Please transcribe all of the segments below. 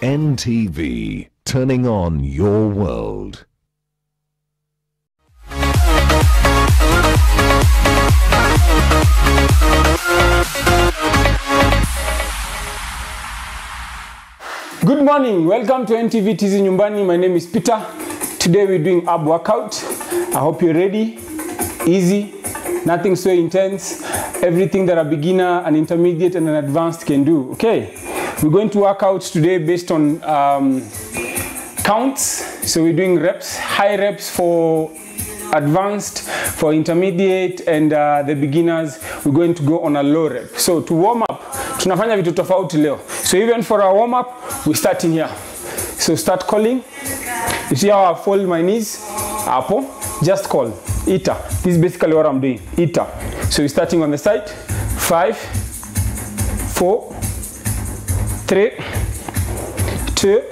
NTV, turning on your world. Good morning, welcome to NTV Tizi Nyumbani. My name is Peter. Today we're doing ab workout. I hope you're ready. Easy, nothing so intense. Everything that a beginner, an intermediate and an advanced can do. Okay, we're going to work out today based on counts. So we're doing reps, high reps for advanced, for intermediate and the beginners. We're going to go on a low rep. So to warm up, tunafanya vitu tofauti leo. So even for our warm up, we start in here. So start calling. You see how I fold my knees? Apple. Just call. Ita. This is basically what I'm doing. Ita. So we're starting on the side. 5, 4, 3, 2,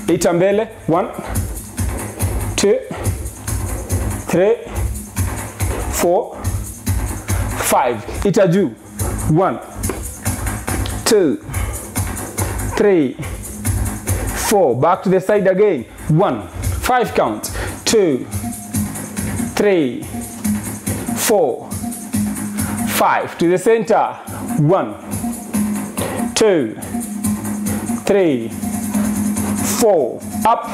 ita mbele. 1, 2, 3, 4, 5. Ita juu. 1, 2, 3, 4. Back to the side again. 1, 5 count. 2, 3, 4, 5. To the center. 1, 2, 3, 4. Up.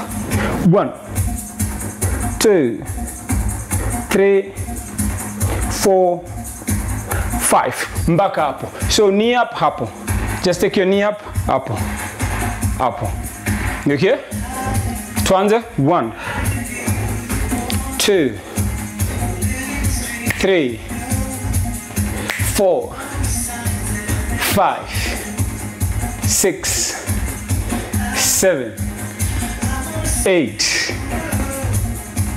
1, 2, 3, 4, 5. Mpaka hapo. So knee up hapo. Just take your knee up. Hapo. Hapo. Okay? Tuanze. 1, 2, 3, 4, 5, 6, 7, 8,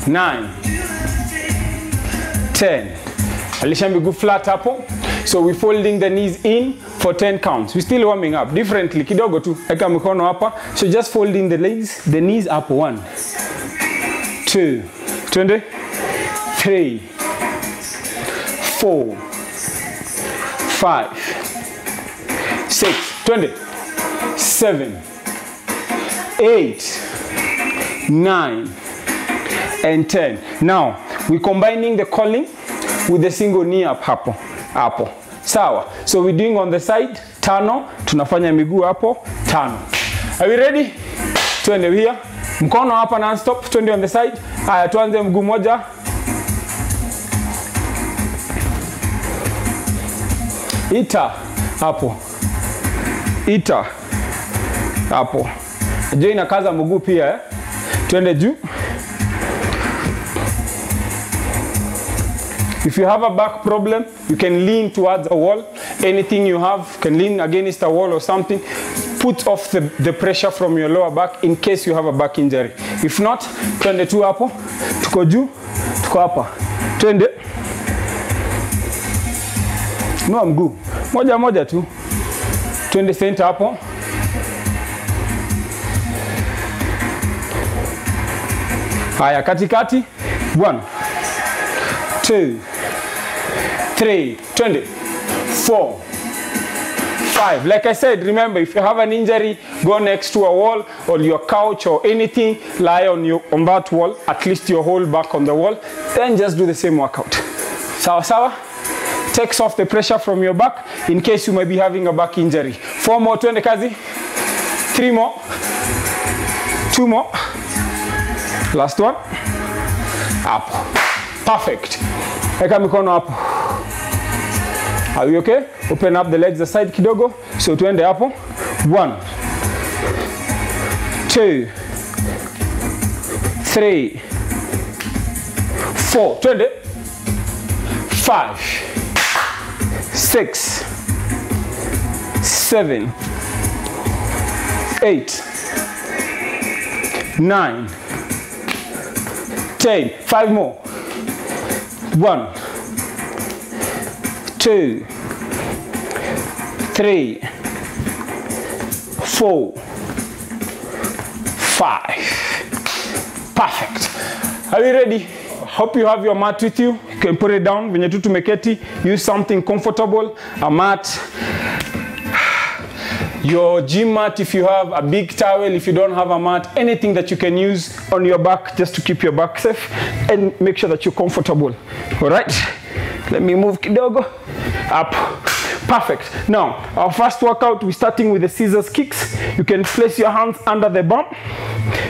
9, 10. Alisha miguu flat hapo. So we're folding the knees in for 10 counts. We're still warming up differently kidogo tu. Eka mikono hapa. So just folding the knees up. 1, 2, 3, 4, 5, 6, 7, 8, 9, and 10. Now we're combining the calling with the single knee up hapo. Hapo. Sawa. So we're doing on the side. Tano. Tunafanya miguu hapo. Tano. Are we ready? Twende here. Mkono hapa non-stop. Twende on the side. Haya, tuanze mguu moja. Ita. Hapo. Ita. Hapo. Je, inakaza mguu pia eh? Twende juu. If you have a back problem, you can lean towards a wall. Anything you have, you can lean against a wall or something. Put off the pressure from your lower back in case you have a back injury. If not, twende tu hapo. Tuko juu, tuko hapa. Twende. Inua mguu. Moja moja tu. Twende center hapo. Haya, katikati. 1, 2, 3, 20, 4, 5. Like I said, remember, if you have an injury, go next to a wall or your couch or anything, lie on that wall, at least your whole back on the wall, then just do the same workout. Sawa sawa? Takes off the pressure from your back in case you might be having a back injury. 4 more, twende kazi. 3 more. 2 more. Last one. Up. Perfect. Eka mikono hapo. Are we okay? Open up the legs aside kidogo. So tuende hapo. 1, 2, 3, 4. Twende. 5, 6, 7, 8, 9, 10. 5 more. 1, 2, 3, 4, 5. Perfect. Are we ready? Hope you have your mat with you. You can put it down. Venye tu tumeketi, use something comfortable, a mat. your gym mat if you have, a big towel if you don't have a mat, anything that you can use on your back just to keep your back safe and make sure that you're comfortable. All right, let me move kidogo up. Perfect. Now, our first workout, we're starting with the scissors kicks. You can place your hands under the bum.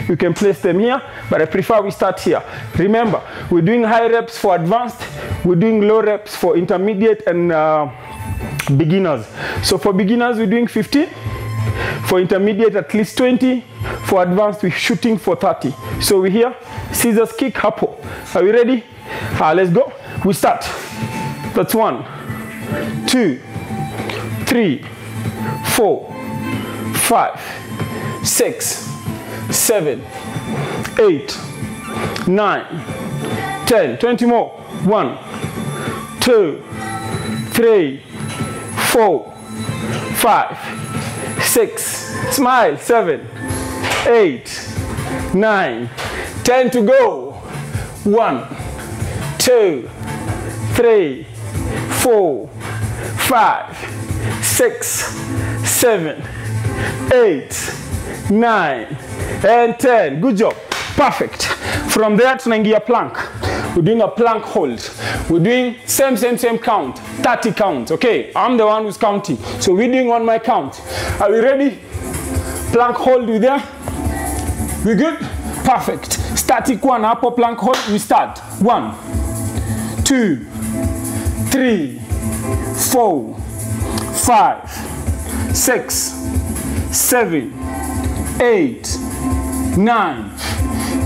You can place them here, but I prefer we start here. Remember, we're doing high reps for advanced, we're doing low reps for intermediate and beginners. So for beginners, we're doing 15. For intermediate, at least 20. For advanced, we're shooting for 30. So we're here, scissors kick, hapo. Are we ready? Let's go. We start. That's 1, 2, 3, 4, 5, 6, 7, 8, 9, 10. 20 more. 1, 2, 3, 4, 5, 6, smile, 7, 8, 9, 10 to go. 1, 2, 3, 4, 5, 6, 7, 8, 9, and 10. Good job. Perfect. From there tunaingia plank. We're doing a plank hold. We're doing same count, 30 counts. Okay, I'm the one who's counting. So we're doing on my count. Are we ready? Plank hold, you there? We good? Perfect. Static one, upper plank hold, we start. 1, 2, 3, 4, 5, 6, 7, 8, 9,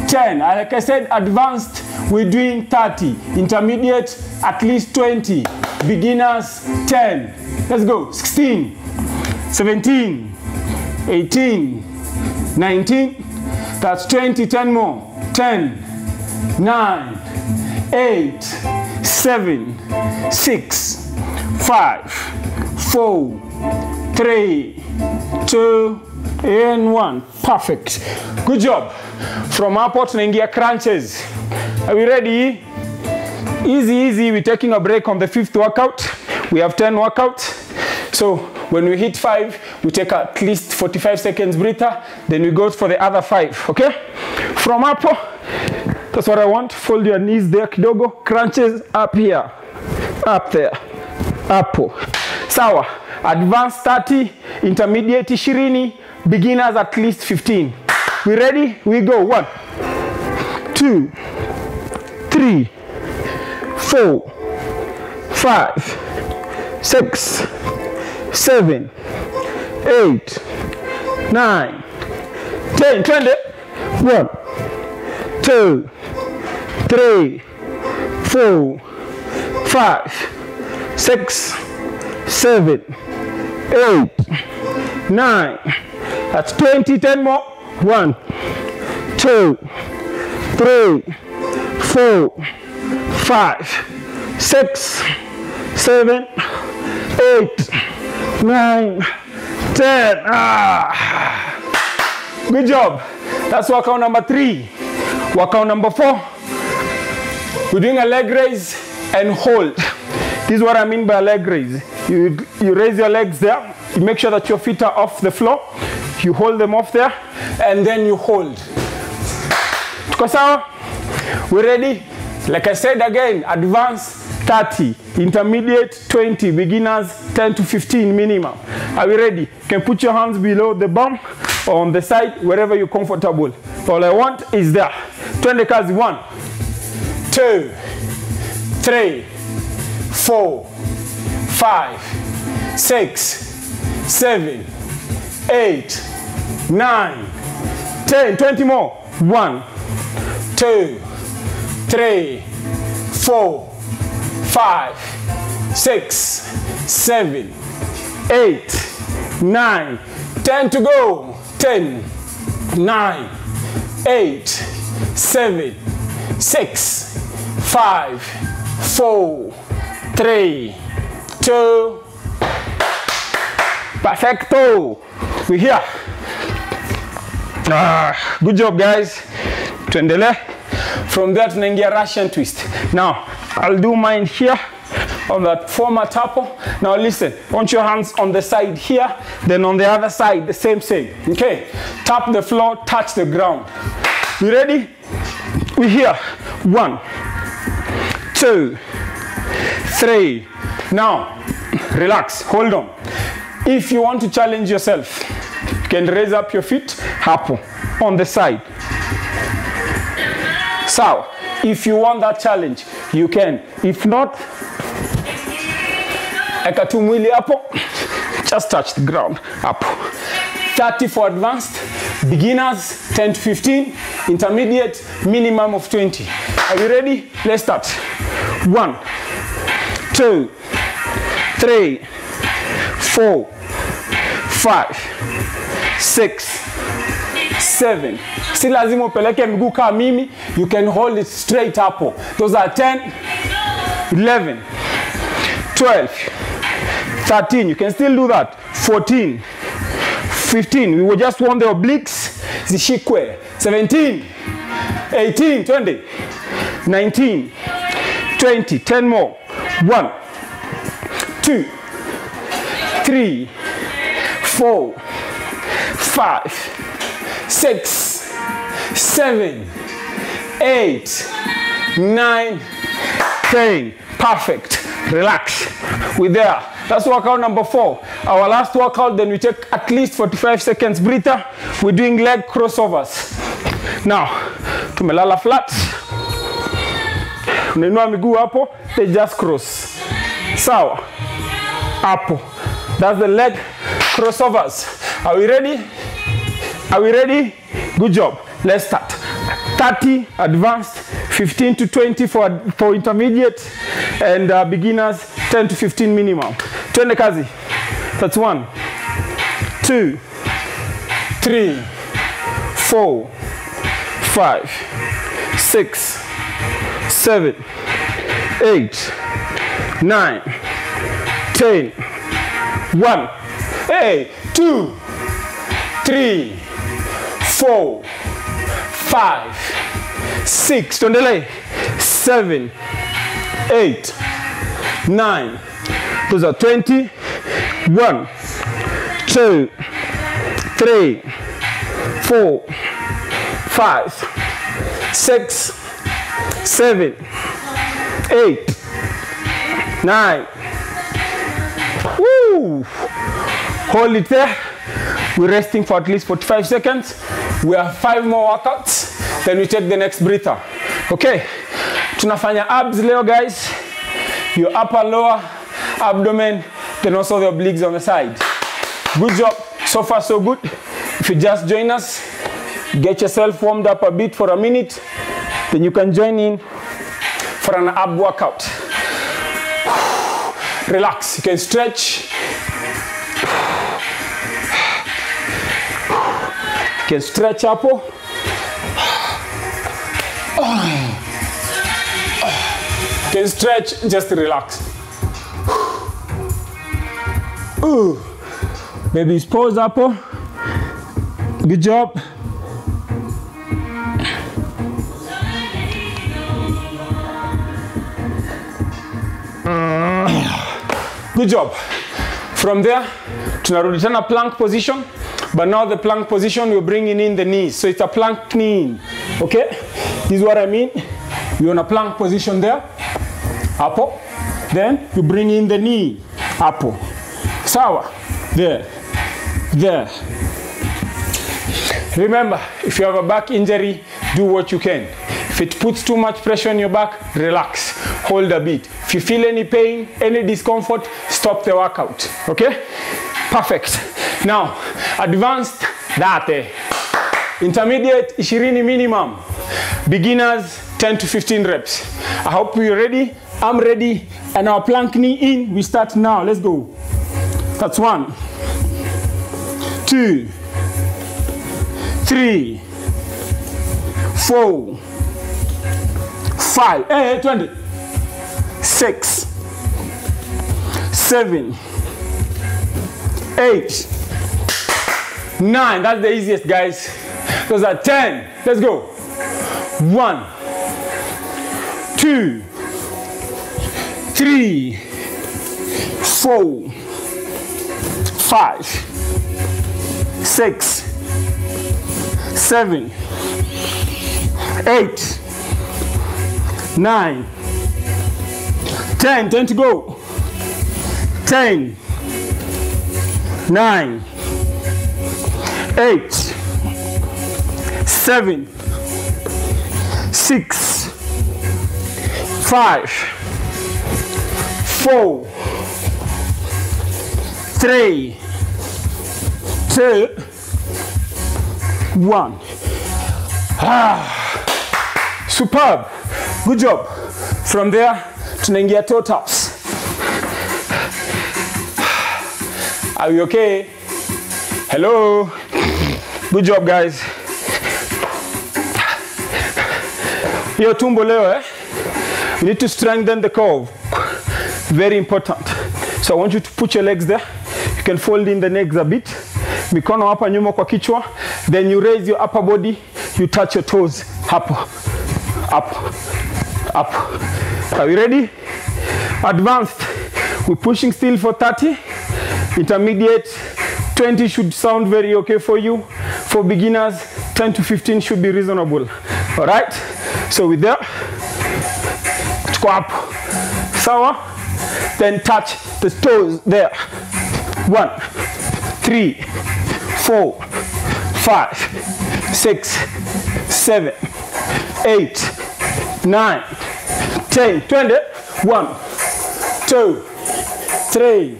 10. Like I said, advanced, we're doing 30. Intermediate, at least 20. Beginners, 10. Let's go. 16, 17, 18, 19. That's 20, 10 more. 10, 9, 8, 7, 6, 5, 4, 3, 2, and 1. Perfect. Good job. From hapo tunaingia crunches. Are we ready? Easy. We're taking a break on the 5th workout. We have 10 workouts. So when we hit 5, we take at least 45 seconds breather. Then we go for the other 5. Okay? From hapo, that's what I want. Fold your knees there kidogo. Crunches up here. Up there. Hapo. Sawa. Advanced 30. Intermediate 20. Beginners at least 15. We ready? We go. 1, 2, 3, 4, 5, 6, 7, 8, 9, 10. Turn it. 1, 2, 3, 4, 5, 6, 7, 8, 9. That's 20. 10 more. 1, 2, 3, 4, 5, 6, 7, 8, 9, 10. Good job. That's workout number 3. Workout number 4. We're doing a leg raise and hold. This is what I mean by a leg raise. You raise your legs there. You make sure that your feet are off the floor. You hold them off there, and then you hold. Tuko sawa? We ready? Like I said again, advanced 30, intermediate 20, beginners 10 to 15 minimum. Are we ready? You can put your hands below the bum or on the side, wherever you're comfortable. All I want is there. 20 cards. 1, 2, 3, 4, 5, 6, 7, 8, 9, 10. 20 more. 1, 2, 3, 4, 5, 6, 7, 8, 9, 10 to go. 10, 9, 8, 7, 6, 5, 4, 3, 2. Perfecto. We're here. Good job, guys. Tuendelee. From there tunaingia Russian twist. Now, I'll do mine here. on that former tapo. Now listen, want your hands on the side here, then on the other side, the same. Okay, tap the floor, touch the ground. You ready? We here. 1, 2, 3. Now, relax, hold on. If you want to challenge yourself, you can raise up your feet, hapo, on the side. So, if you want that challenge, you can. If not, eka tu mwili hapo, just touch the ground, hapo. 30 for advanced, beginners 10 to 15, intermediate minimum of 20. Are you ready? Let's start. 1, 2, 3, 4, 5, 6, 7. Si lazima upeleke miguu kama mimi, you can hold it straight hapo. Those are 10, 11, 12, 13. You can still do that. 14, 15. We will just want the obliques. Zishikwe. 17, 18, 20, 19, 20. 10 more. 1, 2, 3, 4, 5, 6, 7, 8, 9, 10. Perfect. Relax. We're there. That's workout number 4. Our last workout, then we take at least 45 seconds breather. We're doing leg crossovers. Now, tumelala flat. Unainua miguu hapo, they just cross. Sawa. Hapo. That's the leg crossovers. Are we ready? Are we ready? Good job. Let's start. 30 advanced, 15 to 20 for intermediate, and beginners 10 to 15 minimum. Twende kazi. That's 1, 2, 3, 4, 5, 6, 7, 8, 9, 10. 1, 2, 3, 4, 5, 6, tuendelee, 7, 8, 9, those are 20, 1, 2, 3, 4, 5, 6, 7, 8, 9. Woo! Hold it there. We're resting for at least 45 seconds. We have 5 more workouts. Then we take the next breather. Okay. Tunafanya abs leo, guys. Your upper, lower, abdomen, then also the obliques on the side. Good job. So far, so good. If you just join us, get yourself warmed up a bit for a minute. Then you can join in for an ab workout. Relax. You can stretch. You can stretch up. You can stretch, just relax. Maybe pause up. Good job. Good job. From there, tunarudi tena plank position. But now the plank position, we're bringing in the knees. So it's a plank knee. Okay? This is what I mean. You're in a plank position there. Apo. Then you bring in the knee. Apo. Sawa. There. There. Remember, if you have a back injury, do what you can. If it puts too much pressure on your back, relax. Hold a bit. If you feel any pain, any discomfort, stop the workout. Okay? Perfect. Now, advanced, date. Intermediate, 20 minimum. Beginners, 10 to 15 reps. I hope you're ready. I'm ready. And our plank knee in. We start now. Let's go. That's 1, 2, 3, 4, 5, 20, 6, 7, 8, 9. That's the easiest, guys. Those are 10. Let's go. 1, 2, 3, 4, 5, 6, 7, 8, 9, 10. 10 to go. 10, 9, 8, 7, 6, 5, 4, 3, 2, 1. Superb. Good job. From there, tunaingia toe taps. Are we okay? Hello. Good job, guys. Hiyo tumbo leo, you need to strengthen the core. Very important. So I want you to put your legs there. You can fold in the legs a bit. Mikono hapa nyuma kwa kichwa. Then you raise your upper body. You touch your toes. Up, up, up. Are we ready? Advanced. We're pushing still for 30. Intermediate, 20 should sound very okay for you. For beginners, 10 to 15 should be reasonable. All right? So with that, squat, sawa. Then touch the toes there. 1, 3, 4, 5, 6, 7, 8, 9, 10. 20. 1, 2, 3,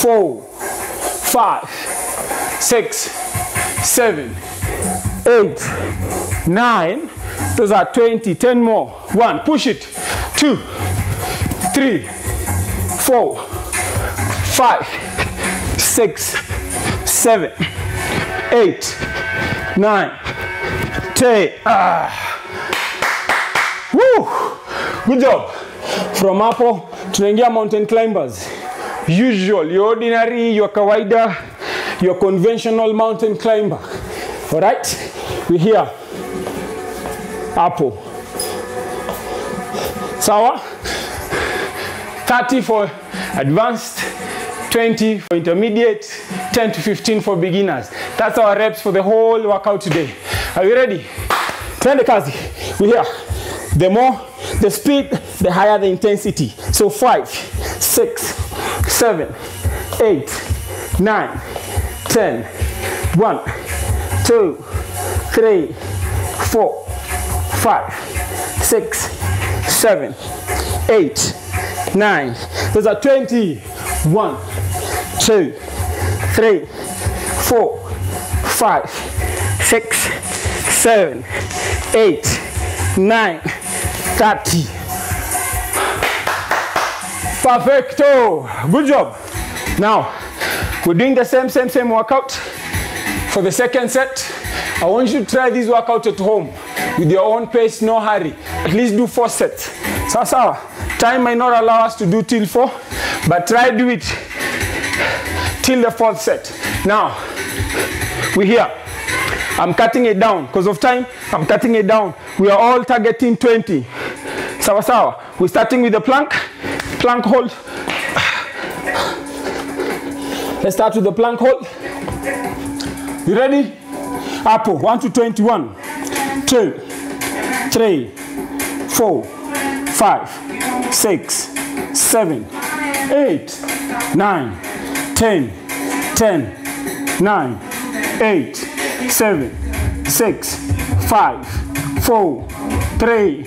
4, 5, 6, 7, 8, 9. Those are 20. 10 more. 1. Push it. 2, 3, 4, 5, 6, 7, 8, 9, 10. Woo! Good job. From hapo tunaingia mountain climbers. Usual, your ordinary, your kawaida, your conventional mountain climber. All right? We're here. Apple. Sawa? 30 for advanced, 20 for intermediate, 10 to 15 for beginners. That's our reps for the whole workout today. Are you ready? Twende kazi. We're here. The more the speed, the higher the intensity. So 5, 6, 7, 8, 9, 10. 1, 2, 3, 4, 5, 6, 7, 8, 9. Those are 20. 1, 2, 3, 4, 5, 6, 7, 8, 9, 30. Perfecto. Good job. Now, we're doing the same workout. For the second set, I want you to try this workout at home with your own pace, no hurry. At least do 4 sets. Sawa. Time might not allow us to do till 4, but try do it till the 4th set. Now, we're here. I'm cutting it down. Because of time, I'm cutting it down. We are all targeting 20. Sawa. We're starting with the plank. Plank hold. Let's start with the plank hold. You ready? Up. 1 to 21. 2, 3, 4, 5, 6, 7, 8, 9, 10, 10, 9, 8, 7, 6, 5, 4, 3,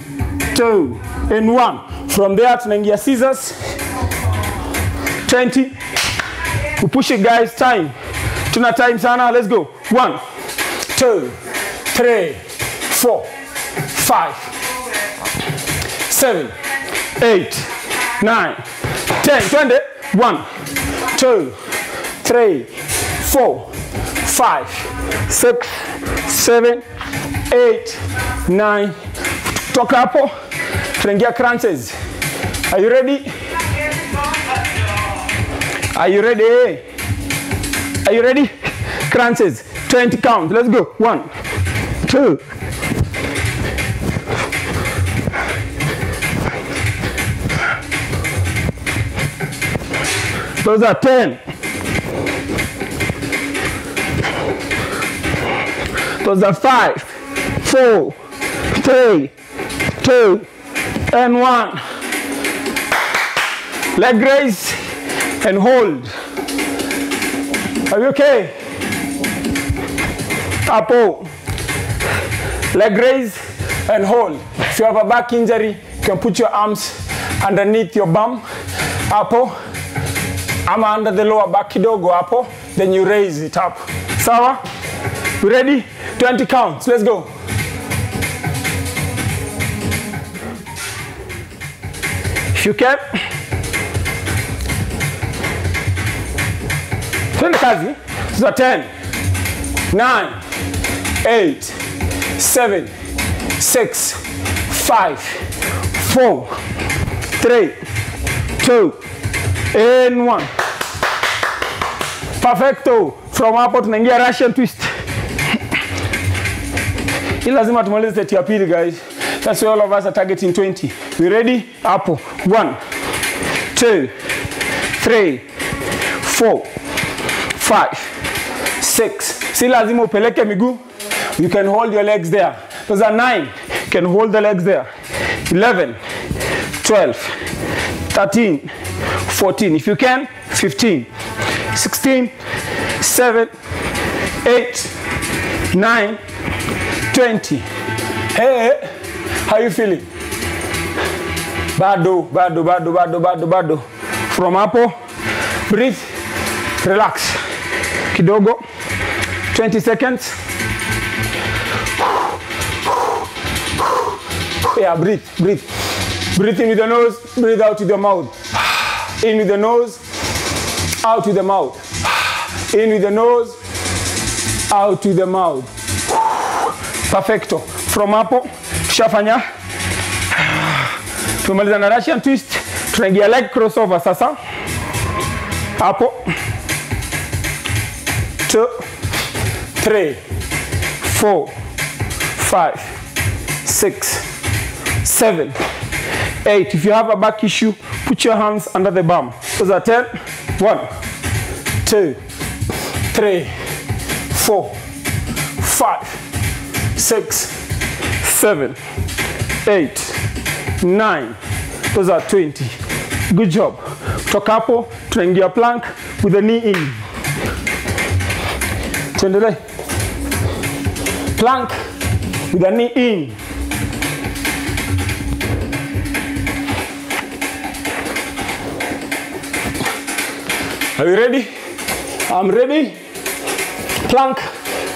2, and 1. From there, tunaingia scissors. 20. We push it, guys. Time. Tuna time sana. Let's go. 1, 2, 3, 4, 5, 7, 8, 9, 10. 20. 1, 2, 3, 4, 5, 6, 7, 8, 9. Toka hapo. Tunaingia crunches. Are you ready? Are you ready? Are you ready? Crunches. 20 count. Let's go. 1, 2. Those are 10. Those are 5, 4, 3, 2, and 1. Leg raise and hold. Are you okay? Up. Leg raise and hold. If you have a back injury, you can put your arms underneath your bum. Up. I'm under the lower back kidogo up. Then you raise it up. Sawa? You ready? 20 counts. Let's go. If you can. Twende kazi. So 10, 9, 8, 7, 6, 5, 4, 3, 2, and 1. Perfecto. From hapo tunaingia Russian twist. Hii lazima tumalize set ya pili, guys. That's why all of us are targeting 20. We ready? Hapo. 1, 2, 3, 4, 5, 6. Si lazima upeleke miguu. You can hold your legs there. Those are 9. You can hold the legs there. 11, 12, 13, 14. If you can, 15, 16, 7, 8, 9, 20. Hey, how you feeling? Bado. From hapo, breathe, relax. Kidogo, 20 seconds. Yeah, breathe. Breathe in with the nose, breathe out with the mouth. In with the nose, out with the mouth. In with the nose, out with the mouth. Perfecto. From hapo, tushafanya. Tumaliza na Russian twist. Tunaingia leg crossover sasa. Hapo. 2, 3, 4, 5, 6, 7, 8. If you have a back issue, put your hands under the bum. Those are 10. 1, 2, 3, 4, 5, 6, 7, 8, 9. Those are 20. Good job. Toka hapo, tunaingia plank with the knee in. Tuendelee. Plank with the knee in. Are you ready? I'm ready. Plank,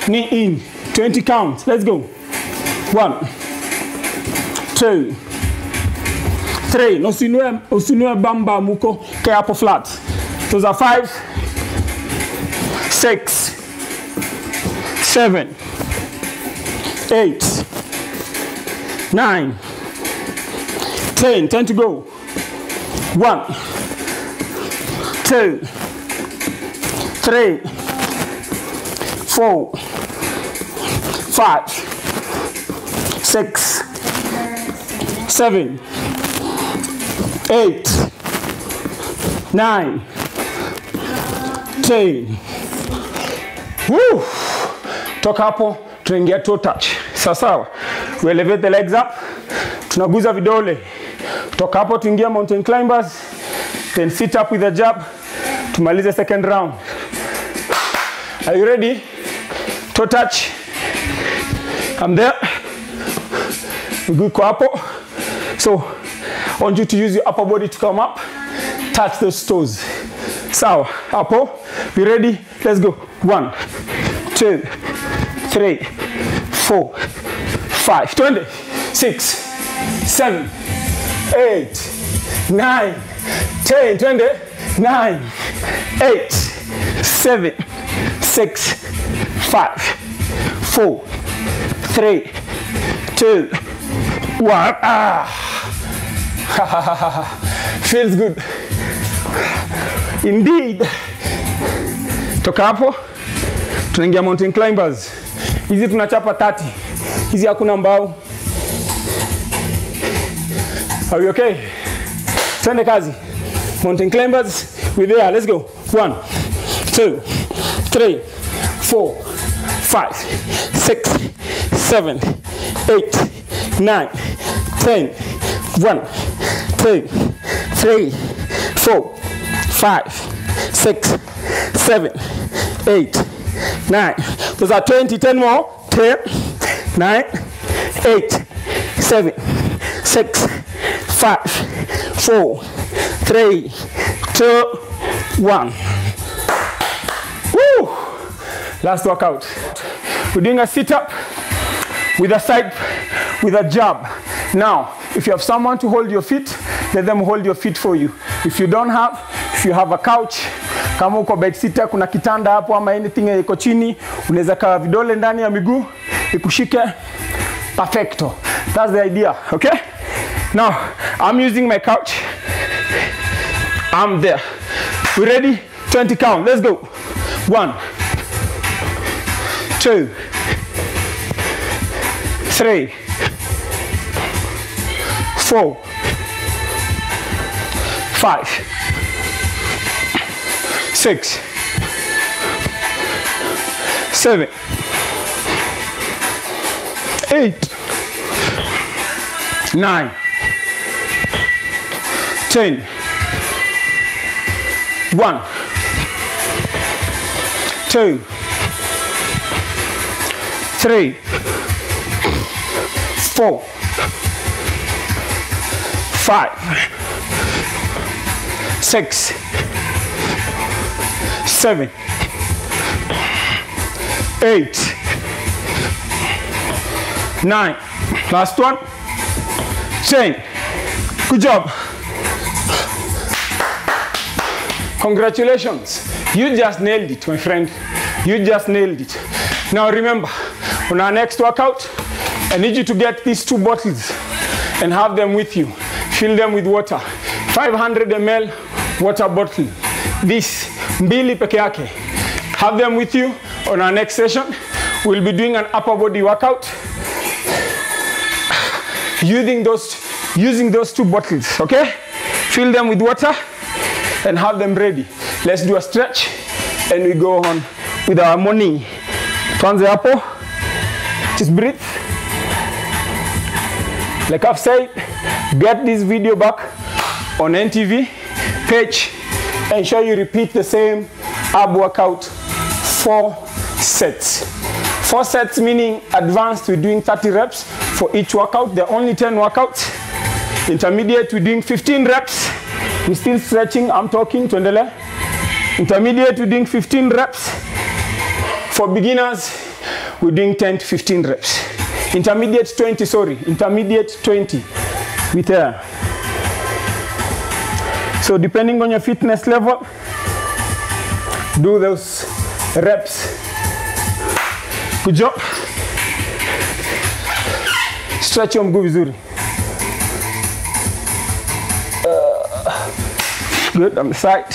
knee in. 20 counts. Let's go. 1, 2, 3. Usinue bamba muko. Kaya hapo flat. Those are 5, 6, 7, 8, 9, 10. 10 to go. 1, 2, 3, 4, 5, 6, 7, 8, 9, 10. Woo! Toka hapo tunaingia toe touch. Sawa. We elevate the legs up. Tunaguza vidole. Toka hapo tuingia mountain climbers. Then sit up with a jab. Tumalize second round. Are you ready? Toe touch. I'm there. We go hapo. So I want you to use your upper body to come up. Touch those toes. Sawa. Hapo. Be ready? Let's go. 1, 2, 3, 4, 5, 20, 6, 7, 8, 9, 10, 20, 9, 8, 7, 6, 5, 4, 3, 2, 1. Feels good. Indeed. Toka hapo tunaingia mountain climbers. Hizi tunachapa 30. Hizi hakuna mbao. Are you okay? Twende kazi. Mountain climbers We're there. Let's go. 1, 2, 3, 4, 5, 6, 7, 8, 9, 10. 1, 2, 3, 4, 5, 6, 7, 8, 9. Those are 20. 10 more. 10, 9, 8, 7, 6, 5, 4, 3, 2, 1. Woo! Last workout. We're doing a sit-up with a side, with a jab. Now, if you have someone to hold your feet, let them hold your feet for you. If you don't have, if you have a couch, kama uko bedsitter, kuna kitanda hapo ama anything iko chini, unaweza kaa vidole ndani ya miguu, ikushike. Perfecto. That's the idea, okay? Now, I'm using my couch. I'm there. We ready? 20 count. Let's go. 1, 2, 3, 4, 5, 6, 7, 8, 9, 10. 1, 2, 3, 4, 5, 6, 7, 8, 9. Last one. 10. Good job. Congratulations. You just nailed it, my friend. You just nailed it. Now remember, on our next workout, I need you to get these 2 bottles and have them with you. Fill them with water. 500 ml water bottle. This, mbili peke yake. Have them with you. On our next session, we'll be doing an upper body workout using those 2 bottles, okay? Fill them with water and have them ready. Let's do a stretch and we go on with our morning. Tuanze hapo. Just breathe. Like I've said, get this video back on NTV page. Ensure you repeat the same ab workout 4 sets. 4 sets meaning advanced, we're doing 30 reps for each workout. There are only 10 workouts. Intermediate, we're doing 15 reps. We're still stretching, I'm talking, tuendele. Intermediate, we're doing 15 reps. For beginners, we're doing 10 to 15 reps. Intermediate 20, sorry. Intermediate 20. With there. So depending on your fitness level, do those reps. Good job. Stretch your mguu vizuri. Good, on the side.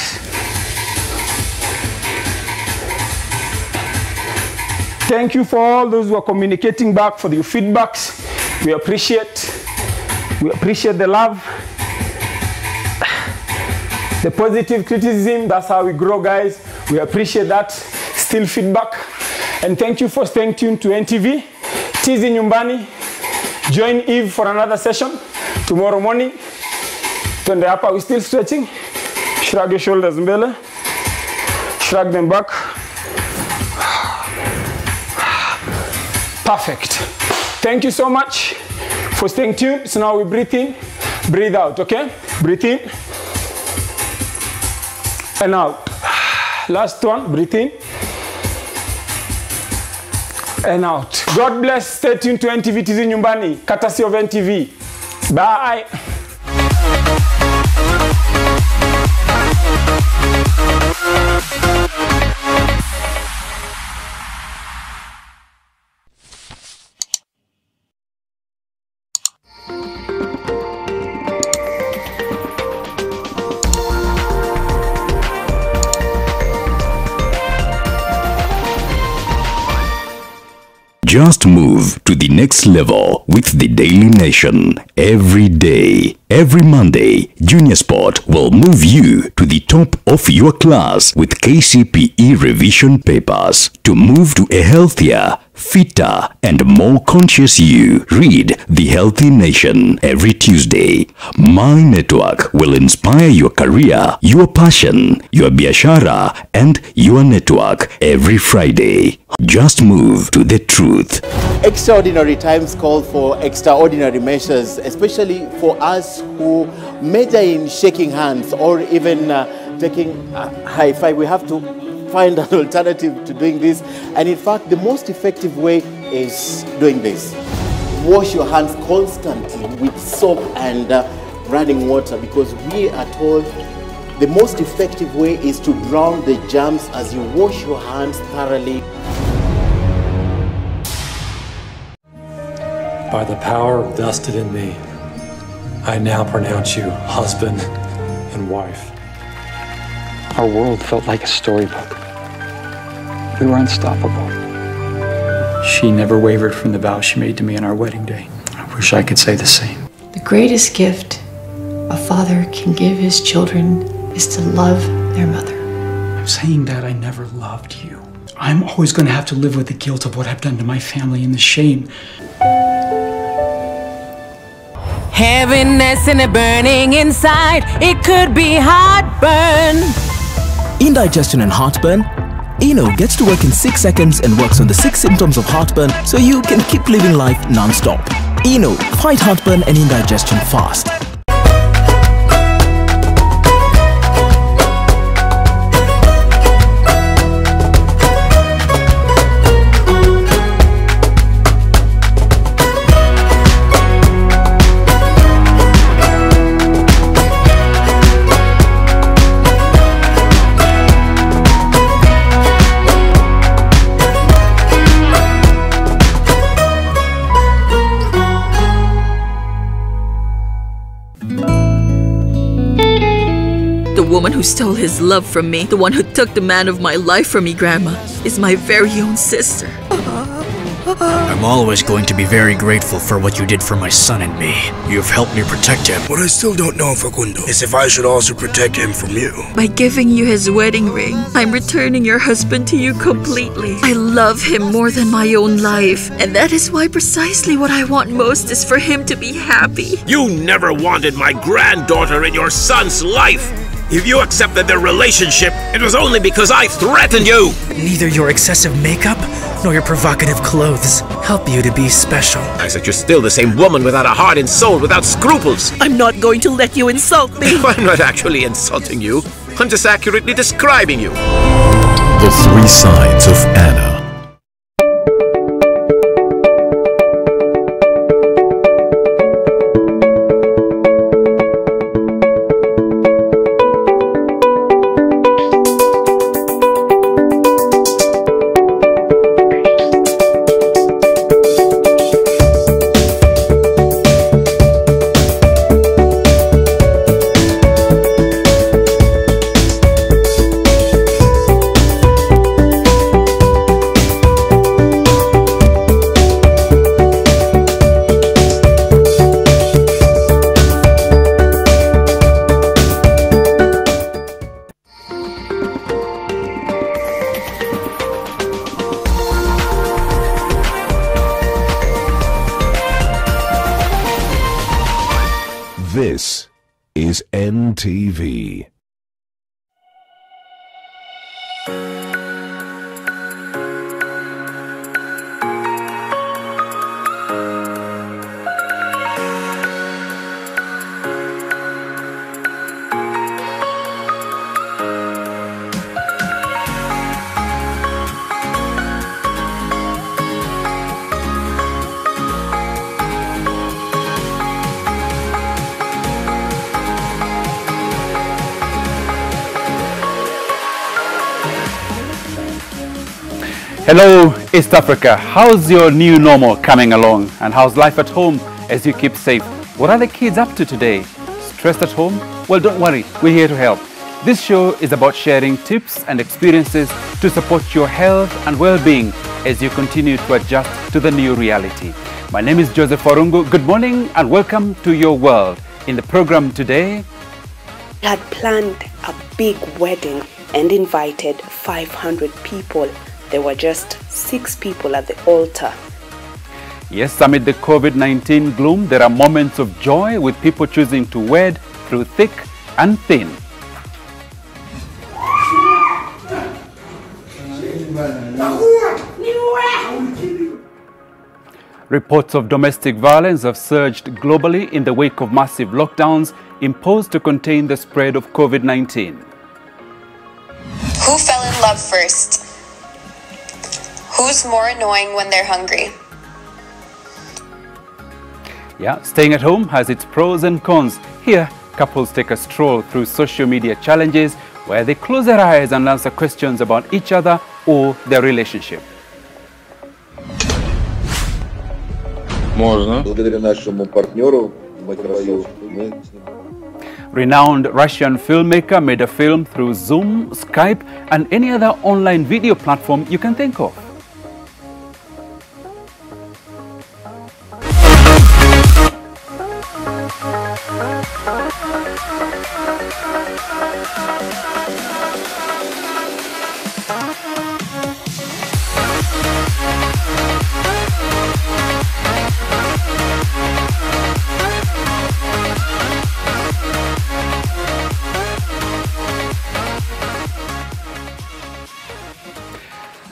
Thank you for all those who are communicating back for your feedbacks. We appreciate the love, the positive criticism. That's how we grow, guys. We appreciate that. Still feedback. And thank you for staying tuned to NTV. Tizi Nyumbani. Join Eve for another session tomorrow morning. Twende hapa, we still stretching. Shrug your shoulders mbele. Shrug them back. Perfect. Thank you so much for staying tuned. So now we breathe in, breathe out, okay? Breathe in and out. Last one, breathe in and out. God bless. Stay tuned to NTV Tizi Nyumbani, courtesy of NTV. Bye. Just move to the next level with the Daily Nation. Every day, every Monday, Junior Sport will move you to the top of your class with KCPE revision papers. To move to a healthier, fitter, and more conscious you, read The Healthy Nation every Tuesday. My network will inspire your career, your passion, your biashara, and your network every Friday. Just move to the truth. Extraordinary times call for extraordinary measures, especially for us who major in shaking hands or even taking a high five. We have to find an alternative to doing this, and in fact the most effective way is doing this. Wash your hands constantly with soap and running water, because we are told the most effective way is to drown the germs as you wash your hands thoroughly. By the power vested in me, I now pronounce you husband and wife. Our world felt like a storybook. We were unstoppable. She never wavered from the vow she made to me on our wedding day. I wish I could say the same. The greatest gift a father can give his children is to love their mother. I'm saying that I never loved you. I'm always going to have to live with the guilt of what I've done to my family and the shame. Heaviness and a burning inside, it could be heartburn. Indigestion and heartburn? Eno gets to work in 6 seconds and works on the 6 symptoms of heartburn so you can keep living life non-stop. Eno, fight heartburn and indigestion fast. The woman who stole his love from me, the one who took the man of my life from me, Grandma, is my very own sister. I'm always going to be very grateful for what you did for my son and me. You've helped me protect him. What I still don't know, Facundo, is if I should also protect him from you. By giving you his wedding ring, I'm returning your husband to you completely. I love him more than my own life, and that is why precisely what I want most is for him to be happy. You never wanted my granddaughter in your son's life. If you accepted their relationship, it was only because I threatened you! Neither your excessive makeup nor your provocative clothes help you to be special. I said you're still the same woman without a heart and soul, without scruples. I'm not going to let you insult me. I'm not actually insulting you. I'm just accurately describing you. The Three Sides of Anna. This is NTV. Hello East Africa, how's your new normal coming along? And how's life at home as you keep safe? What are the kids up to today? Stressed at home? Well, don't worry, we're here to help. This show is about sharing tips and experiences to support your health and well-being as you continue to adjust to the new reality. My name is Joseph Orungu. Good morning and welcome to your world. In the program today, he had planned a big wedding and invited 500 people. There were just 6 people at the altar. Yes, amid the COVID-19 gloom, there are moments of joy with people choosing to wed through thick and thin. Reports of domestic violence have surged globally in the wake of massive lockdowns imposed to contain the spread of COVID-19. Who fell in love first? Who's more annoying when they're hungry? Yeah, staying at home has its pros and cons. Here, couples take a stroll through social media challenges where they close their eyes and answer questions about each other or their relationship. Renowned Russian filmmaker made a film through Zoom, Skype, and any other online video platform you can think of.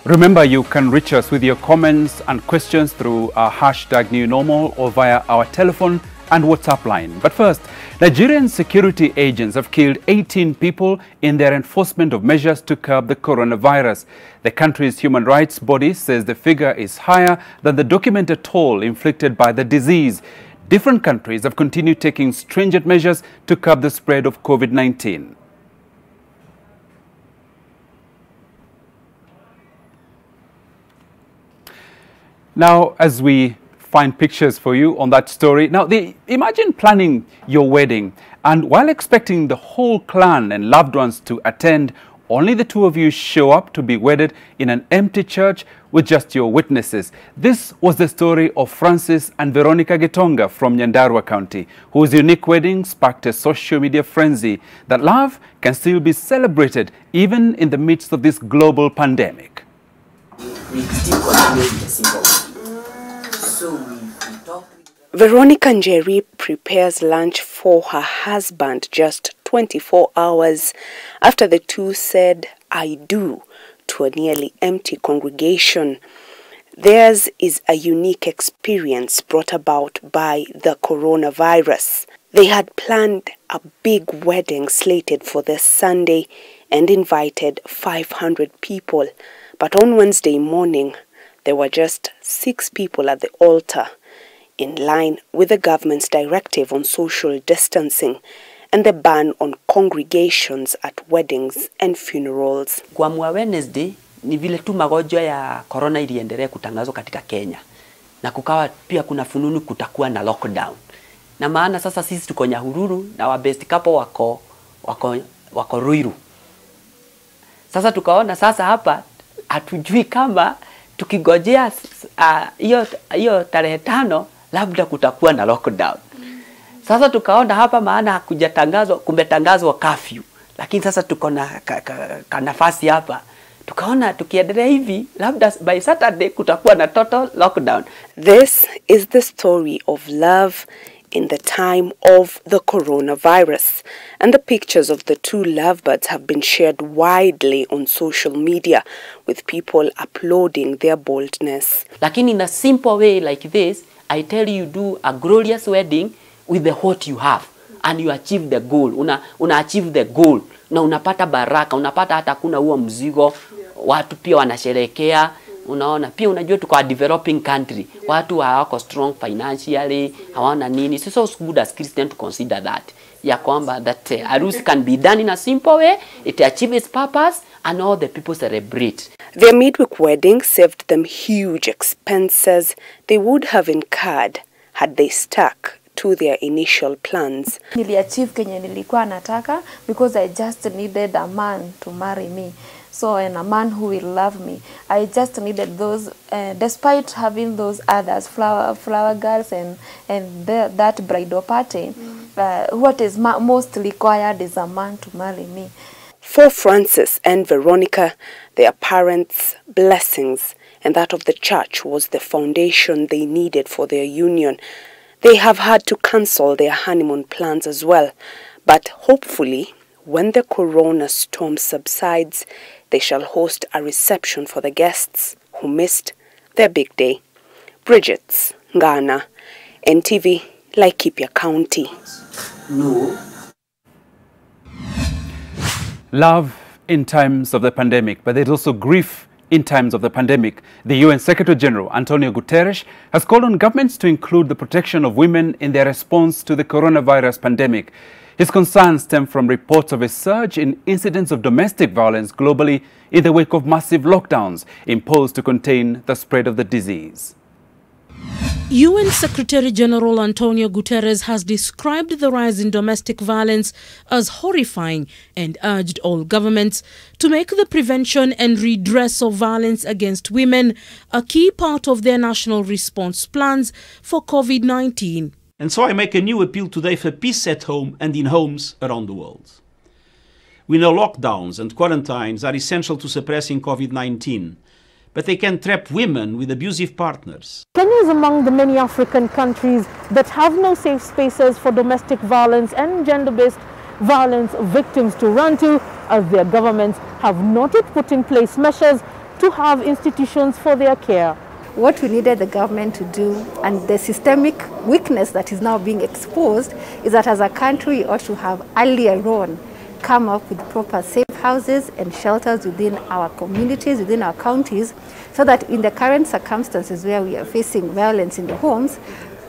Remember, you can reach us with your comments and questions through our hashtag #NewNormal or via our telephone and WhatsApp line. But first, Nigerian security agents have killed 18 people in their enforcement of measures to curb the coronavirus. The country's human rights body says the figure is higher than the documented toll inflicted by the disease. Different countries have continued taking stringent measures to curb the spread of COVID-19. Now, as we find pictures for you on that story, now imagine planning your wedding and while expecting the whole clan and loved ones to attend, only the two of you show up to be wedded in an empty church with just your witnesses. This was the story of Francis and Veronica Gitonga from Nyandarua County, whose unique wedding sparked a social media frenzy that love can still be celebrated even in the midst of this global pandemic. Veronica Njeri prepares lunch for her husband just 24 hours after the two said "I do" to a nearly empty congregation. Theirs is a unique experience brought about by the coronavirus. They had planned a big wedding slated for this Sunday and invited 500 people. But on Wednesday morning, there were just 6 people at the altar, in line with the government's directive on social distancing and the ban on congregations at weddings and funerals. Kwa Wednesday, ni vile tu magonjwa ya corona iliendelea kutangazwa katika Kenya. Na kukawa pia kuna fununu kutakuwa na lockdown. Na maana sasa sisi tuko Nyahururu na wa best couple wako Ruiru. Sasa tukaona sasa hapa hatujui kama tukigojea hiyo tarehe 5 labda kutakuwa na lockdown. Sasa tukaona hapa maana kumetangazwa curfew. Lakini sasa tuko na nafasi hapa. Tukaona tukiendelea hivi labda by Saturday kutakuwa na total lockdown. This is the story of love in the time of the coronavirus, and the pictures of the two lovebirds have been shared widely on social media, with people applauding their boldness. Lakini in a simple way like this, I tell you, do a glorious wedding with the what you have and you achieve the goal. Una achieve the goal na unapata baraka, unapata hata kuna huo mzigo, watu pia wanasherehekea. Unaona, pia unajua tuko a developing country, watu hawako strong financially, hawana nini. So it's good as Christian to consider that, ya kwamba that harusi can be done in a simple way, it achieves its purpose and all the people celebrate. Their midweek wedding saved them huge expenses they would have incurred had they stuck to their initial plans. Niliachieve kenye nilikuwa nataka because I just needed a man to marry me. So, and a man who will love me. I just needed those, despite having those others, flower girls and that bridal party, what is most required is a man to marry me. For Francis and Veronica, their parents' blessings and that of the church was the foundation they needed for their union. They have had to cancel their honeymoon plans as well, but hopefully, when the corona storm subsides, they shall host a reception for the guests who missed their big day. Bridget's Ghana, NTV, Laikipia County. No. Love in times of the pandemic, but there's also grief in times of the pandemic. The UN Secretary General, Antonio Guterres, has called on governments to include the protection of women in their response to the coronavirus pandemic. His concerns stem from reports of a surge in incidents of domestic violence globally in the wake of massive lockdowns imposed to contain the spread of the disease. UN Secretary General Antonio Guterres has described the rise in domestic violence as horrifying and urged all governments to make the prevention and redress of violence against women a key part of their national response plans for COVID-19. And so I make a new appeal today for peace at home and in homes around the world. We know lockdowns and quarantines are essential to suppressing COVID-19, but they can trap women with abusive partners. Kenya is among the many African countries that have no safe spaces for domestic violence and gender-based violence victims to run to, as their governments have not yet put in place measures to have institutions for their care. What we needed the government to do, and the systemic weakness that is now being exposed, is that as a country we ought to have earlier on come up with proper safe houses and shelters within our communities, within our counties, so that in the current circumstances where we are facing violence in the homes,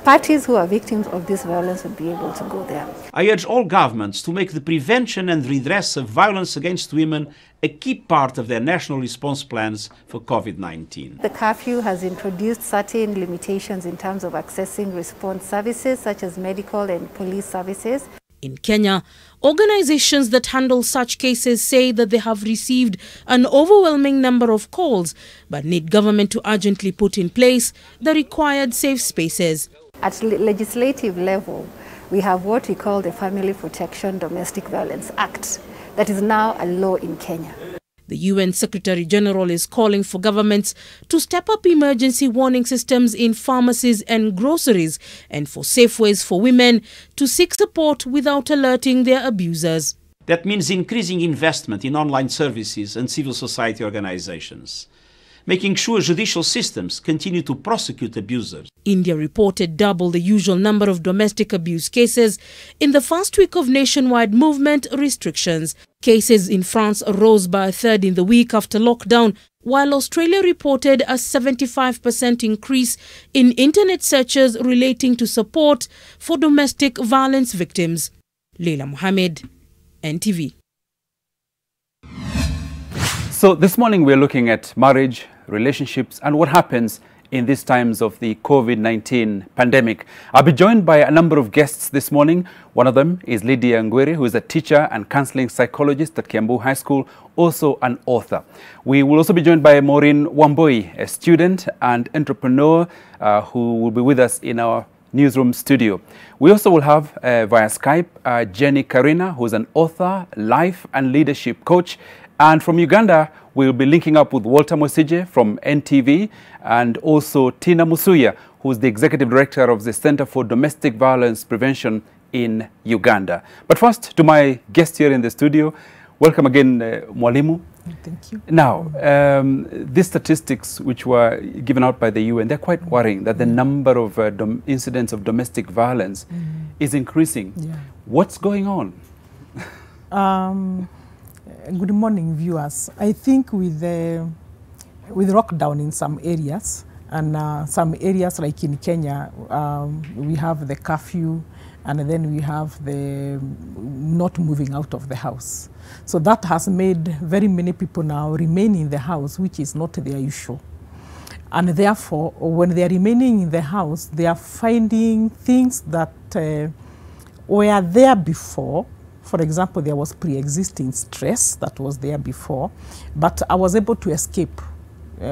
parties who are victims of this violence would be able to go there. I urge all governments to make the prevention and redress of violence against women a key part of their national response plans for COVID-19. The curfew has introduced certain limitations in terms of accessing response services such as medical and police services. In Kenya, organizations that handle such cases say that they have received an overwhelming number of calls, but need government to urgently put in place the required safe spaces. At legislative level, we have what we call the Family Protection Domestic Violence Act that is now a law in Kenya. The UN Secretary General is calling for governments to step up emergency warning systems in pharmacies and groceries and for safe ways for women to seek support without alerting their abusers. That means increasing investment in online services and civil society organizations, making sure judicial systems continue to prosecute abusers. India reported double the usual number of domestic abuse cases in the first week of nationwide movement restrictions. Cases in France rose by a third in the week after lockdown, while Australia reported a 75% increase in internet searches relating to support for domestic violence victims. Leila Mohammed, NTV. So this morning we're looking at marriage, relationships, and what happens in these times of the COVID-19 pandemic. I'll be joined by a number of guests this morning. One of them is Lydia Ngwere, who is a teacher and counseling psychologist at Kiambu High School, also an author. We will also be joined by Maureen Wamboi, a student and entrepreneur who will be with us in our newsroom studio. We also will have via Skype Jenny Karina, who is an author, life and leadership coach. And from Uganda, we'll be linking up with Walter Mosije from NTV and also Tina Musuya, who's the Executive Director of the Center for Domestic Violence Prevention in Uganda. But first, to my guest here in the studio, welcome again, Mwalimu. Thank you. Now, these statistics which were given out by the UN, they're quite worrying that the number of incidents of domestic violence is increasing. Yeah. What's going on? Good morning, viewers. I think with lockdown in some areas, and some areas like in Kenya, we have the curfew, and then we have the not moving out of the house. So that has made very many people now remain in the house, which is not their usual. And therefore, when they are remaining in the house, they are finding things that were there before. For example, there was pre-existing stress that was there before, but I was able to escape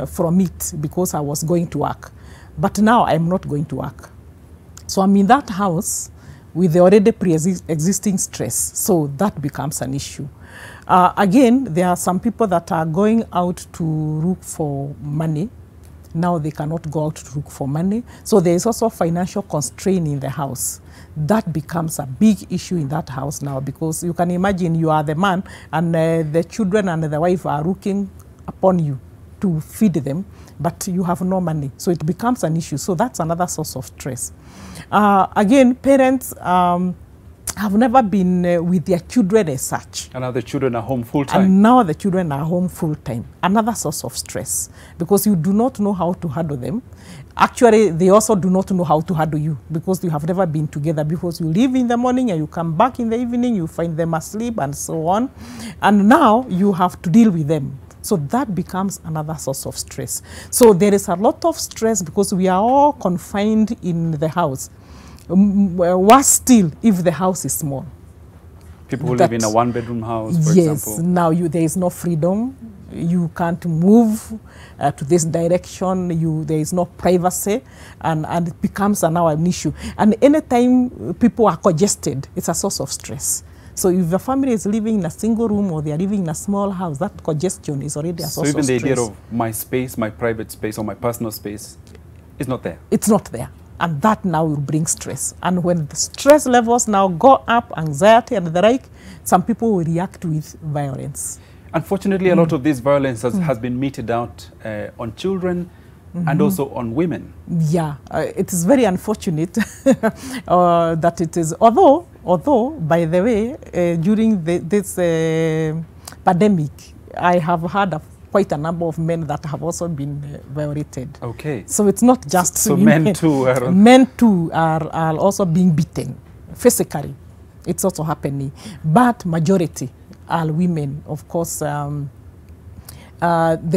from it because I was going to work. But now I'm not going to work. So I'm in that house with the already pre-existing stress. So that becomes an issue. Again, there are some people that are going out to look for money. Now they cannot go out to look for money. So there is also financial constraint in the house. That becomes a big issue in that house now, because you can imagine you are the man and the children and the wife are looking upon you to feed them, but you have no money. So it becomes an issue. So that's another source of stress. Again, parents have never been with their children as such. And now the children are home full-time. And now the children are home full-time. Another source of stress, because you do not know how to handle them. Actually, they also do not know how to handle you, because you have never been together, because you leave in the morning and you come back in the evening, you find them asleep and so on. And now you have to deal with them. So that becomes another source of stress. So there is a lot of stress because we are all confined in the house. Worse still, if the house is small. People who live in a one-bedroom house, for example. Yes, now there is no freedom. You can't move to this direction. There is no privacy, and it becomes now an issue. And anytime people are congested, it's a source of stress. So if the family is living in a single room or they are living in a small house, that congestion is already a source of stress. So even the idea of my space, my private space or my personal space is not there? It's not there. And that now will bring stress. And when the stress levels now go up, anxiety and the like, some people will react with violence. Unfortunately, a lot of this violence has been meted out on children and also on women. Yeah, it is very unfortunate that it is. Although, by the way, during this pandemic, I have had quite a number of men that have also been violated. Okay. So it's not just so men too are... Men too are also being beaten physically. It's also happening. But majority are women. Of course, there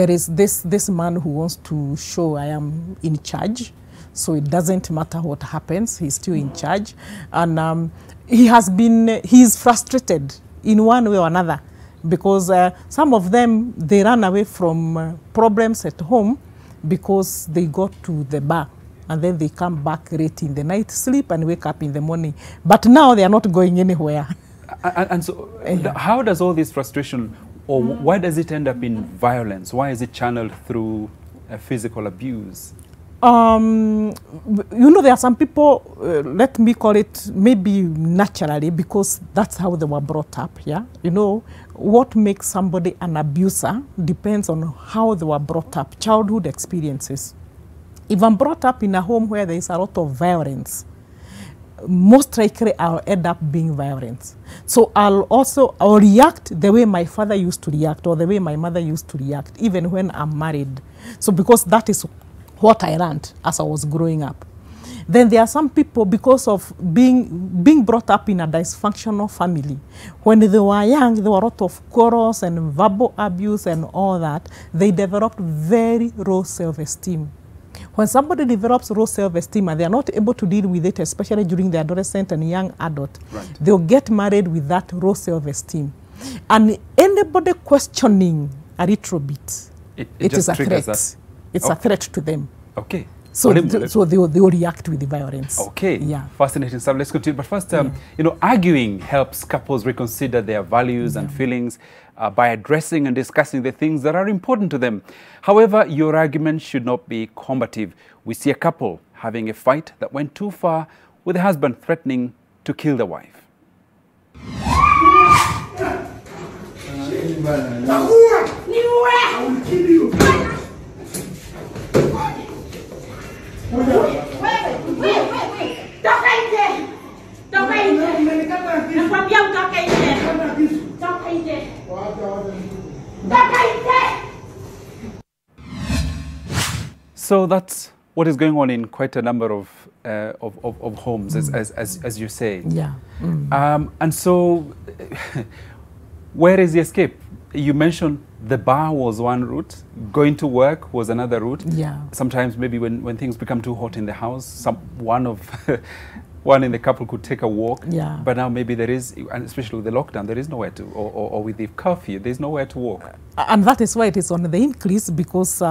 is this man who wants to show I am in charge. So it doesn't matter what happens, he's still in charge. And he's frustrated in one way or another, because some of them, they run away from problems at home because they go to the bar and then they come back late in the night, sleep and wake up in the morning. But now they are not going anywhere. And so how does all this frustration, or why does it end up in violence? Why is it channeled through physical abuse? You know, there are some people, let me call it maybe naturally, because that's how they were brought up, yeah? You know, what makes somebody an abuser depends on how they were brought up, childhood experiences. If I'm brought up in a home where there is a lot of violence, most likely I'll end up being violent. So I'll react the way my father used to react, or the way my mother used to react, even when I'm married. So because that is what I learned as I was growing up. Then there are some people, because of being brought up in a dysfunctional family, when they were young, there were a lot of quarrels and verbal abuse and all that. They developed very low self-esteem. When somebody develops low self-esteem and they are not able to deal with it, especially during the adolescent and young adult, they'll get married with that low self-esteem. And anybody questioning a little bit, it is a threat. It's a threat to them. Okay. So they will react with the violence. Okay. Yeah. Fascinating stuff. Let's continue. But first, you know, arguing helps couples reconsider their values and feelings by addressing and discussing the things that are important to them. However, your argument should not be combative. We see a couple having a fight that went too far, with the husband threatening to kill the wife. I will kill you. Wait. Toka nje. Toka nje. Nakwambia utoke nje. Toka nje. Toka nje. So that's what is going on in quite a number of homes, as you say. Yeah. And so, where is the escape? You mentioned the bar was one route, going to work was another route. Yeah. Sometimes maybe when things become too hot in the house, one one in the couple could take a walk. Yeah. But now maybe there is, and especially with the lockdown, there is nowhere to, or with the curfew, there's nowhere to walk. And that is why it is on the increase, because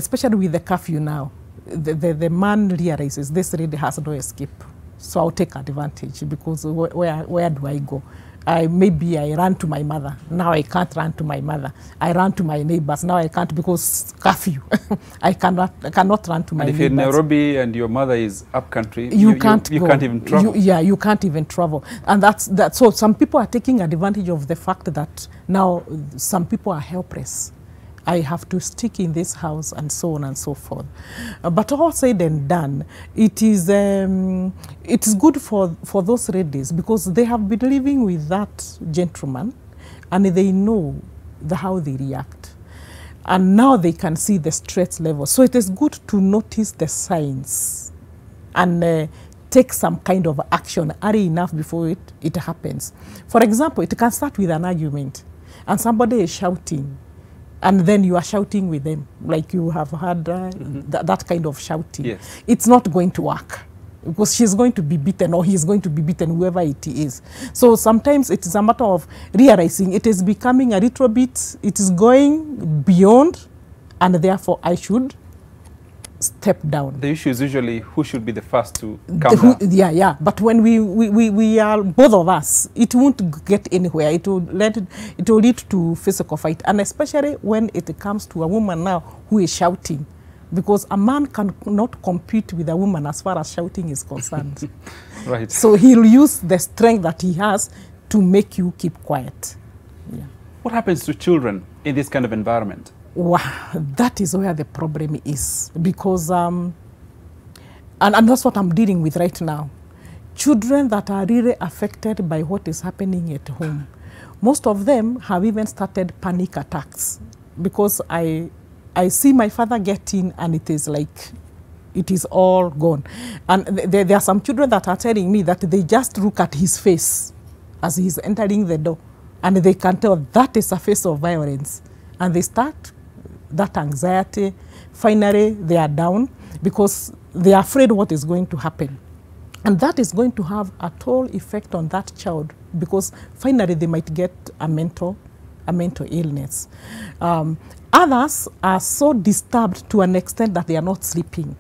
especially with the curfew now, the man realizes this really has no escape. So I'll take advantage, because where do I go? Maybe I ran to my mother. Now I can't run to my mother. I ran to my neighbors. Now I can't because curfew. I cannot run to my neighbors. And if you're in Nairobi and your mother is up country, you can't even travel. You can't even travel. And that's so some people are taking advantage of the fact that now some people are helpless. I have to stick in this house, and so on and so forth. But all said and done, it is good for those ladies, because they have been living with that gentleman, and they know how they react. And now they can see the stress level. So it is good to notice the signs and take some kind of action early enough before it happens. For example, it can start with an argument, and somebody is shouting, and then you are shouting with them, like you have had that kind of shouting. Yes. It's not going to work, because she's going to be beaten, or he's going to be beaten, whoever it is. So sometimes it is a matter of realizing it is becoming a little bit, it is going beyond, and therefore I should step down. The issue is usually who should be the first to come down. Yeah. But when we are, both of us, it won't get anywhere. It will lead to physical fight, and especially when it comes to a woman now who is shouting, because a man cannot compete with a woman as far as shouting is concerned. Right. So he'll use the strength that he has to make you keep quiet. Yeah. What happens to children in this kind of environment? Wow, that is where the problem is, because, and that's what I'm dealing with right now. Children that are really affected by what is happening at home. Most of them have even started panic attacks, because I see my father get in, and it is like, it is all gone. And there are some children that are telling me that they just look at his face as he's entering the door, and they can tell that is a face of violence. And they start that anxiety. Finally, they are down, because they are afraid what is going to happen. And that is going to have a toll effect on that child, because finally they might get a mental illness. Others are so disturbed to an extent that they are not sleeping.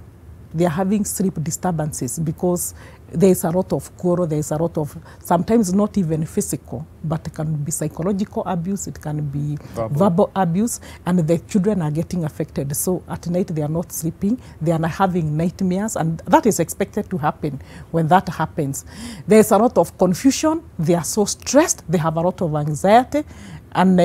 They are having sleep disturbances, because there is a lot of quarrel, there is a lot of, sometimes not even physical, but it can be psychological abuse, it can be verbal abuse, and the children are getting affected. So at night they are not sleeping, they are having nightmares, and that is expected to happen. When that happens, there is a lot of confusion, they are so stressed, they have a lot of anxiety, and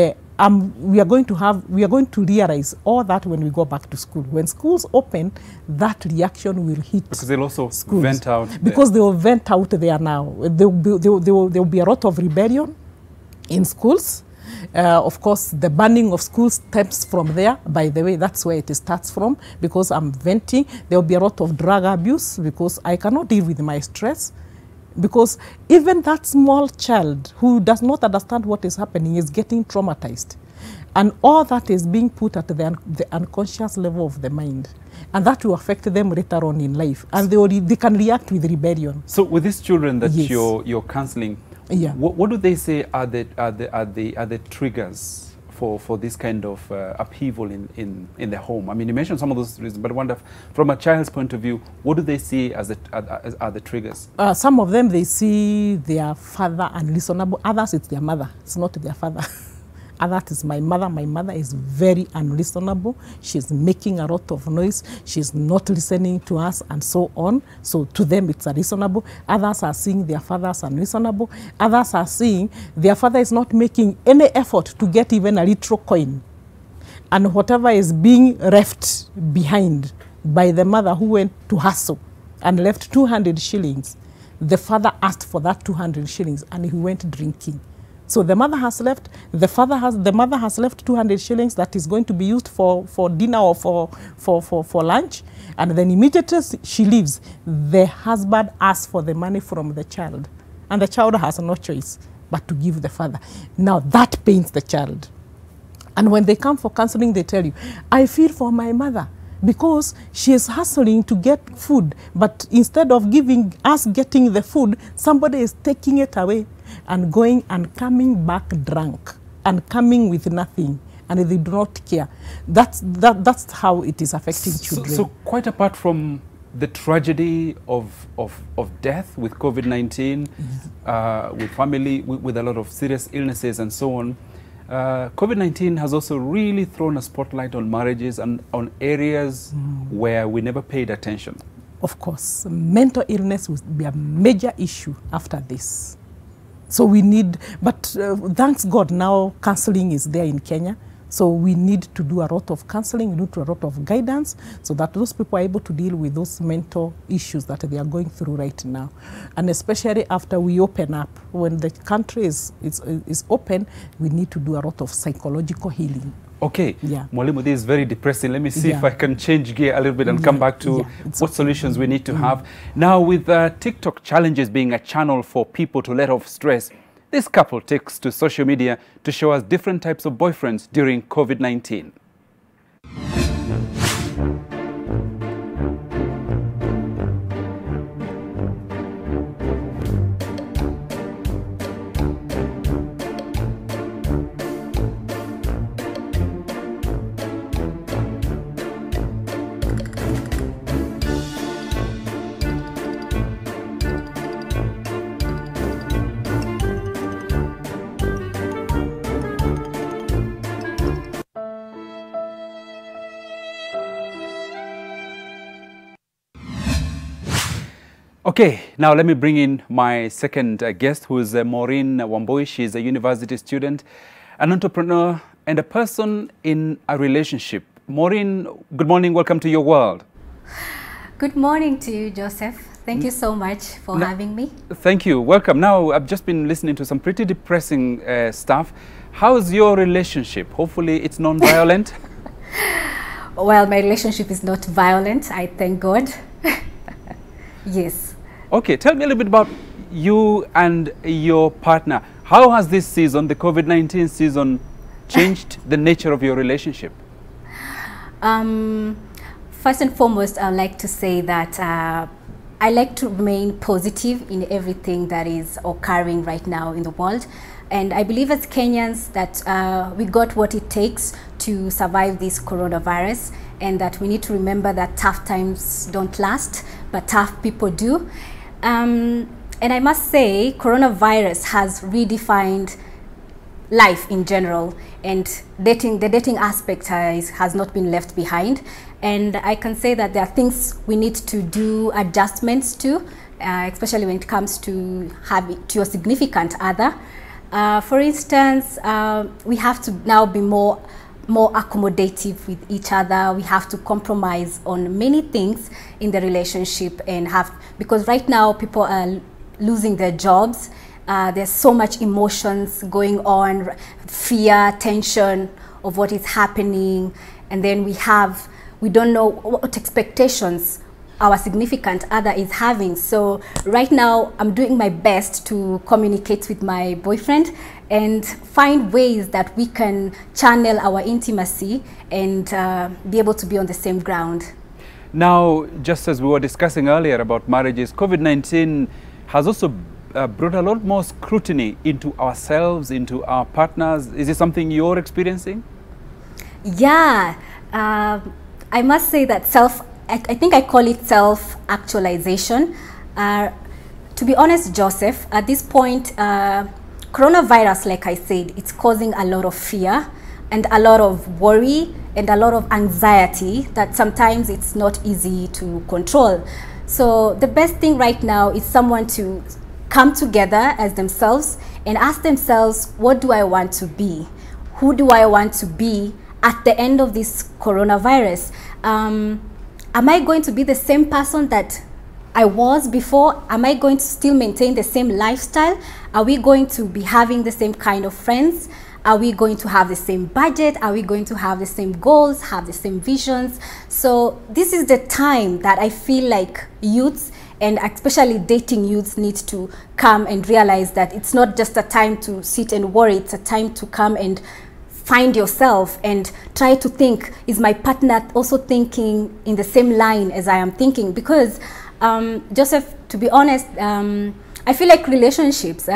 we are going to realize all that when we go back to school. When schools open, that reaction will hit. Because they'll also schools. Vent out. Because they will vent out there now. There will be a lot of rebellion in schools. Of course, the banning of schools stems from there. By the way, that's where it starts from, because I'm venting. There will be a lot of drug abuse, because I cannot deal with my stress. Because even that small child who does not understand what is happening is getting traumatized. And all that is being put at the unconscious level of the mind. And that will affect them later on in life. And they can react with rebellion. So with these children that yes. you're counseling, yeah. what do they say are the triggers for this kind of upheaval in the home? I mean, you mentioned some of those reasons, but I wonder, from a child's point of view, what do they see as the triggers? Some of them, they see their father unreasonable. Others, it's their mother. It's not their father. That is my mother. My mother is very unreasonable. She's making a lot of noise. She's not listening to us, and so on. So to them, it's unreasonable. Others are seeing their fathers unreasonable. Others are seeing their father is not making any effort to get even a little coin. And whatever is being left behind by the mother who went to hustle and left 200 shillings, the father asked for that 200 shillings and he went drinking. So the mother has left, the mother has left 200 shillings that is going to be used for dinner or for lunch. And then immediately she leaves, the husband asks for the money from the child. And the child has no choice but to give the father. Now that pains the child. And when they come for counseling, they tell you, I feel for my mother, because she is hustling to get food, but instead of giving us getting the food, somebody is taking it away and going and coming back drunk and coming with nothing, and they do not care. That's how it is affecting children. So quite apart from the tragedy of death with COVID-19, with family, with a lot of serious illnesses and so on, COVID-19 has also really thrown a spotlight on marriages and on areas where we never paid attention. Of course, mental illness will be a major issue after this. So we need, but thanks God now counseling is there in Kenya. So we need to do a lot of counseling, we need to do a lot of guidance so that those people are able to deal with those mental issues that they are going through right now. And especially after we open up, when the country is open, we need to do a lot of psychological healing. Okay, yeah. Mwalimu, this is very depressing. Let me see if I can change gear a little bit and come back to what solutions we need to have. Now, with TikTok challenges being a channel for people to let off stress, this couple takes to social media to show us different types of boyfriends during COVID-19. Okay, now let me bring in my second guest, who is Maureen Wambui. She is a university student, an entrepreneur, and a person in a relationship. Maureen, good morning. Welcome to Your World. Good morning to you, Joseph. Thank you so much for having me. Thank you. Welcome. Now, I've just been listening to some pretty depressing stuff. How's your relationship? Hopefully, it's non-violent. Well, my relationship is not violent. I thank God. Yes. Okay, tell me a little bit about you and your partner. How has this season, the COVID-19 season, changed the nature of your relationship? First and foremost, I'd like to say that I like to remain positive in everything that is occurring right now in the world. And I believe as Kenyans that we got what it takes to survive this coronavirus, and that we need to remember that tough times don't last, but tough people do. And I must say, coronavirus has redefined life in general, and the dating aspect has not been left behind. And I can say that there are things we need to do adjustments to, especially when it comes to your significant other. For instance, we have to now be more accommodative with each other. We have to compromise on many things in the relationship, and because right now people are losing their jobs. There's so much emotions going on, fear, tension of what is happening, and then we don't know what expectations our significant other is having. So right now I'm doing my best to communicate with my boyfriend and find ways that we can channel our intimacy and be able to be on the same ground. Now, just as we were discussing earlier about marriages, COVID-19 has also brought a lot more scrutiny into ourselves, into our partners. Is it something you're experiencing? Yeah, I must say that I think I call it self-actualization. To be honest, Joseph, at this point, coronavirus, like I said, it's causing a lot of fear and a lot of worry and a lot of anxiety that sometimes it's not easy to control. So the best thing right now is someone to come together as themselves and ask themselves, what do I want to be? Who do I want to be at the end of this coronavirus? Am I going to be the same person that I was before? Am I going to still maintain the same lifestyle? Are we going to be having the same kind of friends? Are we going to have the same budget? Are we going to have the same goals, have the same visions? So this is the time that I feel like youths, and especially dating youths, need to come and realize that it's not just a time to sit and worry, it's a time to come and find yourself and try to think, is my partner also thinking in the same line as I am thinking? Because Joseph, to be honest, I feel like relationships,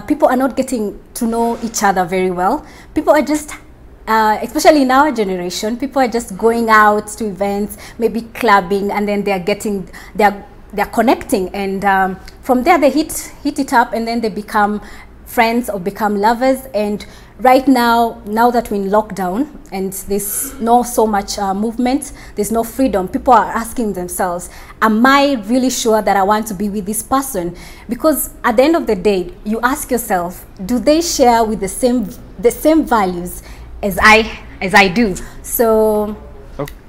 people are not getting to know each other very well. People are just, especially in our generation, people are just going out to events, maybe clubbing, and then they're connecting, and from there they hit it up, and then they become friends or become lovers. And right now that we're in lockdown and there's no so much movement, there's no freedom, people are asking themselves, am I really sure that I want to be with this person? Because at the end of the day, you ask yourself, do they share with the same values as I do? So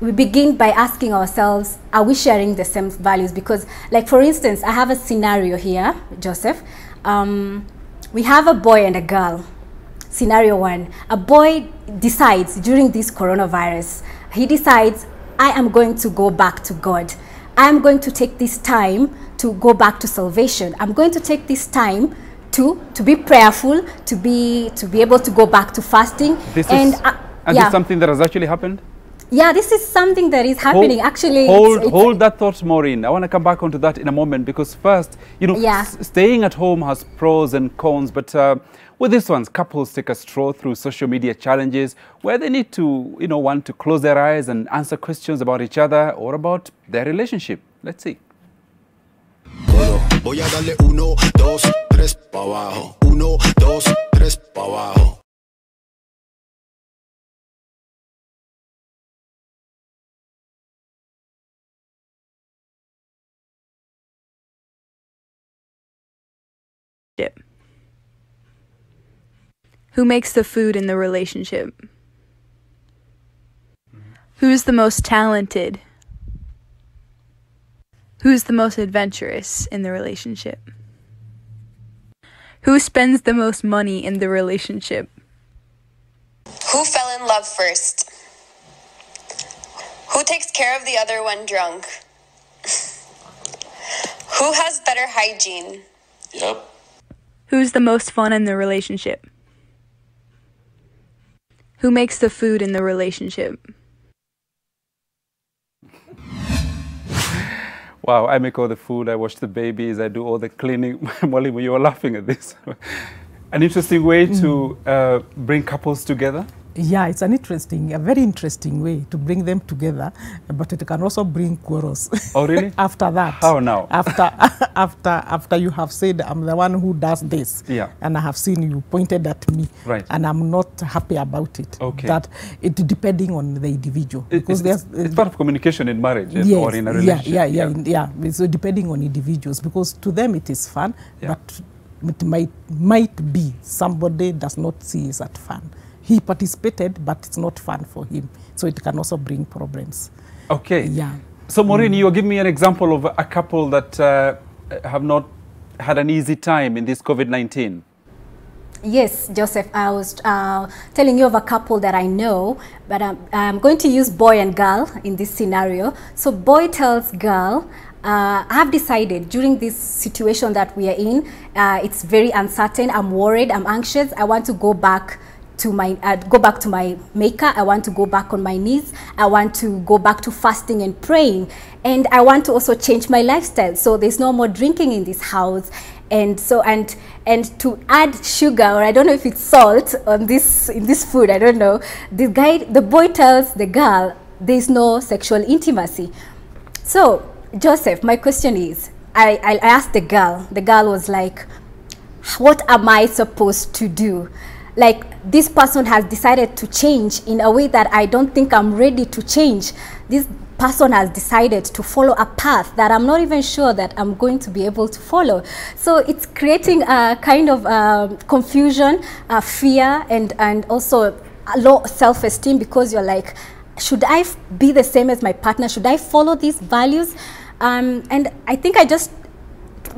we begin by asking ourselves, are we sharing the same values? Because, like, for instance, I have a scenario here, Joseph. We have a boy and a girl. Scenario one, a boy decides during this coronavirus, he decides, I am going to go back to God. I am going to take this time to go back to salvation. I'm going to take this time to be prayerful, to be able to go back to fasting. This is something that has actually happened? Yeah, this is something that is happening. Actually, hold that thought, Maureen. I want to come back onto that in a moment, because first, you know, staying at home has pros and cons, but with this one, couples take a stroll through social media challenges where they need to, you know, want to close their eyes and answer questions about each other or about their relationship. Let's see. Voy a darle 1, 2, 3 pa' abajo. 1, 2, 3 pa' abajo. Who makes the food in the relationship? Who's the most talented? Who's the most adventurous in the relationship? Who spends the most money in the relationship? Who fell in love first? Who takes care of the other when drunk? Who has better hygiene? Yep. Who's the most fun in the relationship? Who makes the food in the relationship? Wow, I make all the food, I wash the babies, I do all the cleaning. Molly, you were laughing at this. An interesting way to bring couples together. Yeah, it's an interesting, a very interesting way to bring them together, but it can also bring quarrels. Oh, really? After that. How now? After you have said, I'm the one who does this, and I have seen you pointed at me, and I'm not happy about it. Okay. That it depending on the individual. Because it's part of communication in marriage, yes, or in a relationship. Yeah. So depending on individuals, because to them it is fun, but it might be somebody does not see it as fun. He participated, but it's not fun for him. So it can also bring problems. Okay. Yeah. So Maureen, you give me an example of a couple that have not had an easy time in this COVID-19. Yes, Joseph, I was telling you of a couple that I know, but I'm going to use boy and girl in this scenario. So boy tells girl, I have decided during this situation that we are in, it's very uncertain, I'm worried, I'm anxious, I want to go back to my maker. I want to go back on my knees. I want to go back to fasting and praying, and I want to also change my lifestyle. So there's no more drinking in this house, and so and to add sugar, or I don't know if it's salt on this in this food. I don't know. The boy tells the girl there's no sexual intimacy. So Joseph, my question is, I asked the girl. The girl was like, "What am I supposed to do?" Like, this person has decided to change in a way that I don't think I'm ready to change. This person has decided to follow a path that I'm not even sure that I'm going to be able to follow. So it's creating a kind of confusion, fear, and also a low self-esteem, because you're like, should I be the same as my partner? Should I follow these values? And I think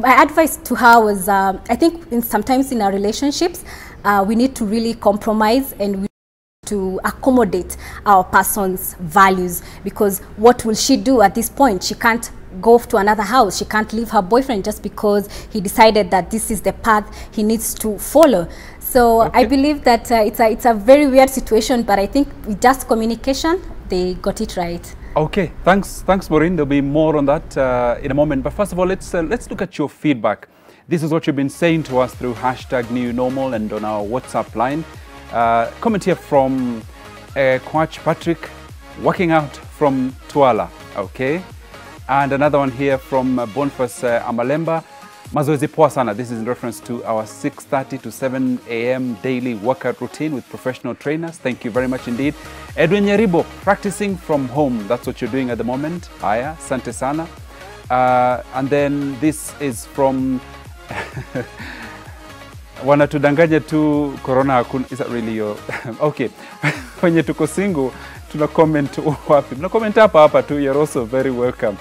my advice to her was, I think sometimes in our relationships, we need to really compromise, and we need to accommodate our person's values, because what will she do at this point? She can't go to another house. She can't leave her boyfriend just because he decided that this is the path he needs to follow. So I believe that it's a very weird situation, but I think with just communication, they got it right. Okay, thanks, Maureen. There'll be more on that in a moment. But first of all, let's look at your feedback. This is what you've been saying to us through #NewNormal and on our WhatsApp line. Comment here from Kwach Patrick, working out from Tuala, okay? And another one here from Boniface Amalemba, mazoezi poa sana. This is in reference to our 6:30 to 7 a.m. daily workout routine with professional trainers. Thank you very much indeed. Edwin Nyaribo, practicing from home. That's what you're doing at the moment. Aya, sante sana. And then this is from wanatudanganya tu corona hakuna. Is that really your okay? When tuko single tuna comment wapi? Tuna comment hapa tu. You're also very welcome.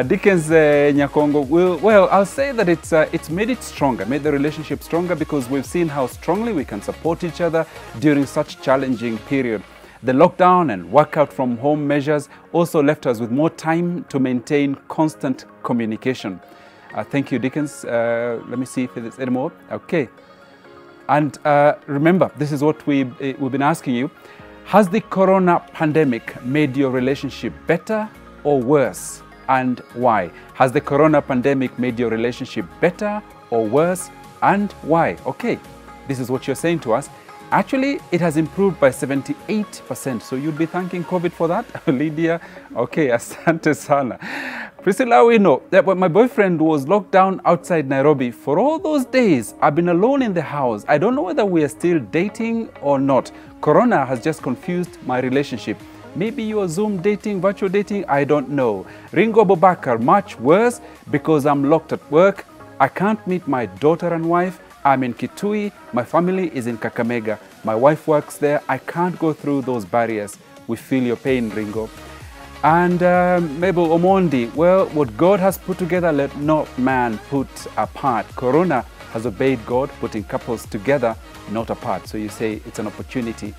Dickens Nyakongo, well, I'll say that it's made it stronger, made the relationship stronger, because we've seen how strongly we can support each other during such challenging period. The lockdown and workout from home measures also left us with more time to maintain constant communication. Thank you, Dickens. Let me see if there's any more. Okay. And remember, this is what we've been asking you. Has the corona pandemic made your relationship better or worse? And why? Has the corona pandemic made your relationship better or worse? And why? Okay, this is what you're saying to us. Actually, it has improved by 78%. So you'd be thanking COVID for that, Lydia. Okay, asante sana. Priscilla, we know that when my boyfriend was locked down outside Nairobi for all those days, I've been alone in the house. I don't know whether we are still dating or not. Corona has just confused my relationship. Maybe you are Zoom dating, virtual dating, I don't know. Ringo Bobakar, much worse because I'm locked at work. I can't meet my daughter and wife. I'm in Kitui. My family is in Kakamega. My wife works there. I can't go through those barriers. We feel your pain, Ringo. And Mabel Omondi, well, what God has put together, let not man put apart. Corona has obeyed God, putting couples together, not apart. So you say it's an opportunity.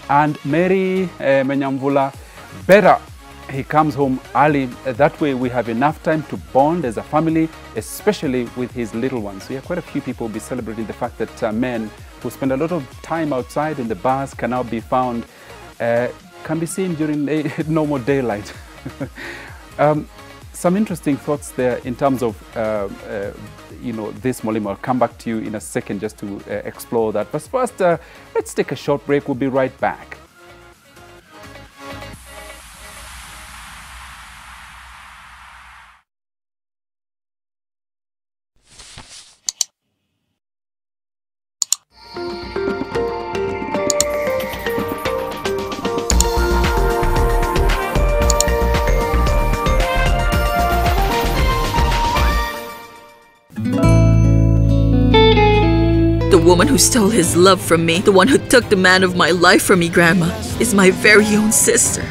And Mary Menyamvula, better he comes home early. That way we have enough time to bond as a family, especially with his little ones. So yeah, quite a few people will be celebrating the fact that men who spend a lot of time outside in the bars can now be found, can be seen during normal daylight. Some interesting thoughts there in terms of, you know, this Molimo. I'll come back to you in a second just to explore that. But first, let's take a short break. We'll be right back. The woman who stole his love from me, the one who took the man of my life from me, Grandma, is my very own sister.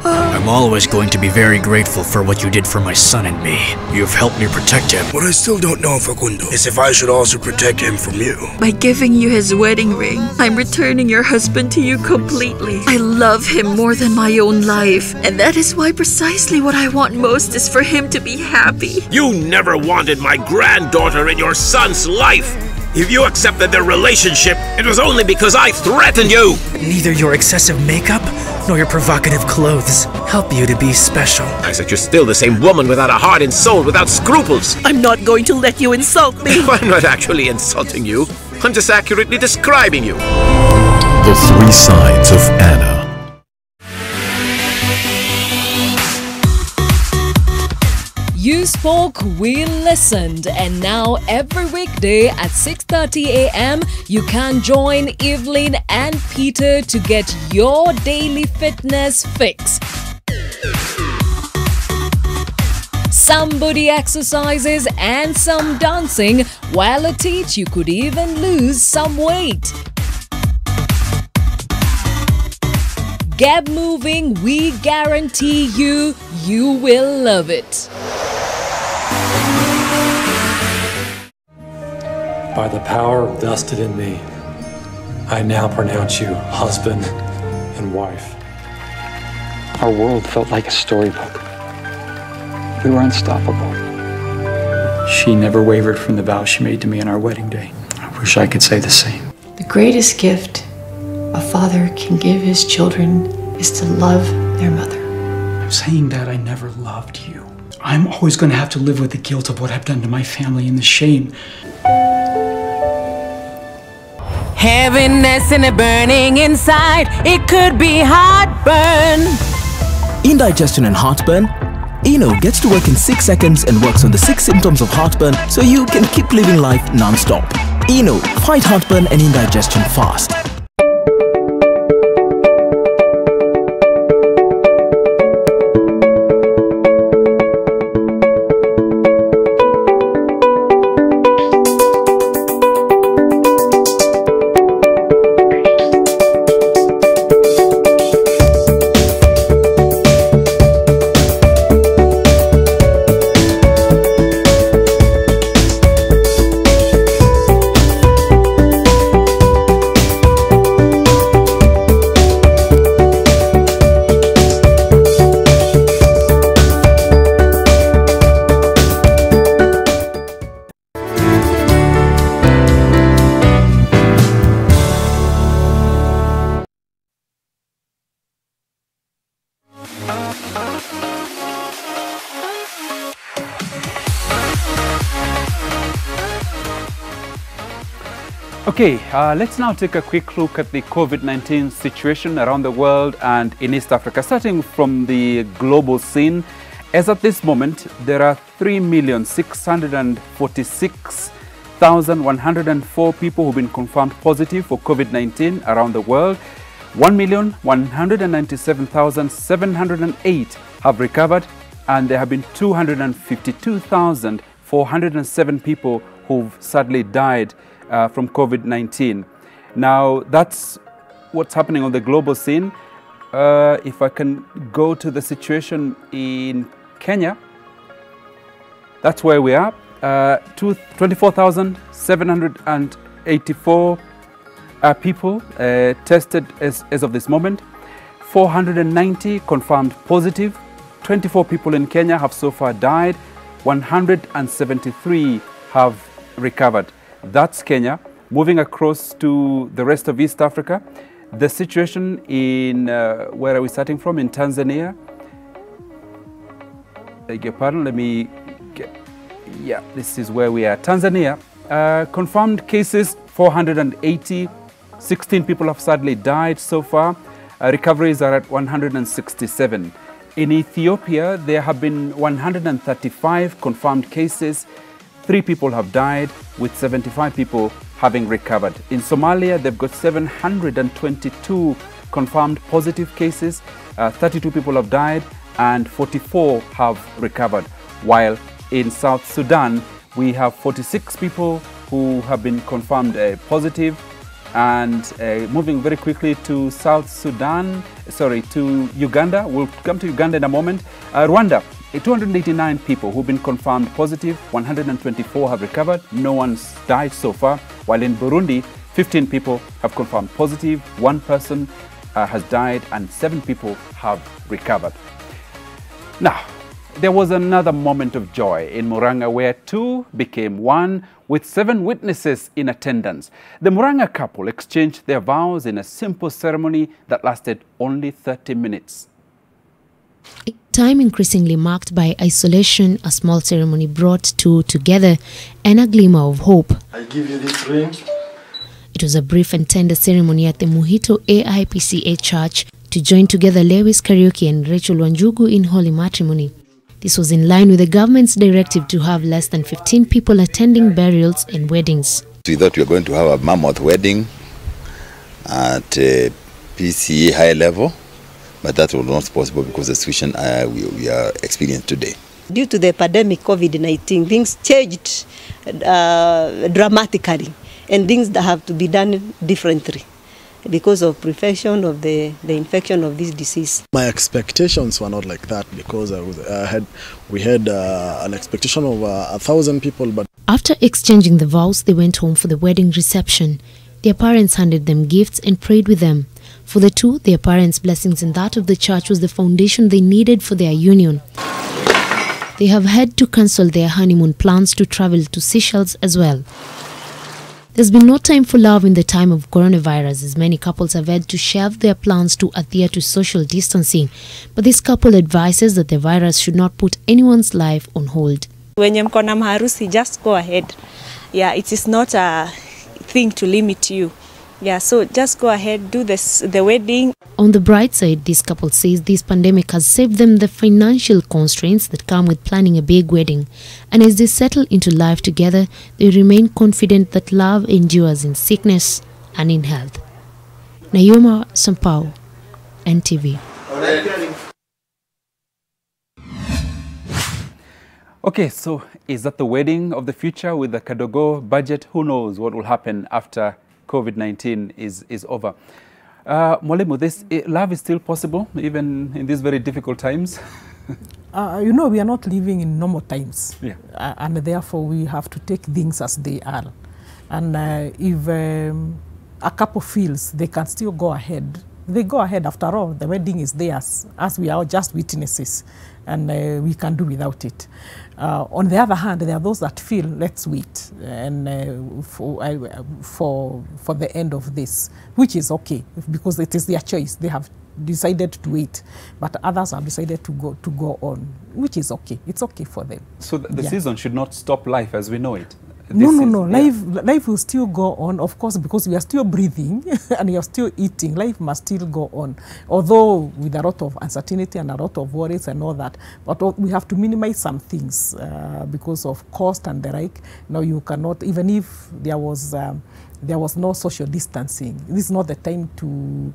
I'm always going to be very grateful for what you did for my son and me. You've helped me protect him. What I still don't know, Facundo, is if I should also protect him from you. By giving you his wedding ring, I'm returning your husband to you completely. I love him more than my own life, and that is why precisely what I want most is for him to be happy. You never wanted my granddaughter in your son's life. If you accepted their relationship, it was only because I threatened you. Neither your excessive makeup nor your provocative clothes help you to be special. I said you're still the same woman without a heart and soul, without scruples. I'm not going to let you insult me. I'm not actually insulting you. I'm just accurately describing you. The Three Sides of Anna. You spoke, we listened, and now every weekday at 6:30 a.m. you can join Evelyn and Peter to get your daily fitness fix. Some body exercises and some dancing, while at each you could even lose some weight. Get moving, we guarantee you will love it. By the power vested in me, I now pronounce you husband and wife. Our world felt like a storybook. We were unstoppable. She never wavered from the vow she made to me on our wedding day. I wish I could say the same. The greatest gift a father can give his children is to love their mother. I'm saying that I never loved you. I'm always going to have to live with the guilt of what I've done to my family and the shame. Heaviness and a burning inside, it could be heartburn. Indigestion and heartburn? Eno gets to work in 6 seconds and works on the 6 symptoms of heartburn so you can keep living life non-stop. Eno, fight heartburn and indigestion fast. Okay, let's now take a quick look at the COVID-19 situation around the world and in East Africa, starting from the global scene. As at this moment, there are 3,646,104 people who've been confirmed positive for COVID-19 around the world. 1,197,708 have recovered, and there have been 252,407 people who've sadly died from COVID-19. Now, that's what's happening on the global scene. If I can go to the situation in Kenya, that's where we are. 24,784 people tested as of this moment. 490 confirmed positive. 24 people in Kenya have so far died. 173 have recovered. That's Kenya. Moving across to the rest of East Africa, the situation in, where are we starting from? In Tanzania. Beg your pardon, let me get, yeah, this is where we are. Tanzania, confirmed cases 480, 16 people have sadly died so far. Recoveries are at 167. In Ethiopia, there have been 135 confirmed cases. 3 people have died, with 75 people having recovered. In Somalia, they've got 722 confirmed positive cases. 32 people have died and 44 have recovered. While in South Sudan, we have 46 people who have been confirmed positive. And moving very quickly to to Uganda. We'll come to Uganda in a moment. Rwanda, 289 people who've been confirmed positive, 124 have recovered, no one's died so far. While in Burundi, 15 people have confirmed positive, 1 person has died, and 7 people have recovered. Now, there was another moment of joy in Muranga where 2 became 1 with 7 witnesses in attendance. The Muranga couple exchanged their vows in a simple ceremony that lasted only 30 minutes. A time increasingly marked by isolation, a small ceremony brought 2 together and a glimmer of hope. I give you this ring. It was a brief and tender ceremony at the Muhito AIPCA Church to join together Lewis Kariuki and Rachel Wanjugu in holy matrimony. This was in line with the government's directive to have less than 15 people attending burials and weddings. We thought we were going to have a mammoth wedding at PCA high level, but that was not possible because of the situation we are experiencing today. Due to the pandemic COVID-19, things changed dramatically, and things that have to be done differently because of prevention of the infection of this disease. My expectations were not like that because we had an expectation of 1,000 people. But after exchanging the vows, they went home for the wedding reception. Their parents handed them gifts and prayed with them. For the 2, their parents' blessings and that of the church was the foundation they needed for their union. They have had to cancel their honeymoon plans to travel to Seychelles as well. There's been no time for love in the time of coronavirus, as many couples have had to shelve their plans to adhere to social distancing. But this couple advises that the virus should not put anyone's life on hold. When you're mko na maharusi, just go ahead. Yeah, it is not a thing to limit you. Yeah, so just go ahead, do the wedding. On the bright side, this couple says this pandemic has saved them the financial constraints that come with planning a big wedding. And as they settle into life together, they remain confident that love endures in sickness and in health. Nayoma Sampao, NTV. Okay, so is that the wedding of the future with the Kadogo budget? Who knows what will happen after COVID-19 is over. Mwalimu, love is still possible, even in these very difficult times? You know, we are not living in normal times. Yeah. And therefore, we have to take things as they are. And if a couple feels they can still go ahead, they go ahead. After all, the wedding is theirs, as we are just witnesses, and we can do without it. On the other hand, there are those that feel, let's wait and for the end of this, which is okay, because it is their choice. They have decided to wait, but others have decided to go on, which is okay. It's okay for them. So the season should not stop life as we know it. No. Life will still go on, of course, because we are still breathing and we are still eating. Life must still go on, although with a lot of uncertainty and a lot of worries and all that. But we have to minimize some things because of cost and the like. Now you cannot, even if there was no social distancing, this is not the time to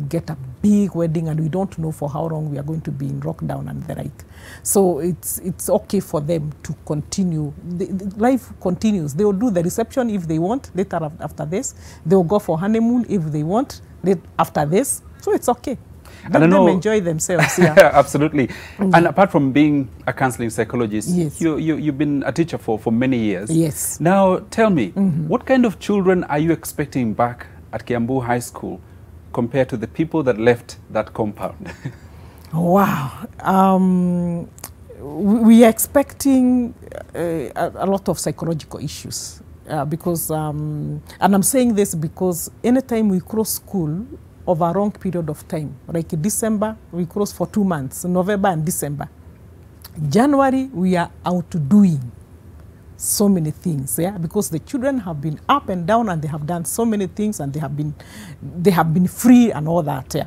get a big wedding, and we don't know for how long we are going to be in lockdown and the like. So it's okay for them to continue. Life continues. They will do the reception if they want later after this. They will go for honeymoon if they want after this. So it's okay. Let them enjoy themselves. Yeah. Absolutely. And apart from being a counseling psychologist, yes, you've been a teacher for many years. Yes. Now tell me, what kind of children are you expecting back at Kiambu High School compared to the people that left that compound? Wow. We are expecting a lot of psychological issues because, and I'm saying this because anytime we cross school over a long period of time, like December, we cross for 2 months, November and December. January, we are out doing so many things, yeah, because the children have been up and down and they have done so many things and they have been free and all that, yeah.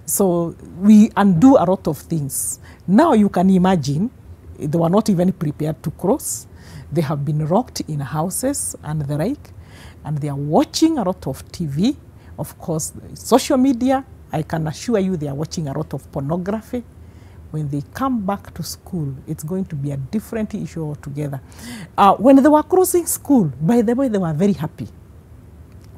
So we undo a lot of things. Now you can imagine they were not even prepared to cross. They have been locked in houses and the like, and they are watching a lot of TV. Of course, social media, I can assure you they are watching a lot of pornography. When they come back to school, it's going to be a different issue altogether. When they were crossing school, by the way, they were very happy.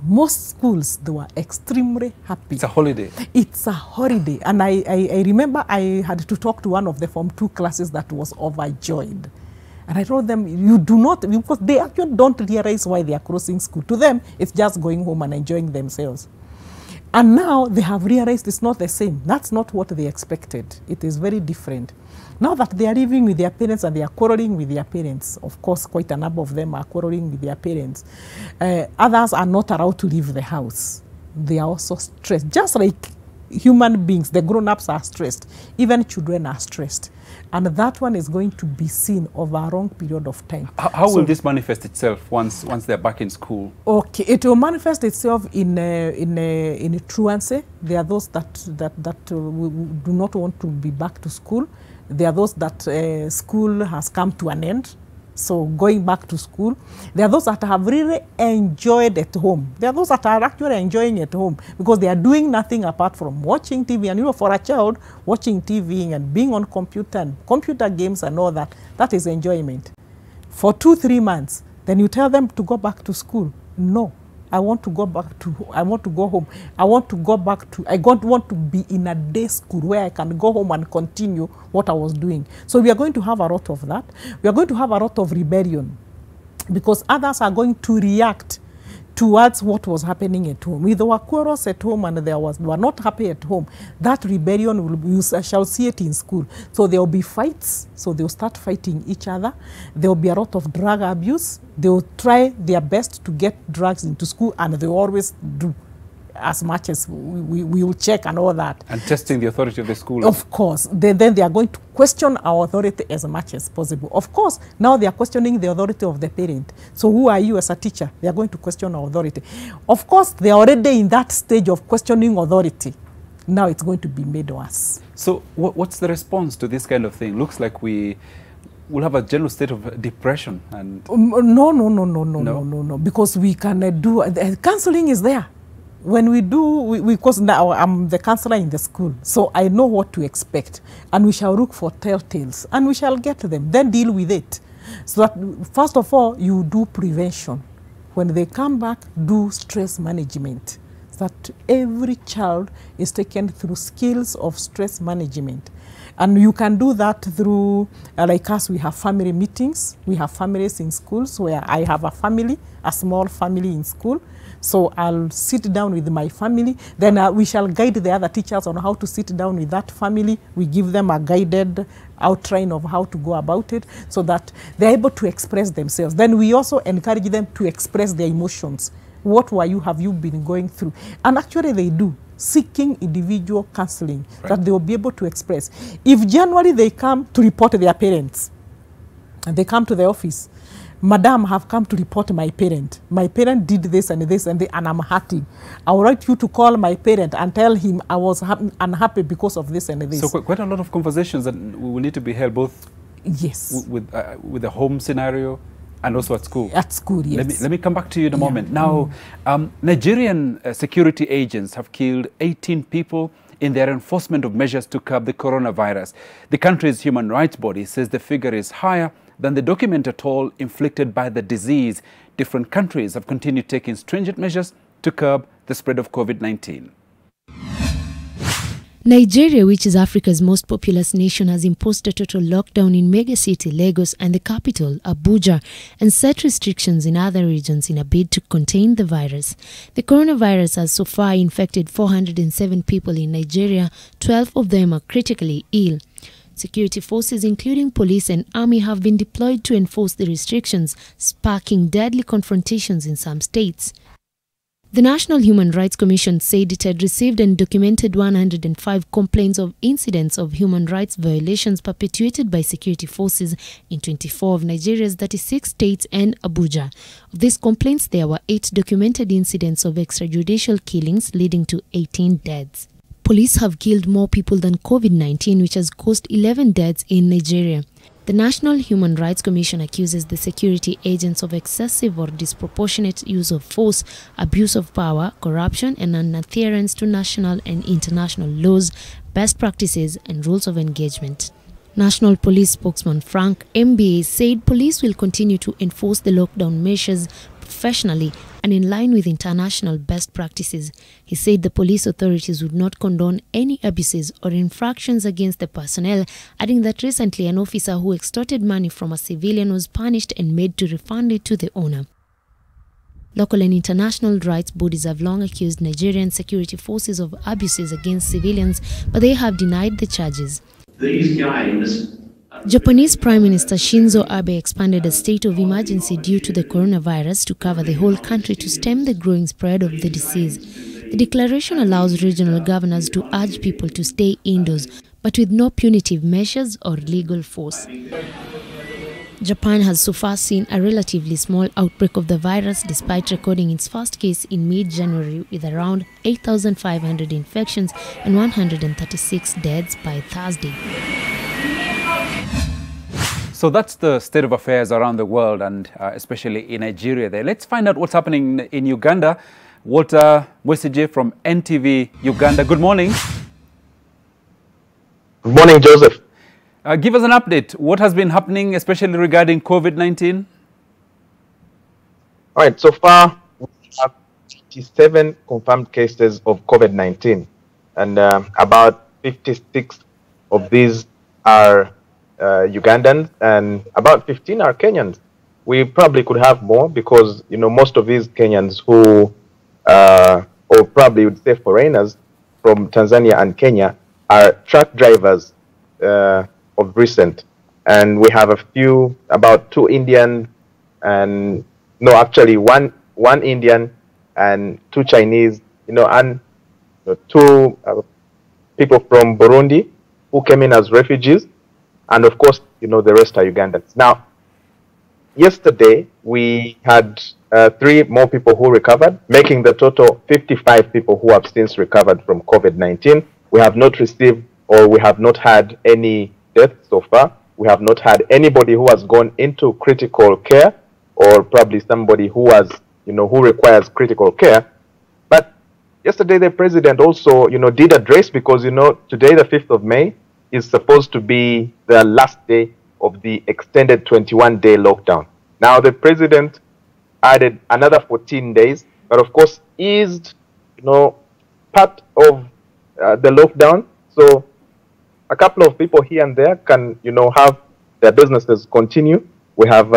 Most schools, they were extremely happy. It's a holiday. It's a holiday. And I remember I had to talk to one of the Form 2 classes that was overjoyed. And I told them, you do not, because they actually don't realize why they are crossing school. To them, it's just going home and enjoying themselves. And now they have realized it's not the same. That's not what they expected. It is very different. Now that they are living with their parents and they are quarreling with their parents, of course, quite a number of them are quarreling with their parents. Others are not allowed to leave the house. They are also stressed. Just like human beings, the grown-ups are stressed. Even children are stressed. And that one is going to be seen over a long period of time. How will this manifest itself once they're back in school? Okay, it will manifest itself in truancy. There are those that do not want to be back to school. There are those that school has come to an end, so going back to school. There are those that have really enjoyed at home. There are those that are actually enjoying at home because they are doing nothing apart from watching TV. And you know, for a child, watching TV and being on computer and computer games and all that, that is enjoyment. For 2-3 months, then you tell them to go back to school. No, I want to go back to, I want to go home. I want to go back to, I don't want to be in a day school where I can go home and continue what I was doing. So we are going to have a lot of that. We are going to have a lot of rebellion because others are going to react towards what was happening at home. If there were quarrels at home and they were not happy at home, that rebellion you shall see it in school. So there will be fights, so they will start fighting each other. There will be a lot of drug abuse. They will try their best to get drugs into school, and they always do, as much as we will check and all that. And testing the authority of the school. Of course. Then they are going to question our authority as much as possible. Of course, now they are questioning the authority of the parent. So who are you as a teacher? They are going to question our authority. Of course, they are already in that stage of questioning authority. Now it's going to be made worse. So what's the response to this kind of thing? Looks like we'll have a general state of depression. And No. Because we can do, counseling is there. When we do, because now I'm the counselor in the school, so I know what to expect. And we shall look for telltales, and we shall get them, then deal with it. So that, first of all, you do prevention. When they come back, do stress management. So that every child is taken through skills of stress management. And you can do that through, like us, we have family meetings. We have families in schools where I have a family, a small family in school. So I'll sit down with my family. Then we shall guide the other teachers on how to sit down with that family. We give them a guided outline of how to go about it so that they're able to express themselves. Then we also encourage them to express their emotions. What have you been going through? And actually they do, seeking individual counseling that they will be able to express. If generally they come to report their parents, and they come to the office, Madam, have come to report my parent. My parent did this and this and I'm hurting. I would like you to call my parent and tell him I was unhappy because of this and this. So quite a lot of conversations that will need to be held both with the home scenario and also at school. At school, yes. Let me come back to you in a moment. Now, Nigerian security agents have killed 18 people in their enforcement of measures to curb the coronavirus. The country's human rights body says the figure is higher than the documented toll inflicted by the disease. Different countries have continued taking stringent measures to curb the spread of COVID-19. Nigeria, which is Africa's most populous nation, has imposed a total lockdown in megacity Lagos and the capital, Abuja, and set restrictions in other regions in a bid to contain the virus. The coronavirus has so far infected 407 people in Nigeria. 12 of them are critically ill. Security forces, including police and army, have been deployed to enforce the restrictions, sparking deadly confrontations in some states. The National Human Rights Commission said it had received and documented 105 complaints of incidents of human rights violations perpetuated by security forces in 24 of Nigeria's 36 states and Abuja. Of these complaints, there were 8 documented incidents of extrajudicial killings, leading to 18 deaths. Police have killed more people than COVID-19, which has caused 11 deaths in Nigeria. The National Human Rights Commission accuses the security agents of excessive or disproportionate use of force, abuse of power, corruption, and non-adherence to national and international laws, best practices, and rules of engagement. National Police spokesman Frank MBA said police will continue to enforce the lockdown measures professionally and in line with international best practices. He said the police authorities would not condone any abuses or infractions against the personnel, adding that recently an officer who extorted money from a civilian was punished and made to refund it to the owner. Local and international rights bodies have long accused Nigerian security forces of abuses against civilians, but they have denied the charges. These guys. Japanese Prime Minister Shinzo Abe expanded a state of emergency due to the coronavirus to cover the whole country to stem the growing spread of the disease. The declaration allows regional governors to urge people to stay indoors, but with no punitive measures or legal force. Japan has so far seen a relatively small outbreak of the virus despite recording its first case in mid-January with around 8,500 infections and 136 deaths by Thursday. So that's the state of affairs around the world and especially in Nigeria there. Let's find out what's happening in Uganda. Walter Mwesije from NTV Uganda. Good morning. Good morning, Joseph. Give us an update. What has been happening, especially regarding COVID-19? All right, so far we have 57 confirmed cases of COVID-19, and about 56 of these are Ugandans, and about 15 are Kenyans. we probably could have more because, most of these Kenyans who, or probably would say foreigners from Tanzania and Kenya are truck drivers of recent. And we have about 2 Indian and, no, actually one Indian and 2 Chinese, and 2 people from Burundi who came in as refugees. And of course, the rest are Ugandans. Now, yesterday, we had 3 more people who recovered, making the total 55 people who have since recovered from COVID-19. We have not received or we have not had any deaths so far. We have not had anybody who has gone into critical care or probably somebody who has, who requires critical care. But yesterday, the president also, did address because, today, the 5th of May, is supposed to be the last day of the extended 21-day lockdown. Now, the president added another 14 days, but of course eased, part of the lockdown. So a couple of people here and there can, have their businesses continue. We have,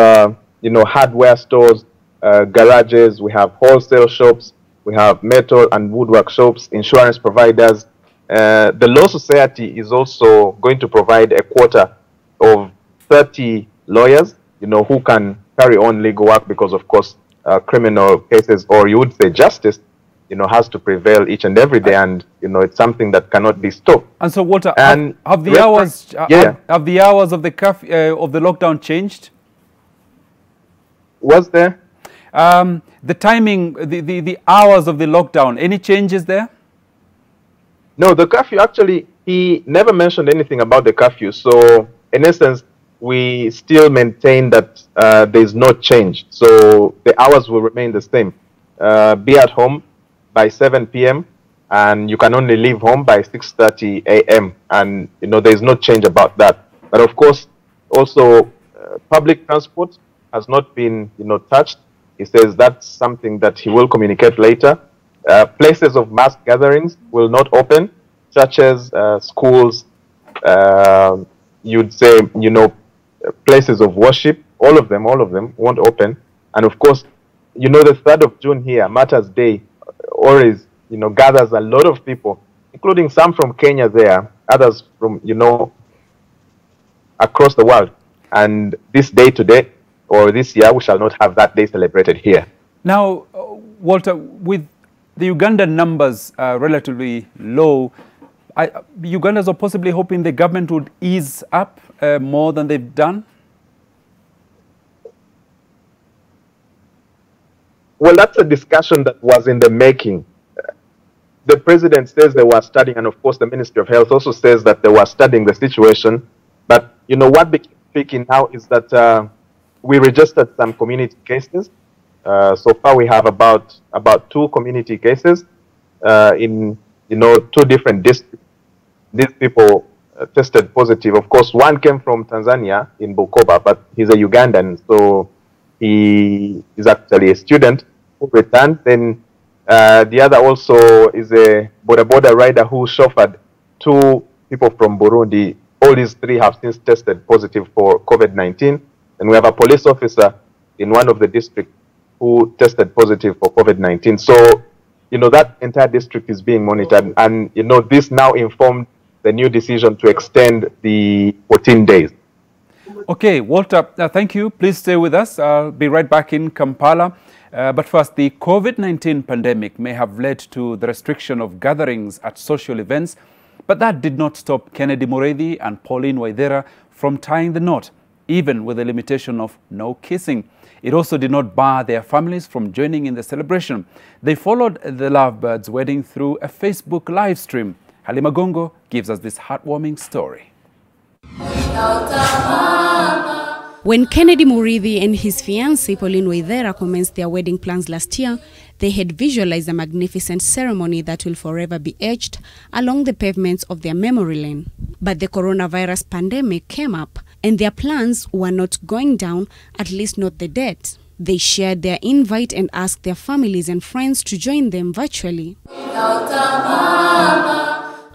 hardware stores, garages, we have wholesale shops, we have metal and woodwork shops, insurance providers. The Law Society is also going to provide a quota of 30 lawyers, who can carry on legal work because, of course, criminal cases, or you would say justice, has to prevail each and every day, and it's something that cannot be stopped. And so, Walter, and have the hours have the hours of the of the lockdown changed? Was there the timing, the hours of the lockdown? Any changes there? No, the curfew, actually, he never mentioned anything about the curfew. So, in essence, we still maintain that there is no change. So, the hours will remain the same. Be at home by 7 p.m. and you can only leave home by 6:30 a.m. And, there is no change about that. But, of course, also, public transport has not been, touched. He says that's something that he will communicate later. Places of mass gatherings will not open, such as schools, you'd say, places of worship, all of them won't open. And of course, the 3rd of June here, Martyrs' Day, always, gathers a lot of people, including some from Kenya there, others from, across the world. And this day today, or this year, we shall not have that day celebrated here. Now, Walter, with the Ugandan numbers are relatively low. Ugandans are possibly hoping the government would ease up more than they've done? Well, that's a discussion that was in the making. The president says they were studying, and of course the Ministry of Health also says that they were studying the situation. But, what became speaking now is that we registered some community cases. So far, we have about 2 community cases in 2 different districts. These people tested positive. Of course, one came from Tanzania in Bukoba, but he's a Ugandan, so he is actually a student who returned. Then the other also is a border rider who chauffeured 2 people from Burundi. All these 3 have since tested positive for COVID-19, and we have a police officer in one of the districts who tested positive for COVID-19. So, that entire district is being monitored. And, this now informed the new decision to extend the 14 days. Okay, Walter, thank you. Please stay with us. I'll be right back in Kampala. But first, the COVID-19 pandemic may have led to the restriction of gatherings at social events, but that did not stop Kennedy Mureithi and Pauline Waithera from tying the knot, even with the limitation of no kissing. It also did not bar their families from joining in the celebration. They followed the Lovebirds' wedding through a Facebook live stream. Halima Gongo gives us this heartwarming story. When Kennedy Mureithi and his fiancée Pauline Waithera commenced their wedding plans last year, they had visualized a magnificent ceremony that will forever be etched along the pavements of their memory lane. But the coronavirus pandemic came up, and their plans were not going down, at least not the date. They shared their invite and asked their families and friends to join them virtually.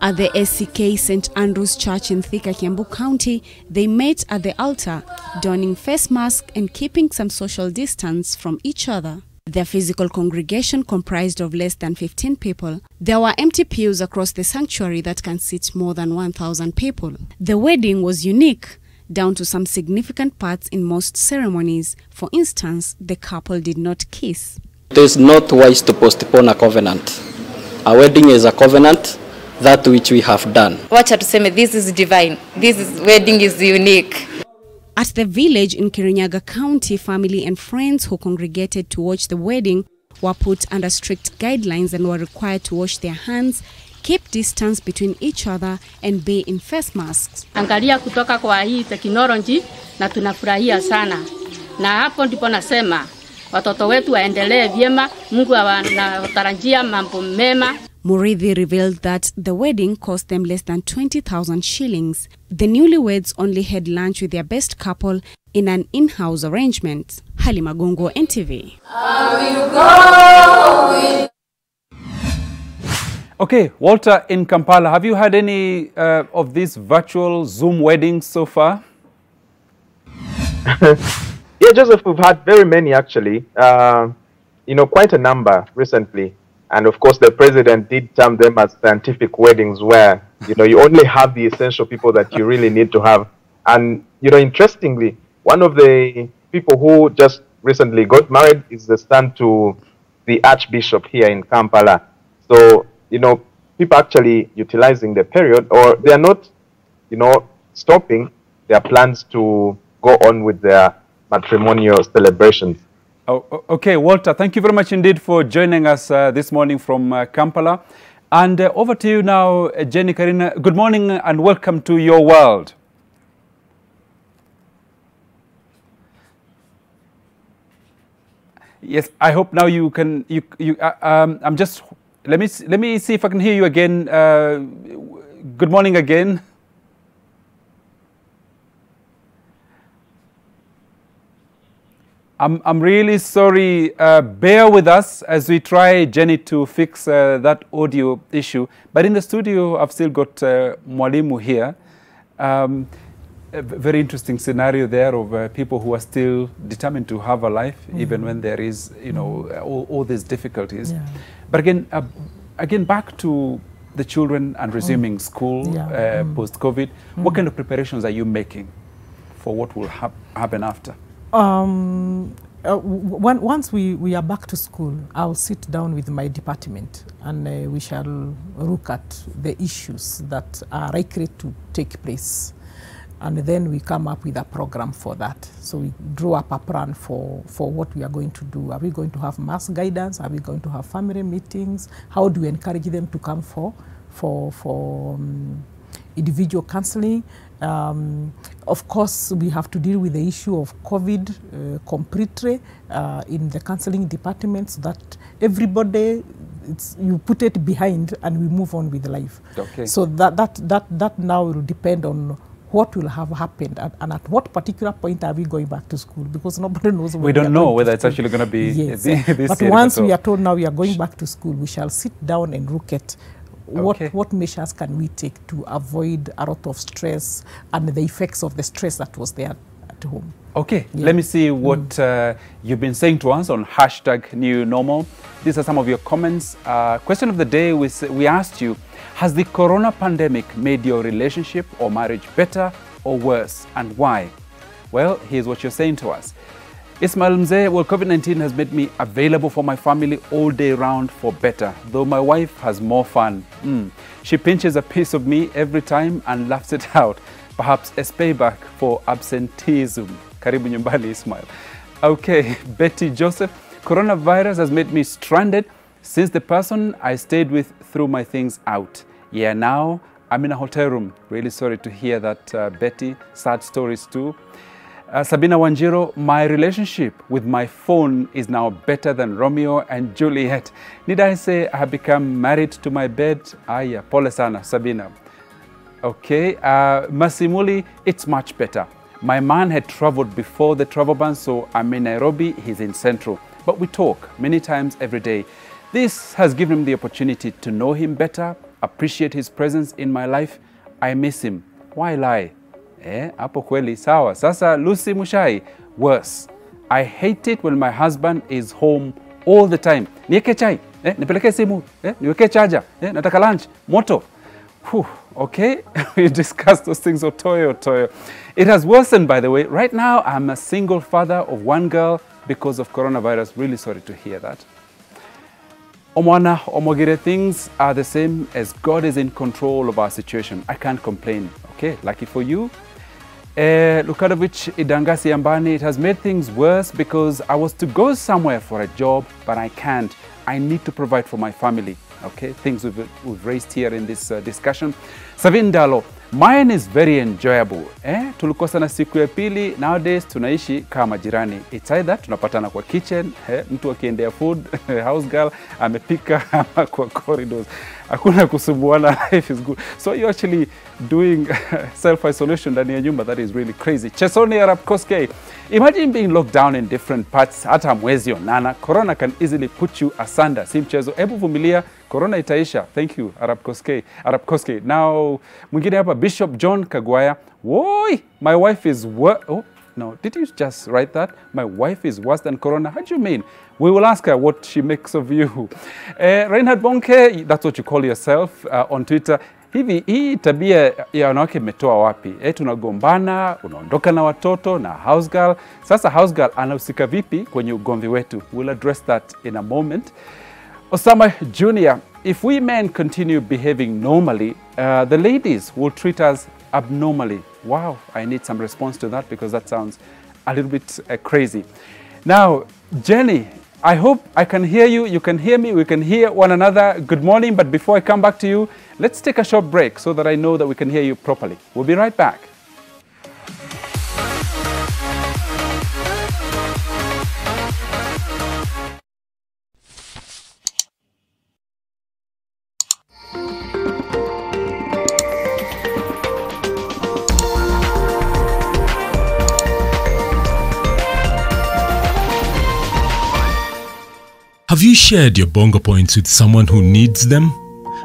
At the SCK St. Andrew's Church in Thika, Kiambu County, they met at the altar, donning face masks and keeping some social distance from each other. Their physical congregation comprised of less than 15 people. There were empty pews across the sanctuary that can seat more than 1,000 people. The wedding was unique, down to some significant parts in most ceremonies. For instance, the couple did not kiss. It is not wise to postpone a covenant. A wedding is a covenant, that which we have done. Wacha tuseme, this is divine. Wedding is unique. At the village in Kirinyaga County, family and friends who congregated to watch the wedding were put under strict guidelines and were required to wash their hands, keep distance between each other and be in face masks. Angalia kutoka kwa hii technology na tunafurahia sana. Na hapo ndipo nasema watoto wetu waendelee vyema, Mungu anatarajia mambo mema. Muridhi revealed that the wedding cost them less than 20,000 shillings. The newlyweds only had lunch with their best couple in an in-house arrangement. Halima Gongo, NTV. Okay, Walter in Kampala, have you had any of these virtual Zoom weddings so far? Yeah, Joseph, we've had very many actually. Quite a number recently. And of course, the president did term them as scientific weddings where, you only have the essential people that you really need to have. And, interestingly, one of the people who just recently got married is the son to the Archbishop here in Kampala. So, people actually utilizing the period, or they are not, stopping their plans to go on with their matrimonial celebrations. Oh, okay, Walter, thank you very much indeed for joining us this morning from Kampala. And over to you now, Jenny Karina. Good morning and welcome to your world. Yes, I hope now you can. I'm just. Let me see if I can hear you again. Good morning again. I'm really sorry. Bear with us as we try, Jenny, to fix that audio issue. But in the studio, I've still got Mwalimu here. A very interesting scenario there of people who are still determined to have a life, even when there is, all these difficulties. Yeah. But again, back to the children and resuming school post-COVID. What kind of preparations are you making for what will happen after? Once we are back to school, I'll sit down with my department and we shall look at the issues that are likely to take place. And then we come up with a program for that. So we draw up a plan for what we are going to do. Are we going to have mass guidance? Are we going to have family meetings? How do we encourage them to come for individual counseling? Of course, we have to deal with the issue of COVID completely in the counseling department, so that everybody, you put it behind and we move on with life. Okay. So that now will depend on what will have happened and at what particular point are we going back to school, because nobody knows when we don't know whether it's actually going to be this but once we are told now we are going back to school, we shall sit down and look at what measures can we take to avoid a lot of stress and the effects of the stress that was there at home. Okay, let me see what you've been saying to us on #NewNormal. These are some of your comments. Question of the day, we asked you, has the corona pandemic made your relationship or marriage better or worse, and why? Well, here's what you're saying to us. Ismail Mzee, well, COVID-19 has made me available for my family all day round for better, though my wife has more fun. She pinches a piece of me every time and laughs it out, perhaps as payback for absenteeism. Karibu nyumbani, Ismail. Okay, Betty Joseph, coronavirus has made me stranded since the person I stayed with threw my things out. Yeah, now I'm in a hotel room. Really sorry to hear that, Betty. Sad stories too. Sabina Wanjiro, my relationship with my phone is now better than Romeo and Juliet. Need I say I have become married to my bed? Aya, pole sana, Sabina. Okay, Masimuli, it's much better. My man had traveled before the travel ban, so I'm in Nairobi, he's in Central. But we talk many times every day. This has given him the opportunity to know him better appreciate his presence in my life. I miss him. Why lie? Hapo kweli sawa. Sasa Lucy Mushai, worse. I hate it when my husband is home all the time. Niweke chai, nipeleke simu, niweke charger, nataka lunch, moto. Whew, okay, we discussed those things, Otoyo. It has worsened, by the way. Right now, I'm a single father of one girl because of coronavirus. Really sorry to hear that. Omwana, Omogire, things are the same as God is in control of our situation. I can't complain, okay? Lucky for you. Lukadovic Idangasi Ambani, it has made things worse because I was to go somewhere for a job, but I can't. I need to provide for my family. Okay, things we've raised here in this discussion. Savin Dalo, mine is very enjoyable. Tulikosa na siku ya pili, nowadays tunaishi kama jirani. It's either tunapatana kwa kitchen, mtu akiendea food, house girl, amepika kwa corridors. Hakuna kusumbuana, life is good. So you're actually doing self-isolation ndani ya nyumba. That is really crazy. Chesoni Arab Koske, imagine being locked down in different parts, hata mwezi onana. Corona can easily put you asunder. Si mchezo. Ebu vumilia, corona itaisha. Thank you, Arab Koske. Now, mwingine hapa, Bishop John Kagwaya. Woi, my wife is oh, no, did you just write that? My wife is worse than corona. How do you mean? We will ask her what she makes of you. Reinhard Bonke, that's what you call yourself on Twitter. Hivi, hii tabia ya wanawake imetoa wapi? Tunagombana, unaondoka na watoto na house girl. Sasa house girl anahusika vipi kwenye ugomvi wetu? We'll address that in a moment. Osama Jr., if we men continue behaving normally, the ladies will treat us abnormally. Wow, I need some response to that because that sounds a little bit crazy. Now, Jenny, I hope I can hear you, you can hear me, we can hear one another. Good morning, but before I come back to you, let's take a short break so that I know that we can hear you properly. We'll be right back. Have you shared your bongo points with someone who needs them?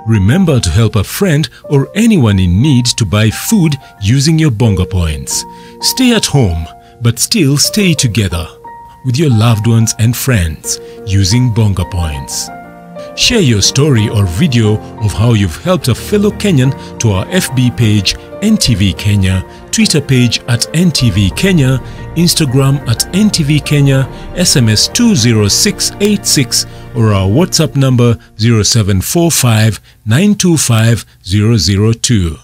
Remember to help a friend or anyone in need to buy food using your bongo points. Stay at home, but still stay together with your loved ones and friends using bongo points. Share your story or video of how you've helped a fellow Kenyan to our FB page NTV Kenya, Twitter page at NTV Kenya, Instagram at NTV Kenya, SMS 20686 or our WhatsApp number 0745 925 002.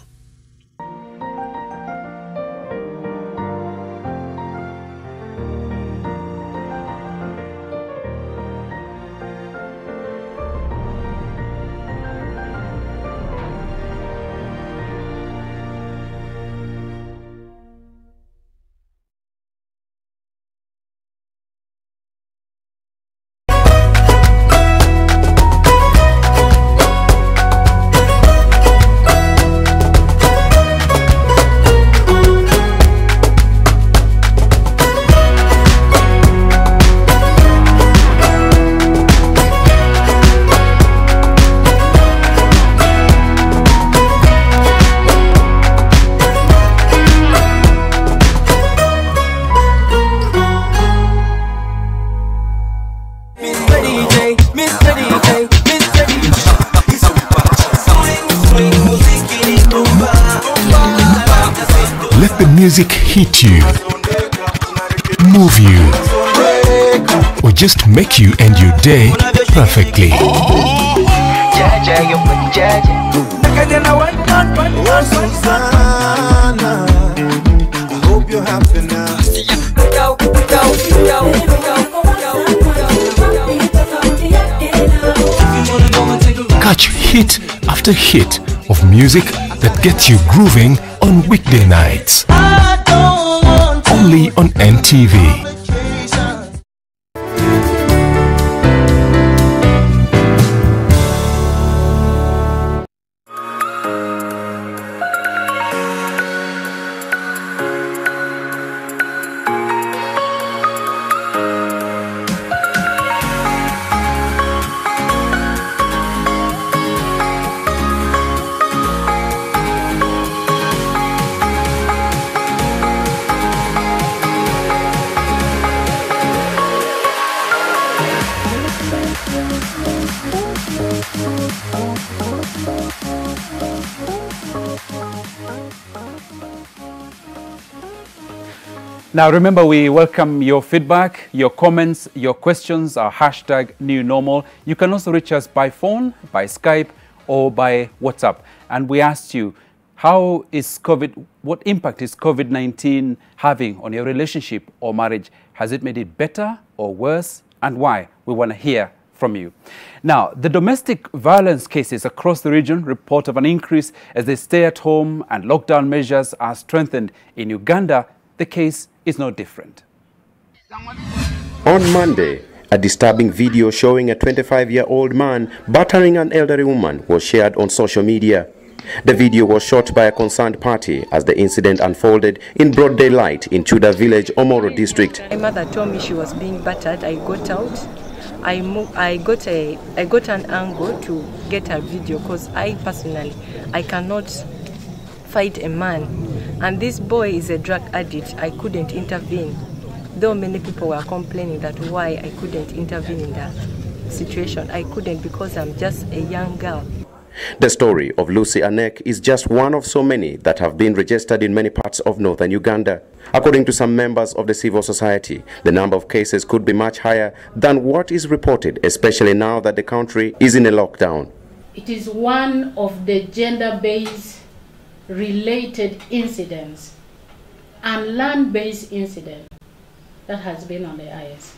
Let the music hit you, move you, or just make you end your day perfectly. Catch hit after hit of music that gets you grooving on weekday nights. Only on NTV. Now, remember, we welcome your feedback, your comments, your questions, our hashtag New Normal. You can also reach us by phone, by Skype, or by WhatsApp. And we asked you, what impact is COVID-19 having on your relationship or marriage? Has it made it better or worse? And why? We want to hear from you. Now, the domestic violence cases across the region report of an increase as the stay-at-home and lockdown measures are strengthened. In Uganda, the case is no different. On Monday, a disturbing video showing a 25-year-old man battering an elderly woman was shared on social media. The video was shot by a concerned party as the incident unfolded in broad daylight in Chuda village, Omoro district. My mother told me she was being battered. I got out. I got an angle to get a video because I personally cannot fight a man, and this boy is a drug addict. I couldn't intervene, though many people were complaining that why I couldn't intervene in that situation. I couldn't because I'm just a young girl. The story of Lucy Anek is just one of so many that have been registered in many parts of northern Uganda. According to some members of the civil society, the number of cases could be much higher than what is reported, especially now that the country is in a lockdown. It is one of the gender-based related incidents and land-based incidents that has been on the IS.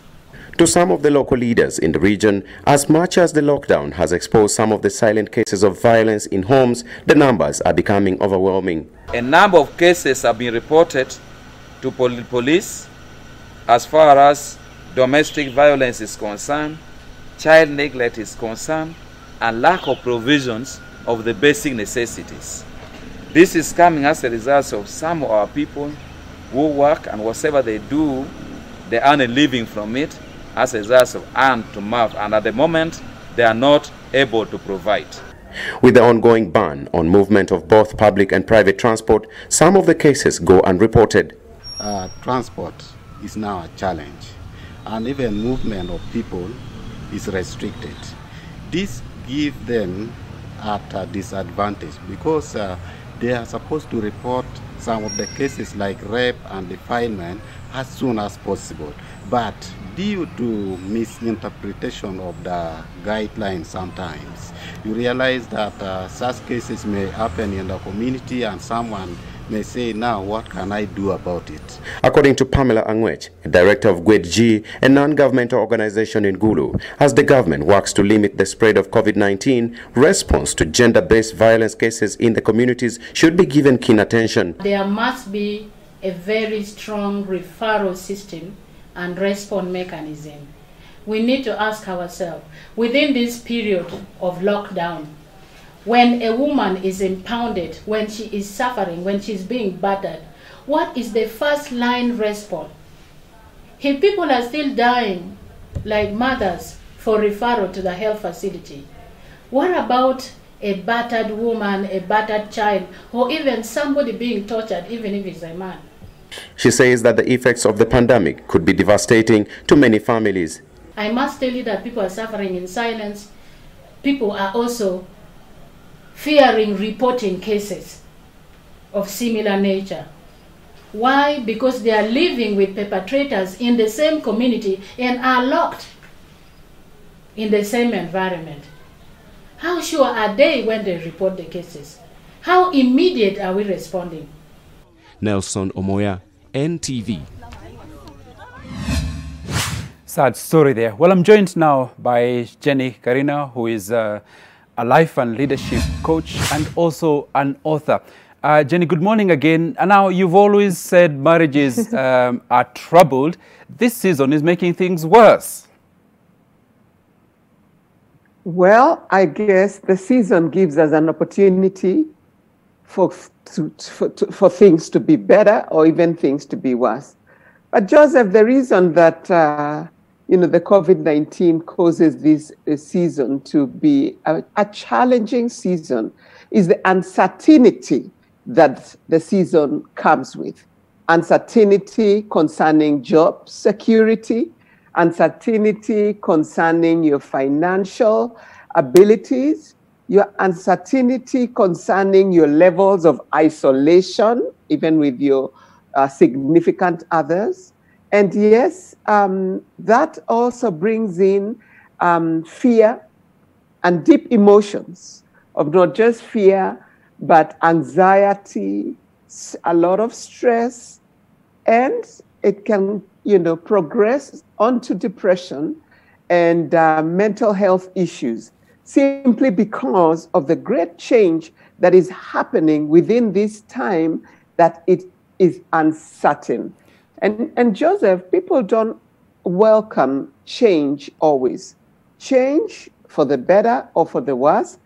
To some of the local leaders in the region, as much as the lockdown has exposed some of the silent cases of violence in homes, the numbers are becoming overwhelming. A number of cases have been reported to police as far as domestic violence is concerned, child neglect is concerned, and lack of provisions of the basic necessities. This is coming as a result of some of our people who work, and whatever they do, they earn a living from it as a result of hand to mouth, and at the moment they are not able to provide. With the ongoing ban on movement of both public and private transport, some of the cases go unreported. Transport is now a challenge, and even movement of people is restricted. This gives them at a disadvantage because they are supposed to report some of the cases like rape and defilement as soon as possible. But due to misinterpretation of the guidelines sometimes, you realize that such cases may happen in the community and someone may say, now what can I do about it? According to Pamela Angwech, director of GWEDG, a non-governmental organization in Gulu, as the government works to limit the spread of COVID-19, response to gender-based violence cases in the communities should be given keen attention. There must be a very strong referral system and response mechanism. We need to ask ourselves, within this period of lockdown, when a woman is impounded, when she is suffering, when she's being battered, what is the first line response? If people are still dying like mothers for referral to the health facility, what about a battered woman, a battered child, or even somebody being tortured, even if it's a man? She says that the effects of the pandemic could be devastating to many families. I must tell you that people are suffering in silence. People are also fearing reporting cases of similar nature. Why? Because they are living with perpetrators in the same community and are locked in the same environment. How sure are they when they report the cases? How immediate are we responding? Nelson Omoya, NTV. Sad story there. Well, I'm joined now by Jenny Karina, who is a life and leadership coach and also an author. Jenny, good morning again. And now, you've always said marriages are troubled. This season is making things worse. Well, I guess the season gives us an opportunity for things to be better or even things to be worse. But Joseph, the reason that the COVID-19 causes this season to be a challenging season is the uncertainty that the season comes with. Uncertainty concerning job security, uncertainty concerning your financial abilities, your uncertainty concerning your levels of isolation, even with your significant others. And yes, that also brings in fear and deep emotions of not just fear, but anxiety, a lot of stress, and it can, progress onto depression and mental health issues, simply because of the great change that is happening within this time that it is uncertain. And Joseph, people don't welcome change always. Change, for the better or for the worse,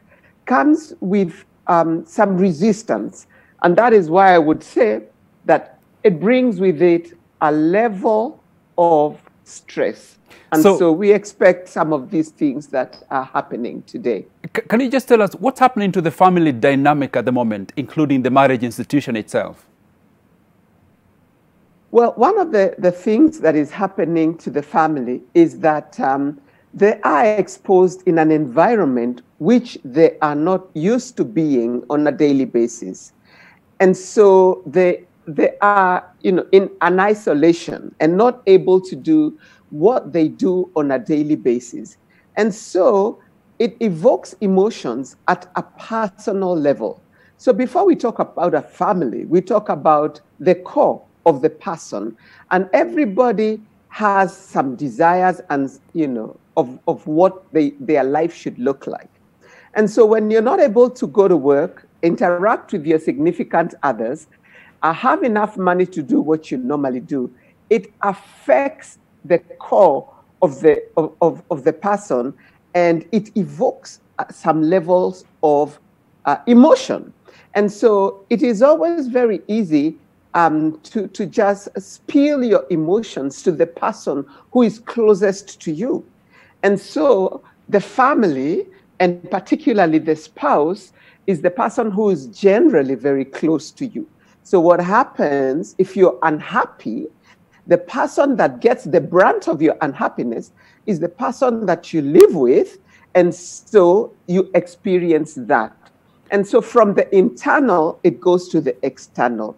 comes with some resistance. And that is why I would say that it brings with it a level of stress. And so we expect some of these things that are happening today. Can you just tell us what's happening to the family dynamic at the moment, including the marriage institution itself? Well, one of the things that is happening to the family is that they are exposed in an environment which they are not used to being on a daily basis. And so they are, in an isolation and not able to do what they do on a daily basis. And so it evokes emotions at a personal level. So before we talk about a family, we talk about the core of the person, and everybody has some desires and of what their life should look like. And so when you're not able to go to work, interact with your significant others, have enough money to do what you normally do, it affects the core of the person, and it evokes some levels of emotion. And so it is always very easy to just spill your emotions to the person who is closest to you. And so the family, and particularly the spouse, is the person who is generally very close to you. So what happens if you're unhappy, the person that gets the brunt of your unhappiness is the person that you live with, and so you experience that. And so from the internal, it goes to the external.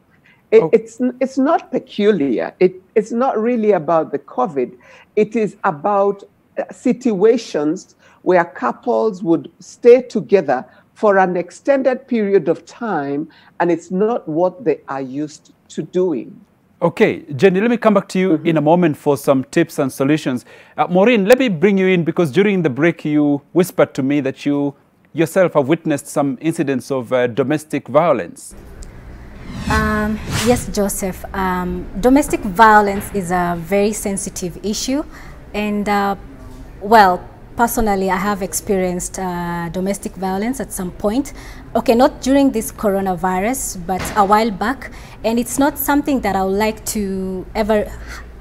It's not peculiar. It's not really about the COVID. It is about situations where couples would stay together for an extended period of time, and it's not what they are used to doing. Okay, Jenny, let me come back to you in a moment for some tips and solutions. Maureen, let me bring you in, because during the break you whispered to me that you yourself have witnessed some incidents of domestic violence. Yes, Joseph. Domestic violence is a very sensitive issue, and well, personally, I have experienced domestic violence at some point. Okay, not during this coronavirus, but a while back, and it's not something that I would like to ever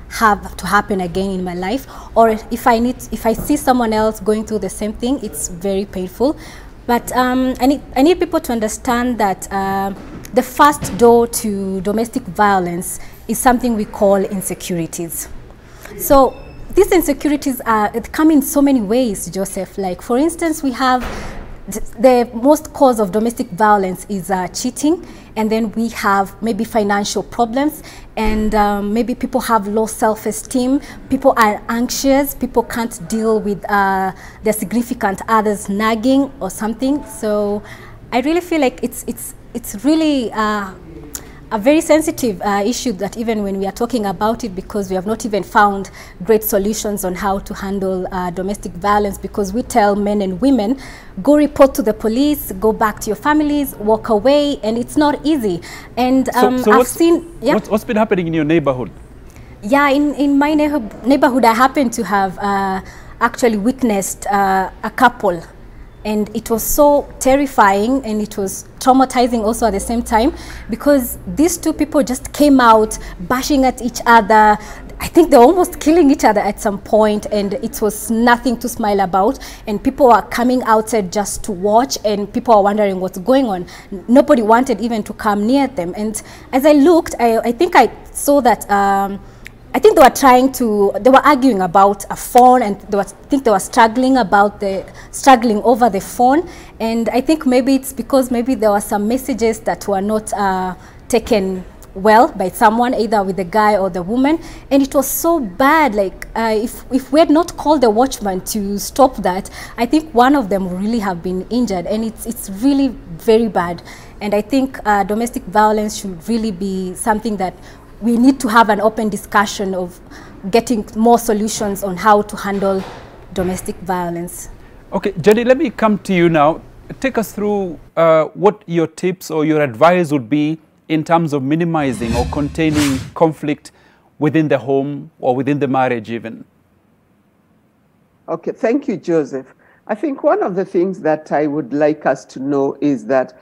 have to happen again in my life. Or if I see someone else going through the same thing, it's very painful. But I need people to understand that the first door to domestic violence is something we call insecurities. So these insecurities come in so many ways, Joseph. Like, for instance, we have the most cause of domestic violence is cheating, and then we have maybe financial problems, and maybe people have low self-esteem, people are anxious, people can't deal with their significant others nagging or something. So I really feel like it's really a very sensitive issue, that even when we are talking about it, because we have not even found great solutions on how to handle domestic violence, because we tell men and women, go report to the police, go back to your families, walk away, and it's not easy. And so I've seen... Yeah? What's been happening in your neighborhood? Yeah, in my neighborhood, I happen to have actually witnessed a couple. And it was so terrifying, and it was traumatizing also at the same time, because these two people just came out bashing at each other. I think they were almost killing each other at some point, and it was nothing to smile about. And people were coming outside just to watch, and people were wondering what's going on. Nobody wanted even to come near them. And as I looked, I think I saw that I think they were arguing about a phone, and I think they were struggling over the phone. And I think maybe it's because maybe there were some messages that were not taken well by someone, either with the guy or the woman, and it was so bad. Like if we had not called the watchman to stop that, I think one of them would really have been injured, and it's really very bad. And I think domestic violence should really be something that we need to have an open discussion of getting more solutions on how to handle domestic violence. Okay, Jenny, let me come to you now. Take us through what your tips or your advice would be in terms of minimizing or containing conflict within the home or within the marriage even. Okay, thank you, Joseph. I think one of the things that I would like us to know is that,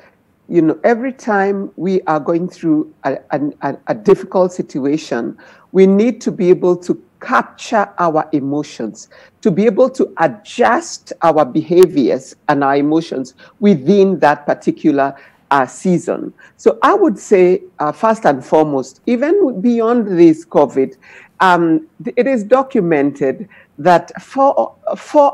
you know, every time we are going through a difficult situation, we need to be able to capture our emotions, to be able to adjust our behaviors and our emotions within that particular season. So I would say, first and foremost, even beyond this COVID, it is documented that 4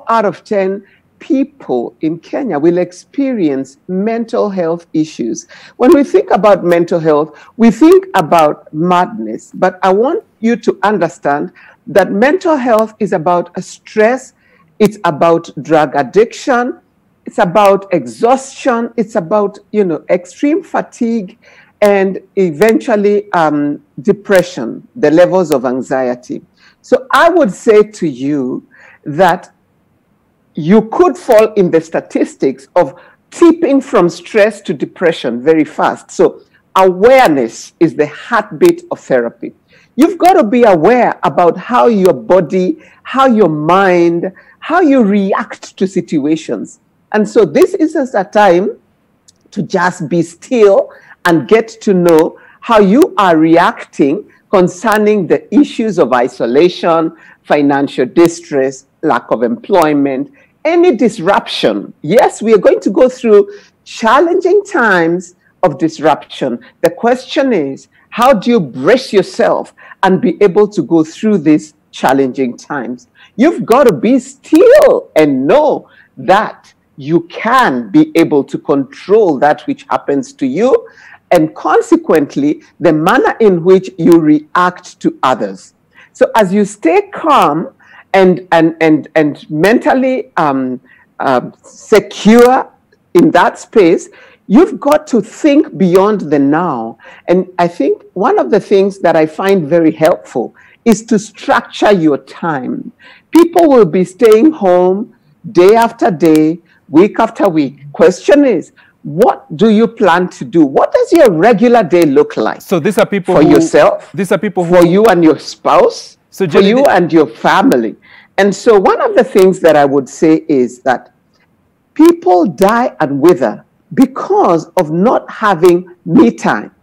out of 10 people in Kenya will experience mental health issues. When we think about mental health, we think about madness, but I want you to understand that mental health is about stress, it's about drug addiction, it's about exhaustion, it's about, you know, extreme fatigue, and eventually depression, the levels of anxiety. So I would say to you that you could fall in the statistics of tipping from stress to depression very fast. So awareness is the heartbeat of therapy. You've got to be aware about how your body, how your mind, how you react to situations. And so this is a time to just be still and get to know how you are reacting concerning the issues of isolation, financial distress, lack of employment, any disruption. Yes, we are going to go through challenging times of disruption. The question is, how do you brace yourself and be able to go through these challenging times? You've got to be still and know that you can be able to control that which happens to you, and consequently, the manner in which you react to others. So as you stay calm and mentally secure in that space, you've got to think beyond the now. And I think one of the things that I find very helpful is to structure your time. People will be staying home day after day, week after week. Question is, what do you plan to do? What does your regular day look like? So these are people for yourself, these are people who, for you and your spouse, so for you and your family. And so one of the things that I would say is that people die and wither because of not having me time.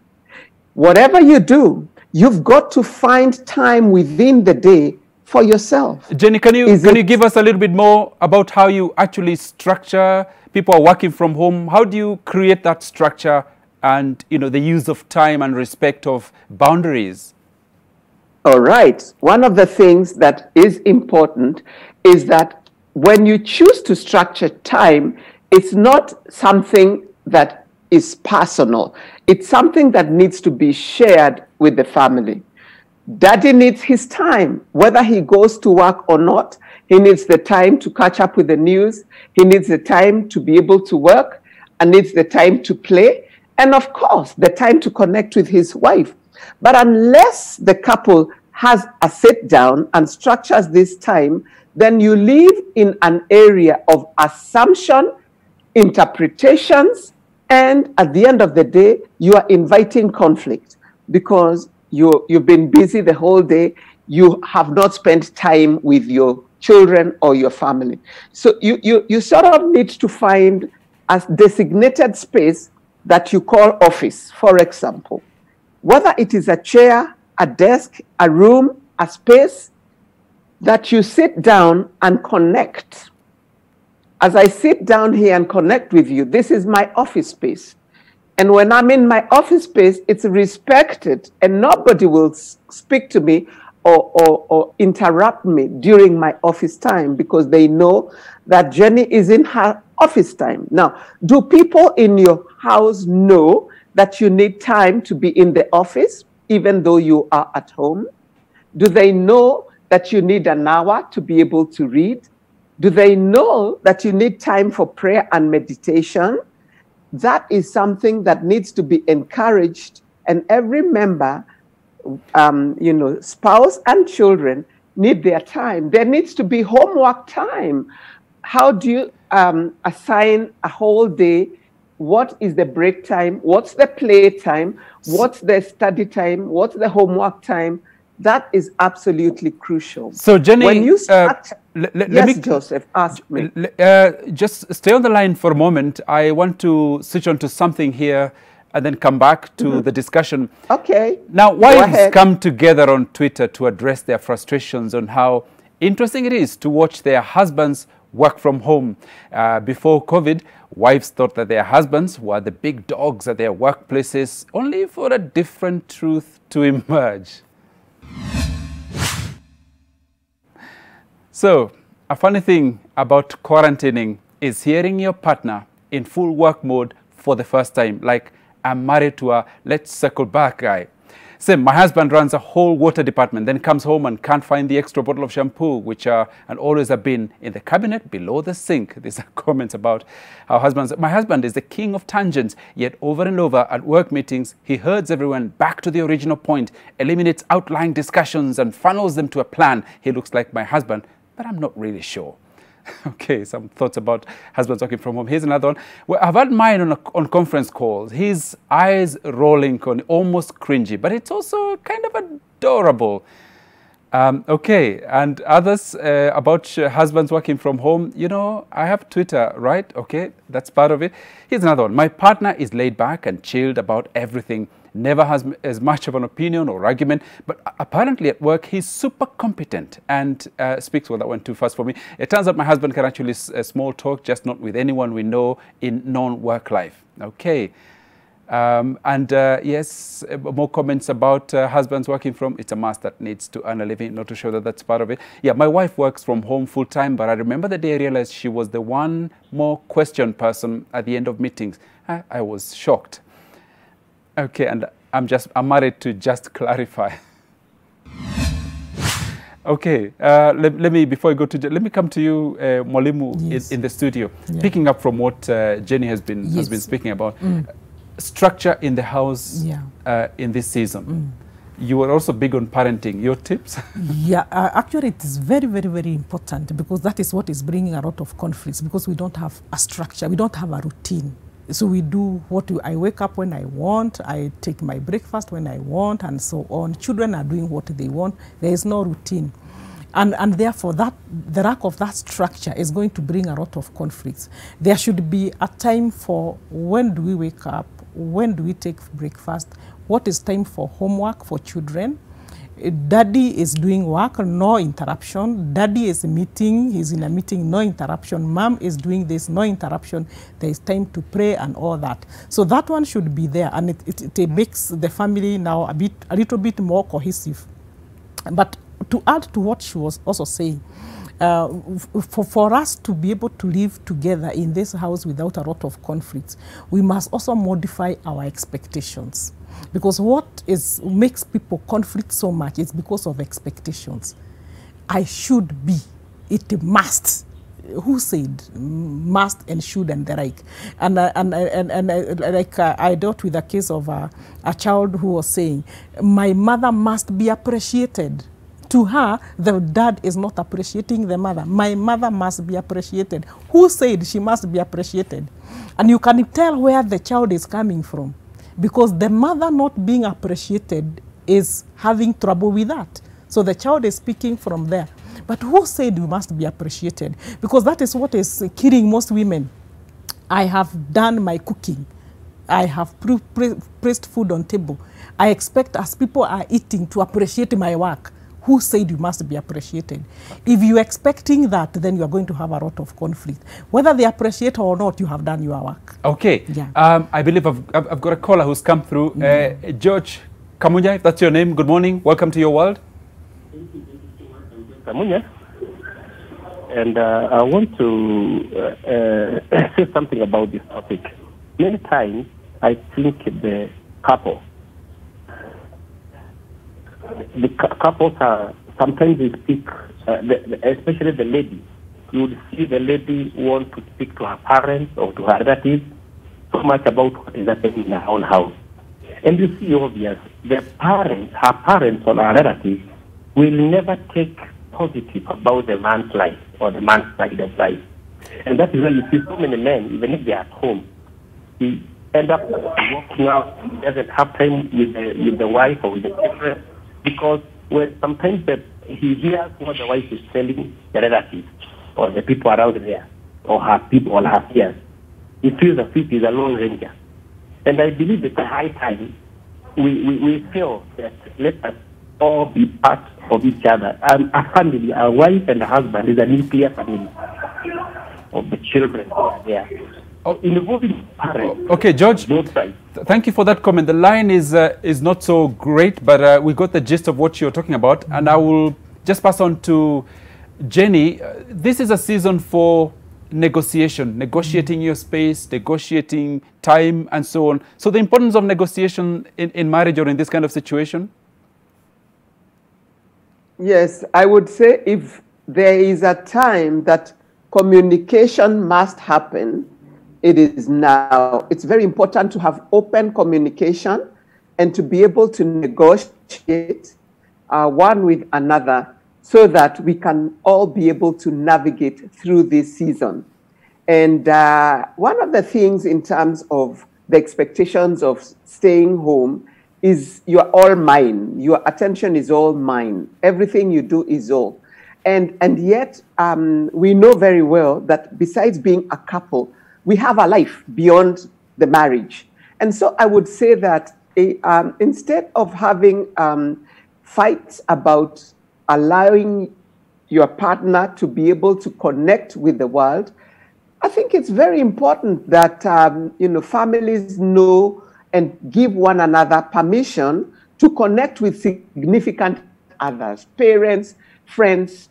Whatever you do, you've got to find time within the day for yourself. Jenny, can you give us a little bit more about how you actually structure? People are working from home. How do you create that structure and, you know, the use of time and respect of boundaries? All right. One of the things that is important is that when you choose to structure time, it's not something that is personal. It's something that needs to be shared with the family. Daddy needs his time, whether he goes to work or not. He needs the time to catch up with the news. He needs the time to be able to work, and needs the time to play. And of course, the time to connect with his wife. But unless the couple has a sit down and structures this time, then you live in an area of assumption, interpretations, and at the end of the day, you are inviting conflict because you've been busy the whole day. You have not spent time with your children or your family. So you sort of need to find a designated space that you call office, for example. Whether it is a chair, a desk, a room, a space that you sit down and connect. As I sit down here and connect with you, this is my office space. And when I'm in my office space, it's respected, and nobody will speak to me or interrupt me during my office time because they know that Jenny is in her office time. Now, do people in your house know that you need time to be in the office, even though you are at home? Do they know that you need an hour to be able to read? Do they know that you need time for prayer and meditation? That is something that needs to be encouraged, and every member, spouse and children need their time. There needs to be homework time. How do you assign a whole day? What is the break time? What's the play time? What's the study time? What's the homework time? That is absolutely crucial. So, Jenny, when you start, let me, Joseph, ask me. Just stay on the line for a moment. I want to switch on to something here and then come back to the discussion. Okay. Now, wives come together on Twitter to address their frustrations on how interesting it is to watch their husbands work from home. Before COVID, wives thought that their husbands were the big dogs at their workplaces, only for a different truth to emerge. So, a funny thing about quarantining is hearing your partner in full work mode for the first time, like, I'm married to a let's circle back guy. Say, my husband runs a whole water department, then comes home and can't find the extra bottle of shampoo, which and always have been in the cabinet below the sink. These are comments about how my husband is the king of tangents, yet over and over at work meetings, he herds everyone back to the original point, eliminates outlying discussions and funnels them to a plan. He looks like my husband, but I'm not really sure. Okay, some thoughts about husbands working from home. Here's another one. Well, I've had mine on conference calls. His eyes rolling, almost cringy, but it's also kind of adorable. Okay, and others about husbands working from home. You know, I have Twitter, right? Okay, that's part of it. Here's another one. My partner is laid back and chilled about everything. Never has as much of an opinion or argument, but apparently at work he's super competent and speaks. Well, that went too fast for me. It turns out my husband can actually small talk, just not with anyone we know in non-work life. Okay. Yes, more comments about husbands working from. It's a must that needs to earn a living, not to show that that's part of it. Yeah, my wife works from home full time, but I remember the day I realized she was the one more question person at the end of meetings. I was shocked. Okay, and I'm married to just clarify. Okay, let me, before I go to, let me come to you, Mwalimu, yes, in the studio. Yeah. Picking up from what Jenny has been speaking about. Structure in the house in this season. You were also big on parenting. Your tips? Yeah, actually it is very, very, very important, because that is what is bringing a lot of conflicts, because we don't have a structure, we don't have a routine. So we do I wake up when I want, I take my breakfast when I want, and so on. Children are doing what they want. There is no routine. And therefore, the lack of that structure is going to bring a lot of conflicts. There should be a time for when do we wake up, when do we take breakfast, what is time for homework for children. Daddy is doing work, no interruption. Daddy is meeting, he's in a meeting, no interruption. Mom is doing this, no interruption. There is time to pray and all that. So that one should be there, and it makes the family now a little bit more cohesive. But to add to what she was also saying, for us to be able to live together in this house without a lot of conflicts, we must also modify our expectations. Because what makes people conflict so much is because of expectations. I should be, it must. Who said must and should and the like? And I dealt with a case of a child who was saying, my mother must be appreciated. To her, the dad is not appreciating the mother. My mother must be appreciated. Who said she must be appreciated? And you can tell where the child is coming from, because the mother not being appreciated is having trouble with that. So the child is speaking from there. But who said we must be appreciated? Because that is what is killing most women. I have done my cooking. I have placed food on table. I expect, as people are eating, to appreciate my work. Who said you must be appreciated? If you're expecting that, then you're going to have a lot of conflict. Whether they appreciate or not, you have done your work. Okay. Yeah. I believe I've got a caller who's come through. George Kamunya, if that's your name, good morning. Welcome to your world. Kamunya. And I want to say something about this topic. Many times, I think the couples are sometimes they speak, especially the lady. You would see the lady want to speak to her parents or to her relatives so much about what is happening in her own house. And you see, obvious, her parents or her relatives will never take positive about the man's life or the man's side of life. And that is why you see so many men, even if they are at home, he end up walking out, he doesn't have time with the wife or with the children, because when sometimes he hears what the wife is telling the relatives or the people around there, or her people or her peers, he feels as if he's a lone ranger. And I believe it's a high time we feel that let us all be part of each other. A family, a wife and a husband is a nuclear family of the children who are there. Involving parents. Okay, George, thank you for that comment. The line is not so great, but we got the gist of what you're talking about. And I will just pass on to Jenny. This is a season for negotiating your space, negotiating time, and so on. So the importance of negotiation in marriage or in this kind of situation? Yes, I would say if there is a time that communication must happen, it is now. It's very important to have open communication and to be able to negotiate one with another so that we can all be able to navigate through this season. And one of the things in terms of the expectations of staying home is you're all mine. Your attention is all mine. Everything you do is all. And yet we know very well that besides being a couple, we have a life beyond the marriage. And so I would say that instead of having fights about allowing your partner to be able to connect with the world, I think it's very important that families know and give one another permission to connect with significant others, parents, friends,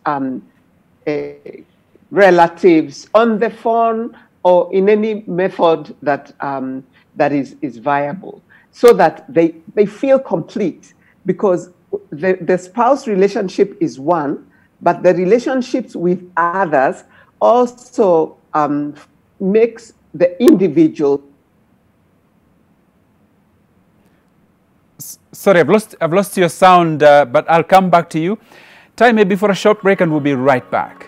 relatives, on the phone or in any method that that is viable, so that they feel complete, because the spouse relationship is one, but the relationships with others also makes the individual. Sorry, I've lost your sound, but I'll come back to you. Time maybe for a short break and we'll be right back.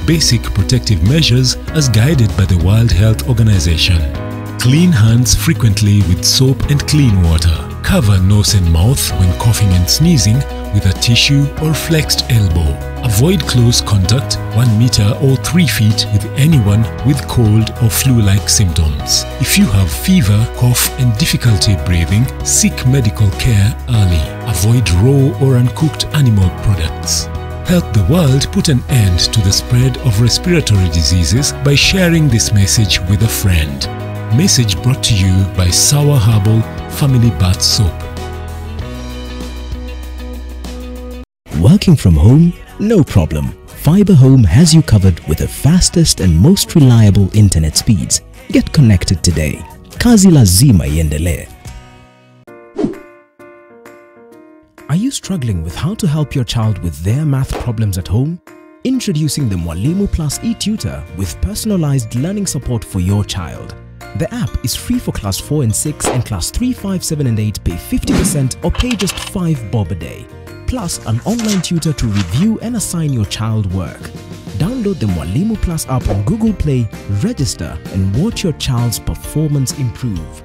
Basic protective measures as guided by the World Health Organization. Clean hands frequently with soap and clean water. Cover nose and mouth when coughing and sneezing with a tissue or flexed elbow. Avoid close contact 1 meter or 3 feet with anyone with cold or flu-like symptoms. If you have fever, cough and difficulty breathing, seek medical care early. Avoid raw or uncooked animal products. Help the world put an end to the spread of respiratory diseases by sharing this message with a friend. Message brought to you by Sour Herbal Family Bath Soap. Working from home? No problem. Fiber Home has you covered with the fastest and most reliable internet speeds. Get connected today. Kazi lazima iendelee. Are you struggling with how to help your child with their math problems at home? Introducing the Mwalimu Plus e-tutor with personalized learning support for your child. The app is free for class 4 and 6, and class 3, 5, 7 and 8 pay 50% or pay just 5 bob a day. Plus an online tutor to review and assign your child work. Download the Mwalimu Plus app on Google Play, register and watch your child's performance improve.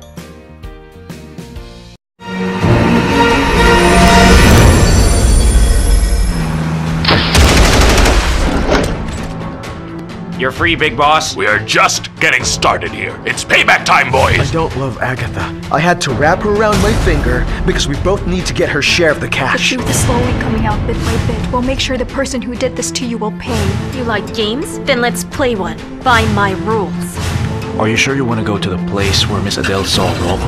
You're free, big boss. We are just getting started here. It's payback time, boys. I don't love Agatha. I had to wrap her around my finger because we both need to get her share of the cash. The truth is slowly coming out bit by bit. We'll make sure the person who did this to you will pay. You like games? Then let's play one. By my rules. Are you sure you want to go to the place where Miss Adele solved Roma?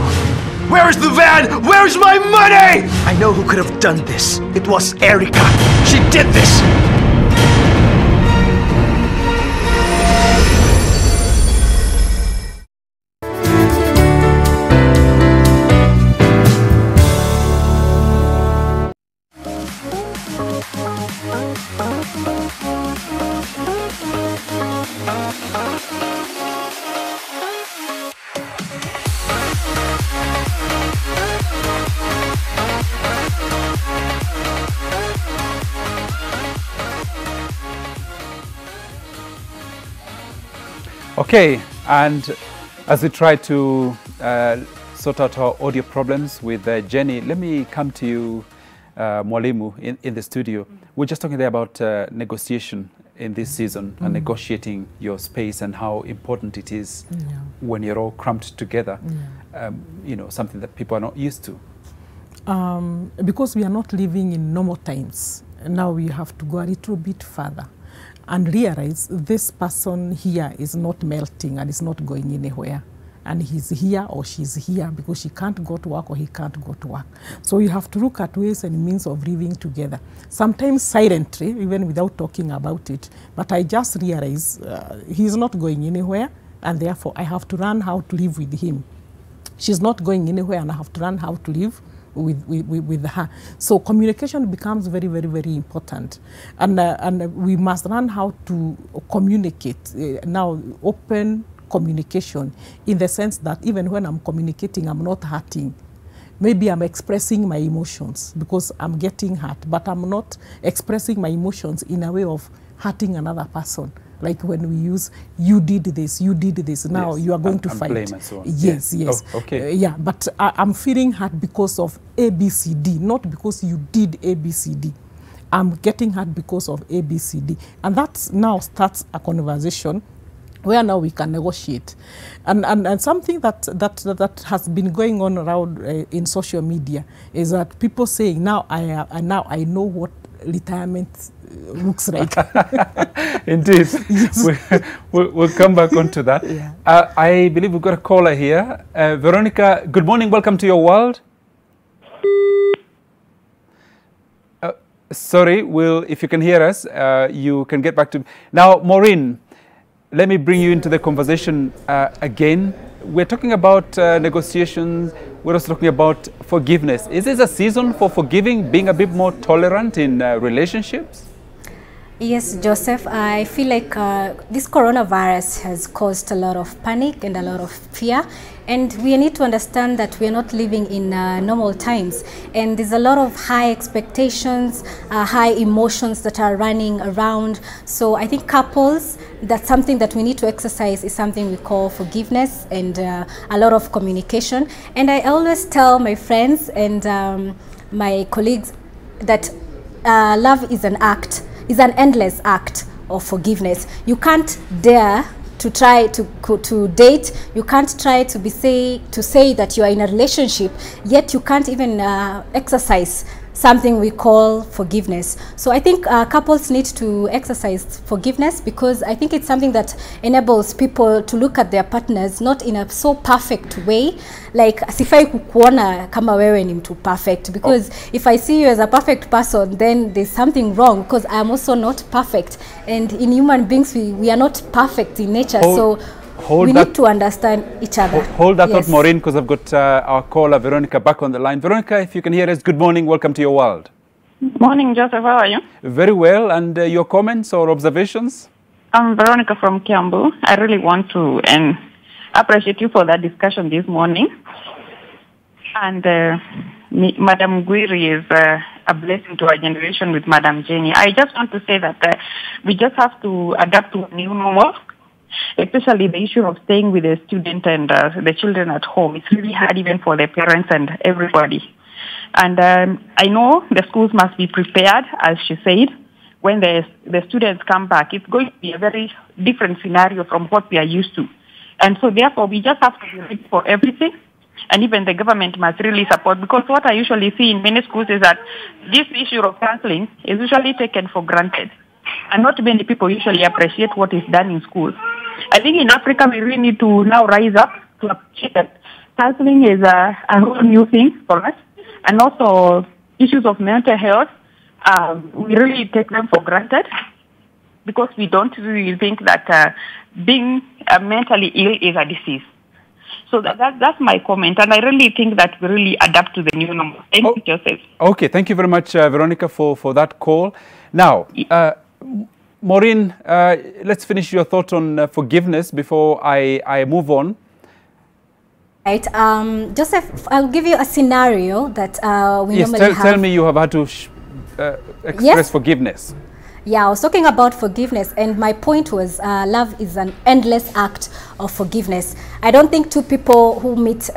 Where's the van? Where's my money? I know who could have done this. It was Erica. She did this. Okay, and as we try to sort out our audio problems with Jenny, let me come to you, Mwalimu, in the studio. We're just talking there about negotiation in this season and negotiating your space and how important it is when you're all cramped together, you know, something that people are not used to. Because we are not living in normal times, now we have to go a little bit further and realize this person here is not melting and is not going anywhere. And he's here or she's here because she can't go to work or he can't go to work. So you have to look at ways and means of living together. Sometimes silently, even without talking about it. But I just realize he's not going anywhere and therefore I have to learn how to live with him. She's not going anywhere and I have to learn how to live with her. So communication becomes very, very, very important. And we must learn how to communicate. Now, open communication in the sense that even when I'm communicating, I'm not hurting. Maybe I'm expressing my emotions because I'm getting hurt, but I'm not expressing my emotions in a way of hurting another person. Like when we use, you did this, now you are going to fight. Blame and so on. Yes. Oh, okay. Yeah, but I'm feeling hurt because of ABCD, not because you did ABCD. I'm getting hurt because of ABCD. And that now starts a conversation where now we can negotiate. And something that has been going on around in social media is that people saying, now I know what retirement looks like. Indeed. Yes. We'll come back onto that. Yeah. I believe we've got a caller here. Veronica, good morning. Welcome to your world. Sorry, if you can hear us, you can get back to... Now, Maureen, let me bring you into the conversation again. We're talking about negotiations. We're also talking about forgiveness. Is this a season for forgiving, being a bit more tolerant in relationships? Yes, Joseph, I feel like this coronavirus has caused a lot of panic and a lot of fear. And we need to understand that we are not living in normal times. And there's a lot of high expectations, high emotions that are running around. So I think couples, that's something that we need to exercise is something we call forgiveness and a lot of communication. And I always tell my friends and my colleagues that love is an act. Is an endless act of forgiveness. You can't dare to try to date. You can't try to say that you are in a relationship, yet you can't even exercise something we call forgiveness. So I think couples need to exercise forgiveness because I think it's something that enables people to look at their partners not in a so perfect way. Like, sifai kukuona kama wewe ni mtu perfect, because if I see you as a perfect person, then there's something wrong because I'm also not perfect. And in human beings, we are not perfect in nature. We need to understand each other. Hold that thought, Maureen, because I've got our caller, Veronica, back on the line. Veronica, if you can hear us, good morning. Welcome to your world. Morning, Joseph. How are you? Very well. And your comments or observations? I'm Veronica from Kiambu. I really want to appreciate you for that discussion this morning. And Madam Gwiri is a blessing to our generation with Madam Jenny. I just want to say that we just have to adapt to a new normal, especially the issue of staying with the student and the children at home. It's really hard even for the parents and everybody. And I know the schools must be prepared, as she said, when the students come back, it's going to be a very different scenario from what we are used to. And so therefore, we just have to be ready for everything. And even the government must really support, because what I usually see in many schools is that this issue of counseling is usually taken for granted. And not many people usually appreciate what is done in schools. I think in Africa, we really need to now rise up to appreciate that counseling is a whole new thing for us. And also issues of mental health, we really take them for granted because we don't really think that being mentally ill is a disease. So that's my comment, and I really think that we really adapt to the new normal. Thank you, Joseph. Okay, thank you very much, Veronica, for that call. Now, Maureen, let's finish your thought on forgiveness before I move on. Right, Joseph, I'll give you a scenario that we normally have. Tell me you have had to express forgiveness. Yeah, I was talking about forgiveness, and my point was love is an endless act of forgiveness. I don't think two people who meet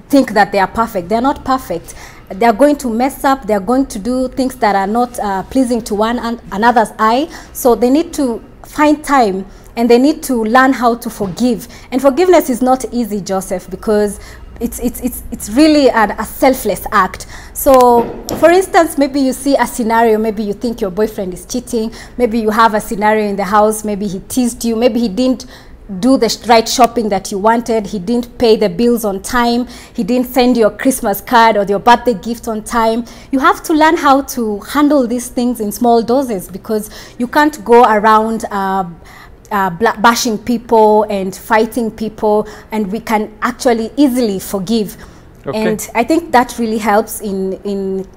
think that they are perfect. They're not perfect. They're going to mess up. They're going to do things that are not pleasing to one another's eye. So they need to find time, and they need to learn how to forgive. And forgiveness is not easy, Joseph, because it's really a selfless act. So for instance, maybe you see a scenario, maybe you think your boyfriend is cheating, maybe you have a scenario in the house, maybe he teased you, maybe he didn't do the right shopping that you wanted, he didn't pay the bills on time, he didn't send your Christmas card or your birthday gift on time. You have to learn how to handle these things in small doses, because you can't go around bashing people and fighting people, and we can actually easily forgive. Okay. And I think that really helps in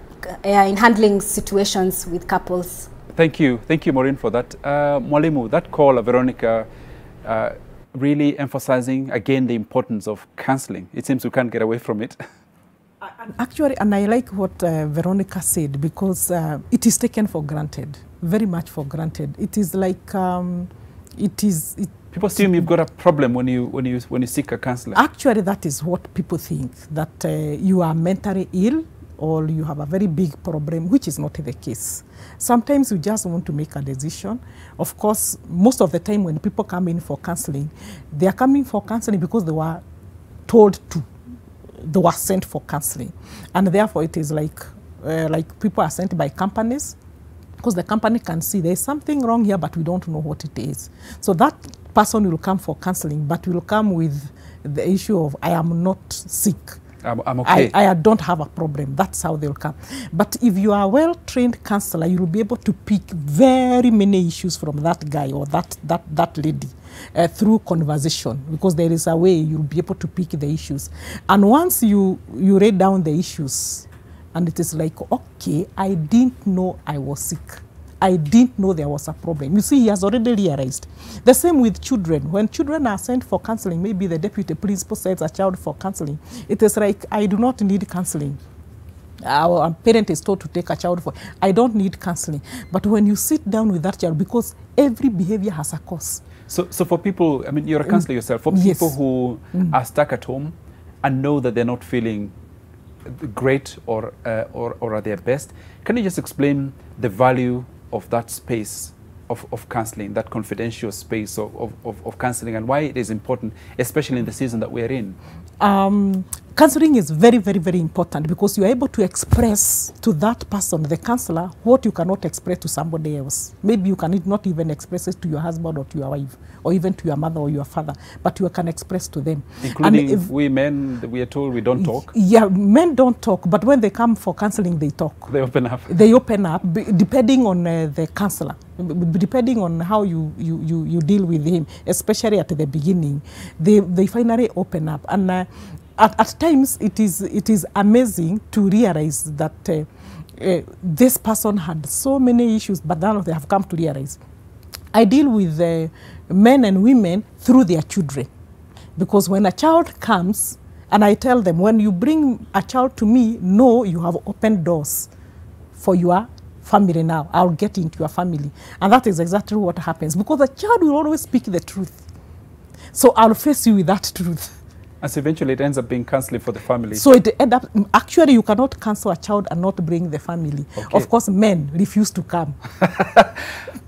handling situations with couples. Thank you, Maureen, for that. Mwalimu, that call, Veronica, really emphasizing again the importance of counseling. It seems we can't get away from it. Actually, and I like what Veronica said, because it is taken for granted, very much for granted. It is like people assume you've got a problem when you seek a counselor. Actually, that is what people think, that you are mentally ill or you have a very big problem, which is not the case. Sometimes you just want to make a decision. Of course, most of the time when people come in for counseling, they are coming for counseling because they were told to. They were sent for counseling. And therefore, it is like people are sent by companies, because the company can see there's something wrong here, but we don't know what it is. So that person will come for counseling, but will come with the issue of, I am not sick. I'm okay. I don't have a problem. That's how they'll come. But if you are a well-trained counselor, you will be able to pick very many issues from that guy or that lady through conversation, because there is a way you'll be able to pick the issues. And once you write down the issues, and it is like, okay, I didn't know I was sick. I didn't know there was a problem. You see, he has already realized. The same with children. When children are sent for counseling, maybe the deputy principal sends a child for counseling. It is like, I do not need counseling. Our parent is told to take a child for, I don't need counseling. But when you sit down with that child, because every behavior has a cause. So for people, I mean, you're a counselor yourself, for people who are stuck at home and know that they're not feeling great or at their best, can you just explain the value of that space of counseling, that confidential space of counseling, and why it is important, especially in the season that we're in? Counseling is very, very, very important, because you are able to express to that person, the counselor, what you cannot express to somebody else. Maybe you cannot even express it to your husband or to your wife, or even to your mother or your father, but you can express to them. Including we men, we are told we don't talk. Yeah, men don't talk, but when they come for counseling, they talk. They open up. They open up, depending on the counselor, depending on how you deal with him, especially at the beginning. They finally open up. And at times, it is amazing to realize that this person had so many issues, but now they have come to realize. I deal with men and women through their children, because when a child comes, and I tell them, when you bring a child to me, know you have opened doors for your family now. I'll get into your family. And that is exactly what happens, because the child will always speak the truth. So I'll face you with that truth. And so eventually it ends up being counseling for the family. So it end up, actually you cannot counsel a child and not bring the family. Okay. Of course, men refuse to come.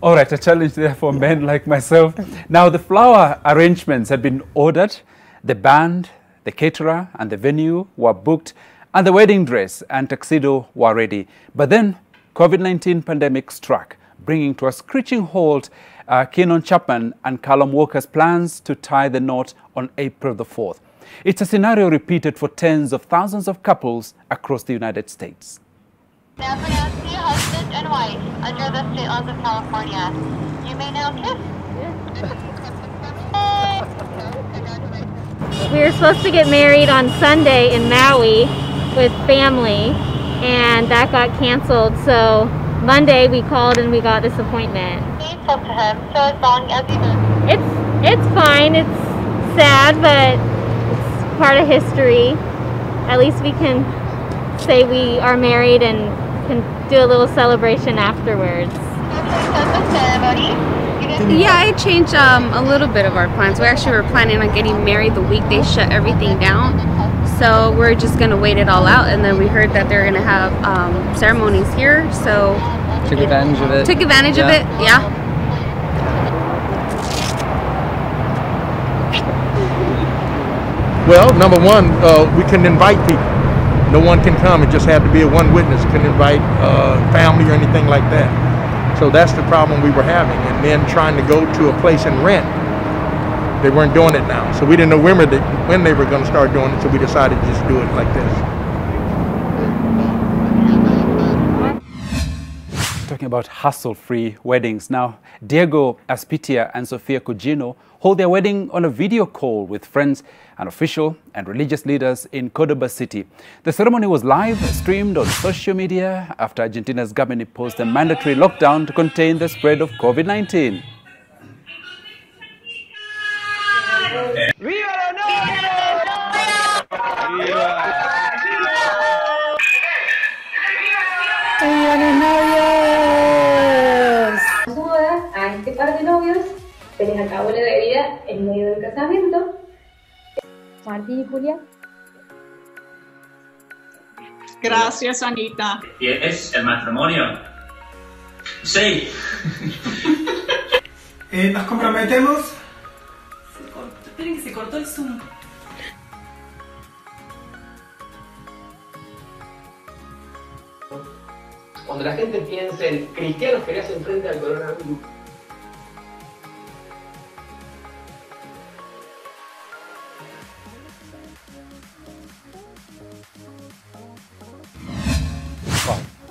All right, a challenge there for men like myself. Now the flower arrangements had been ordered, the band, the caterer and the venue were booked, and the wedding dress and tuxedo were ready. But then COVID-19 pandemic struck, bringing to a screeching halt Kenon Chapman and Callum Walker's plans to tie the knot on April the 4th. It's a scenario repeated for tens of thousands of couples across the United States. Now pronounce to your husband and wife under the state laws of California. You may now kiss. We were supposed to get married on Sunday in Maui with family, and that got canceled. So Monday we called and we got this appointment. Please talk to him. So as long as you It's fine. It's sad, but it's part of history. At least we can say we are married and can do a little celebration afterwards. Yeah, it changed a little bit of our plans. We actually were planning on getting married the week they shut everything down. So we're just going to wait it all out. And then we heard that they're going to have ceremonies here. So took advantage of it. Took advantage of it, yeah. Well, number one, we can invite people. No one can come. It just had to be a one witness. Couldn't invite family or anything like that. So that's the problem we were having. And then trying to go to a place and rent. They weren't doing it now. So we didn't know when they were going to start doing it, so we decided to just do it like this. Talking about hassle-free weddings. Now, Diego Aspitia and Sofia Cugino hold their wedding on a video call with friends and official and religious leaders in Cordoba City. The ceremony was live streamed on social media after Argentina's government imposed a mandatory lockdown to contain the spread of COVID-19. A este par de novios se les acabó la bebida en medio del casamiento. Martín y Julia. Gracias, Anita. ¿Es el matrimonio? Sí. ¿Nos comprometemos? Esperen que se cortó el Zoom. Cuando la gente piensa en cristianos que le hacen frente al coronavirus,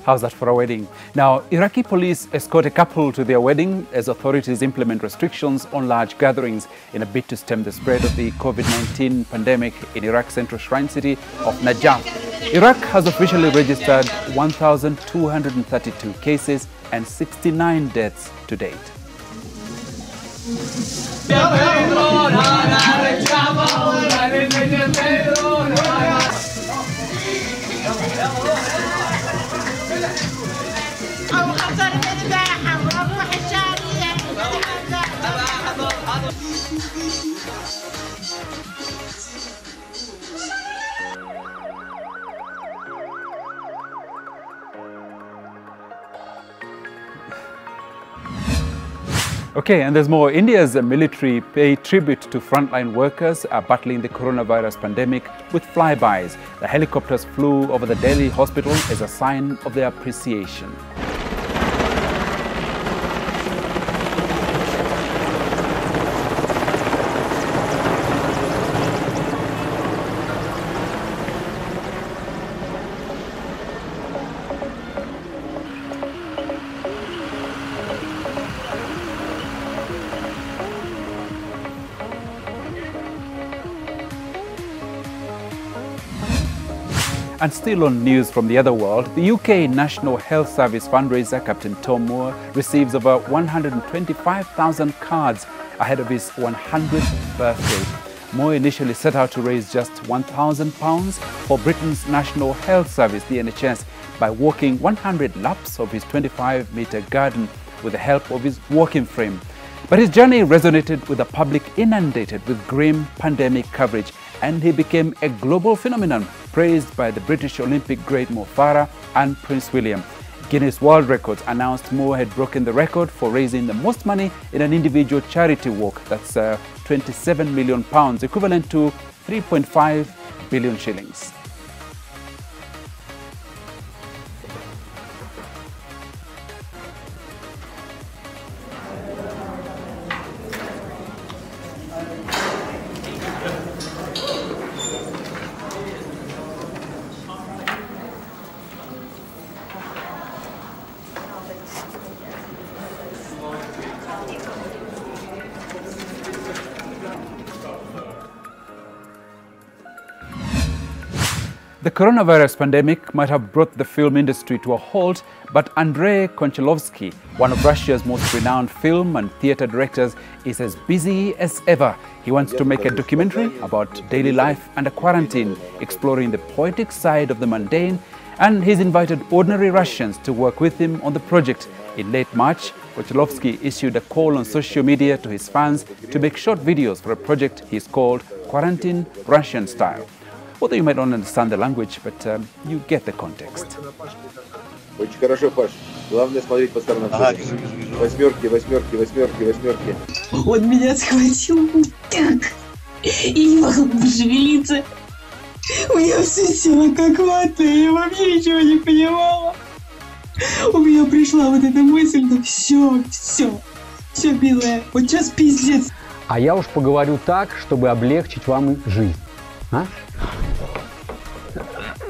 How's that for a wedding? Now, Iraqi police escort a couple to their wedding as authorities implement restrictions on large gatherings in a bid to stem the spread of the COVID-19 pandemic in Iraq's central shrine city of Najaf. Iraq has officially registered 1,232 cases and 69 deaths to date. Okay, and there's more. India's military pay tribute to frontline workers battling the coronavirus pandemic with flybys. The helicopters flew over the Delhi hospital as a sign of their appreciation. And still on news from the other world, the UK National Health Service fundraiser Captain Tom Moore receives over 125,000 cards ahead of his 100th birthday. Moore initially set out to raise just £1,000 for Britain's National Health Service, the NHS, by walking 100 laps of his 25-metre garden with the help of his walking frame. But his journey resonated with a public inundated with grim pandemic coverage and he became a global phenomenon, praised by the British Olympic great Mo Farah and Prince William. Guinness World Records announced Mo had broken the record for raising the most money in an individual charity walk. That's £27 million, equivalent to 3.5 billion shillings. The coronavirus pandemic might have brought the film industry to a halt, but Andrei Konchalovsky, one of Russia's most renowned film and theater directors, is as busy as ever. He wants to make a documentary about daily life and a quarantine, exploring the poetic side of the mundane, and he's invited ordinary Russians to work with him on the project. In late March, Konchalovsky issued a call on social media to his fans to make short videos for a project he's called Quarantine Russian Style. Although you might not understand the language, but you get the context. Очень хорошо, Паш. Главное смотреть по сторонам. Восьмерки, восьмерки, восьмерки, восьмерки. Он меня схватил так и не могу пошевелиться. У меня все село как вата, я вообще ничего не понимала. У меня пришла вот эта мысль, да все, милая, вот сейчас пиздец. А я уж поговорю так, чтобы облегчить вам жизнь. А?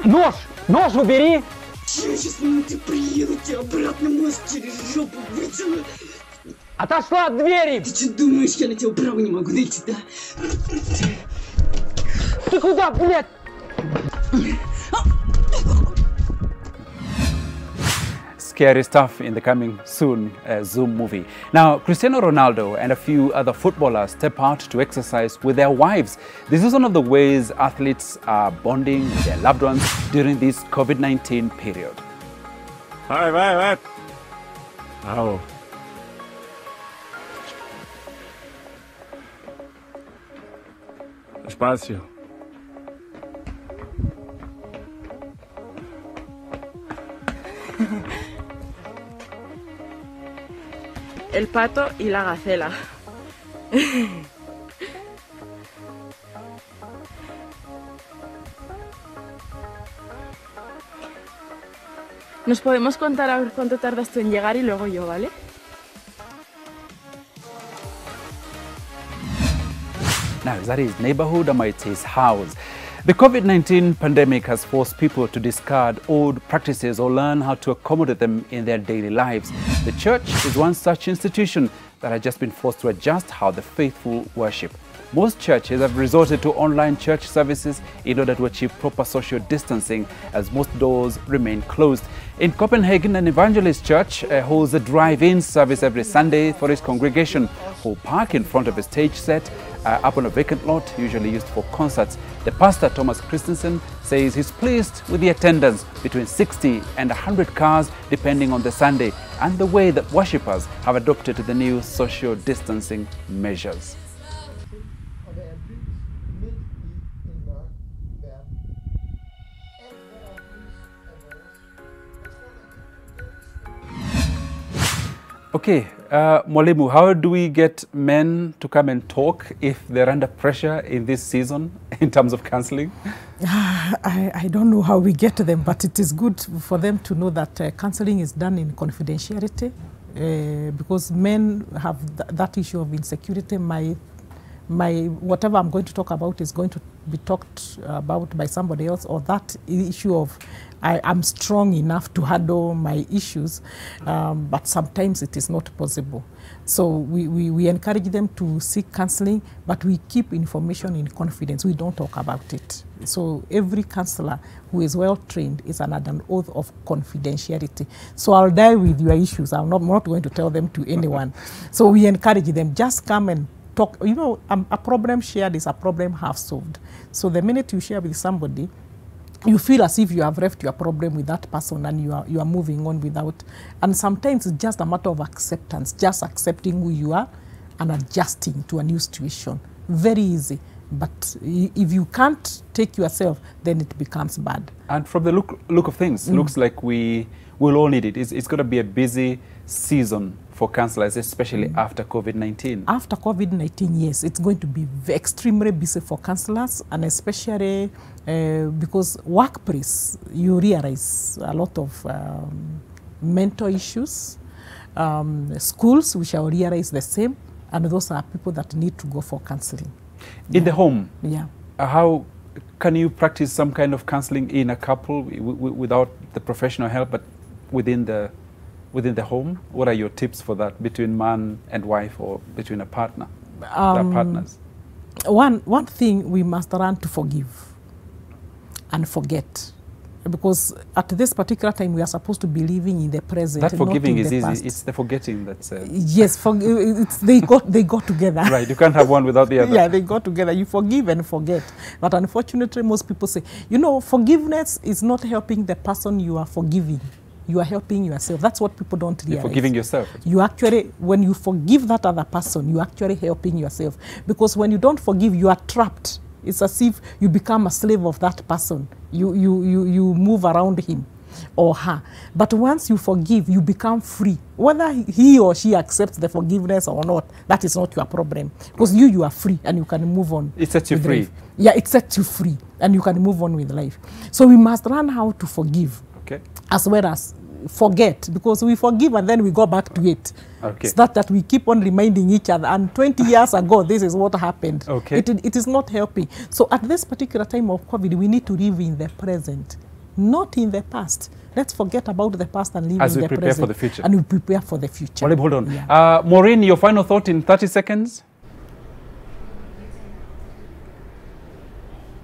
Нож убери! Через минуты приеду, тебя обратно мозг через жопу вытяну. Отошла от двери! Ты что думаешь, я на тебя право не могу найти, да? Ты куда, блядь? Scary stuff in the coming soon Zoom movie. Now, Cristiano Ronaldo and a few other footballers step out to exercise with their wives. This is one of the ways athletes are bonding with their loved ones during this COVID-19 period. Vai. Au. Espacio. El pato y la gacela. Nos podemos contar a ver cuánto tardas tú en llegar y luego yo, ¿vale? Now, is that his neighborhood or might his house? The COVID-19 pandemic has forced people to discard old practices or learn how to accommodate them in their daily lives. The church is one such institution that has just been forced to adjust how the faithful worship. Most churches have resorted to online church services in order to achieve proper social distancing, as most doors remain closed. In Copenhagen, an evangelist church holds a drive-in service every Sunday for its congregation, who park in front of a stage set up on a vacant lot, usually used for concerts. The pastor, Thomas Christensen, says he's pleased with the attendance, between 60 and 100 cars, depending on the Sunday, and the way that worshippers have adopted to the new social distancing measures. Okay, Mwalimu, how do we get men to come and talk if they're under pressure in this season in terms of counseling? I don't know how we get to them, but it is good for them to know that counseling is done in confidentiality because men have that issue of insecurity. Whatever I'm going to talk about is going to be talked about by somebody else, or that issue of I'm strong enough to handle my issues, but sometimes it is not possible. So we encourage them to seek counseling, but we keep information in confidence. We don't talk about it. So every counselor who is well trained is under an oath of confidentiality. So I'll die with your issues. I'm not going to tell them to anyone. So we encourage them, just come and talk. You know, a problem shared is a problem half solved. So the minute you share with somebody, you feel as if you have left your problem with that person and you are moving on without. And sometimes it's just a matter of acceptance, just accepting who you are and adjusting to a new situation. Very easy. But if you can't take yourself, then it becomes bad. And from the look of things, looks like we will all need it. It's going to be a busy season for counselors, especially after COVID-19. After COVID-19, yes, it's going to be extremely busy for counselors, and especially because workplace, you realize a lot of mental issues. Schools, we shall realize the same, and those are people that need to go for counseling. In the home, yeah. How can you practice some kind of counseling in a couple without the professional help, but within the home? What are your tips for that between man and wife, or between a partner, partners? One thing, we must learn to forgive and forget. Because at this particular time, we are supposed to be living in the present. That forgiving is easy. Past. It's the forgetting that's... Yes, they go together. Right, you can't have one without the other. Yeah, they go together. You forgive and forget. But unfortunately, most people say, you know, forgiveness is not helping the person you are forgiving. You are helping yourself. That's what people don't realize. You're forgiving yourself. You actually, when you forgive that other person, you're actually helping yourself. Because when you don't forgive, you are trapped. It's as if you become a slave of that person. You move around him or her. But once you forgive, you become free. Whether he or she accepts the forgiveness or not, that is not your problem. Because you are free and you can move on. It sets you free. Life. Yeah, it sets you free and you can move on with life. So we must learn how to forgive, okay, as well as forget, because we forgive and then we go back to it. Okay. It's that we keep on reminding each other, and 20 years ago, this is what happened. Okay. It is not helping. So at this particular time of COVID, we need to live in the present, not in the past. Let's forget about the past and live in the present. As we prepare for the future. And we prepare for the future. Well, hold on. Yeah. Maureen, your final thought in 30 seconds?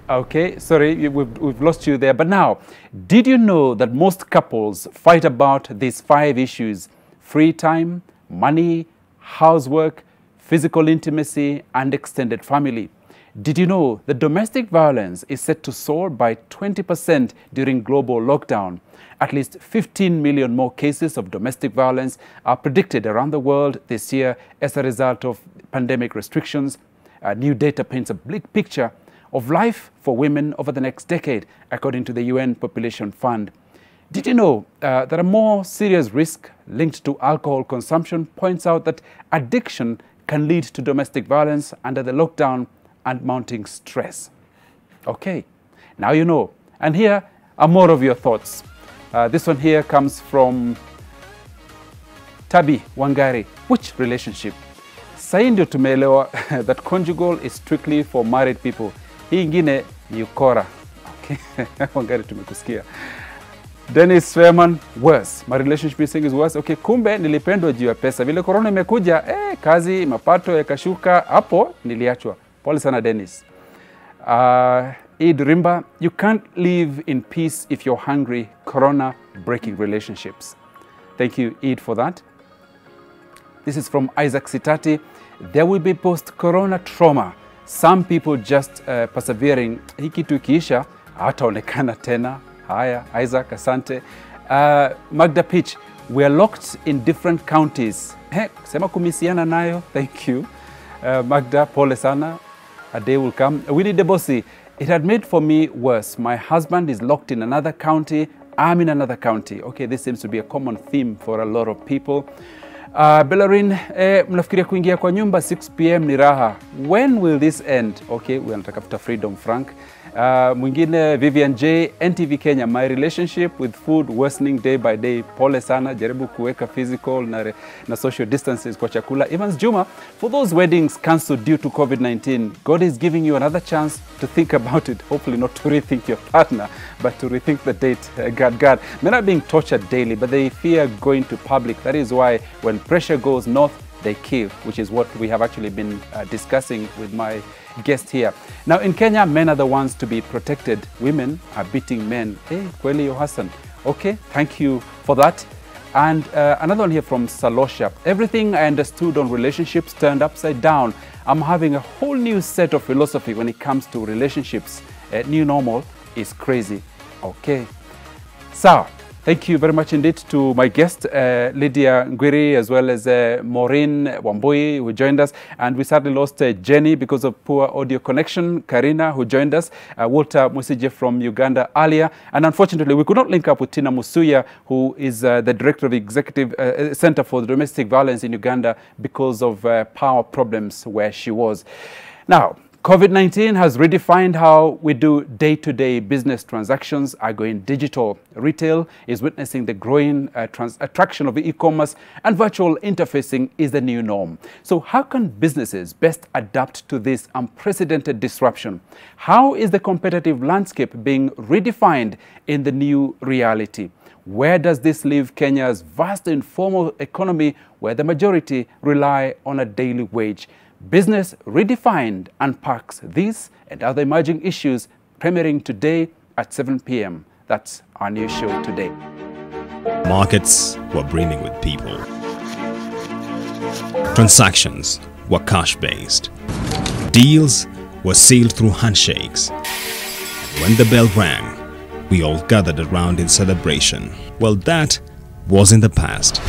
Okay, sorry, we've lost you there. But now, did you know that most couples fight about these 5 issues? Free time, money, housework, physical intimacy, and extended family. Did you know that domestic violence is set to soar by 20% during global lockdown? At least 15 million more cases of domestic violence are predicted around the world this year as a result of pandemic restrictions. New data paints a bleak picture of life for women over the next decade, according to the UN Population Fund. Did you know that a more serious risk linked to alcohol consumption points out that addiction can lead to domestic violence under the lockdown and mounting stress? Okay, now you know. And here are more of your thoughts. This one here comes from Tabi Wangari. Which relationship? Sai ndio tumeelewa that conjugal is strictly for married people. Hii ingine ni ukora. Okay, Wangari tumekusikia. Dennis Fairman, worse. My relationship is saying is worse. Okay, kumbe nilipendwa juu ya pesa. Vile corona imekuja, kazi, mapato yakashuka, hapo niliachwa. Pole sana Dennis. Eid Rimba, you can't live in peace if you're hungry. Corona breaking relationships. Thank you, Eid, for that. This is from Isaac Sitati. There will be post-corona trauma. Some people just persevering. Hii kitu ikiisha, hataonekana tena. Haya, Isaac, asante. Magda Pitch, we are locked in different counties. Sema kumisiana nayo, thank you. Magda, pole sana. A day will come. Willie Debosi, it had made for me worse. My husband is locked in another county. I'm in another county. Okay, this seems to be a common theme for a lot of people. Bellerin, mnafikiria kuingia kwa nyumba 6 p.m. ni raha. When will this end? Okay, we wanatafuta freedom, Frank. Mwingine Vivian J, NTV Kenya, my relationship with food worsening day by day. Pole sana, jaribu kuweka physical na social distances kwa chakula. Evans Juma, for those weddings cancelled due to COVID-19, God is giving you another chance to think about it. Hopefully not to rethink your partner, but to rethink the date. God. Men are being tortured daily, but they fear going to public. That is why when pressure goes north, they kill, which is what we have actually been discussing with my guest here. Now in Kenya, men are the ones to be protected. Women are beating men. Hey, Kweli Hassan. Okay, thank you for that. And another one here from Salosha. Everything I understood on relationships turned upside down. I'm having a whole new set of philosophy when it comes to relationships. New normal is crazy. Okay. So, Thank you very much indeed to my guest, Lydia Ngwiri, as well as Maureen Wambui, who joined us. And we sadly lost Jenny because of poor audio connection, Karina, who joined us, Walter Musije from Uganda earlier. And unfortunately, we could not link up with Tina Musuya, who is the Director of the Executive Center for Domestic Violence in Uganda, because of power problems where she was. Now, COVID-19 has redefined how we do day-to-day business. Transactions are going digital. Retail is witnessing the growing attraction of e-commerce, and virtual interfacing is the new norm. So how can businesses best adapt to this unprecedented disruption? How is the competitive landscape being redefined in the new reality? Where does this leave Kenya's vast informal economy, where the majority rely on a daily wage? Business Redefined unpacks these and other emerging issues, premiering today at 7 p.m. That's our new show today. Markets were brimming with people. Transactions were cash-based. Deals were sealed through handshakes. When the bell rang, we all gathered around in celebration. Well, that was in the past.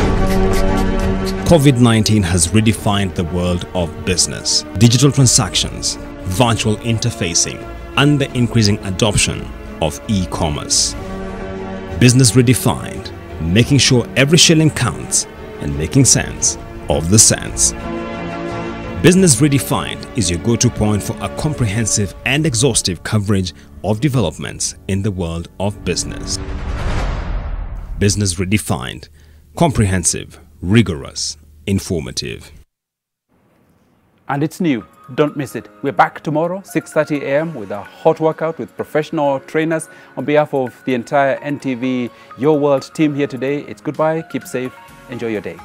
COVID-19 has redefined the world of business. Digital transactions, virtual interfacing, and the increasing adoption of e-commerce. Business Redefined, making sure every shilling counts and making sense of the cents. Business Redefined is your go-to point for a comprehensive and exhaustive coverage of developments in the world of business. Business Redefined, comprehensive, rigorous, informative. And it's new. Don't miss it. We're back tomorrow, 6:30 a.m. with a hot workout with professional trainers. On behalf of the entire NTV Your World team here today, it's goodbye, keep safe, enjoy your day.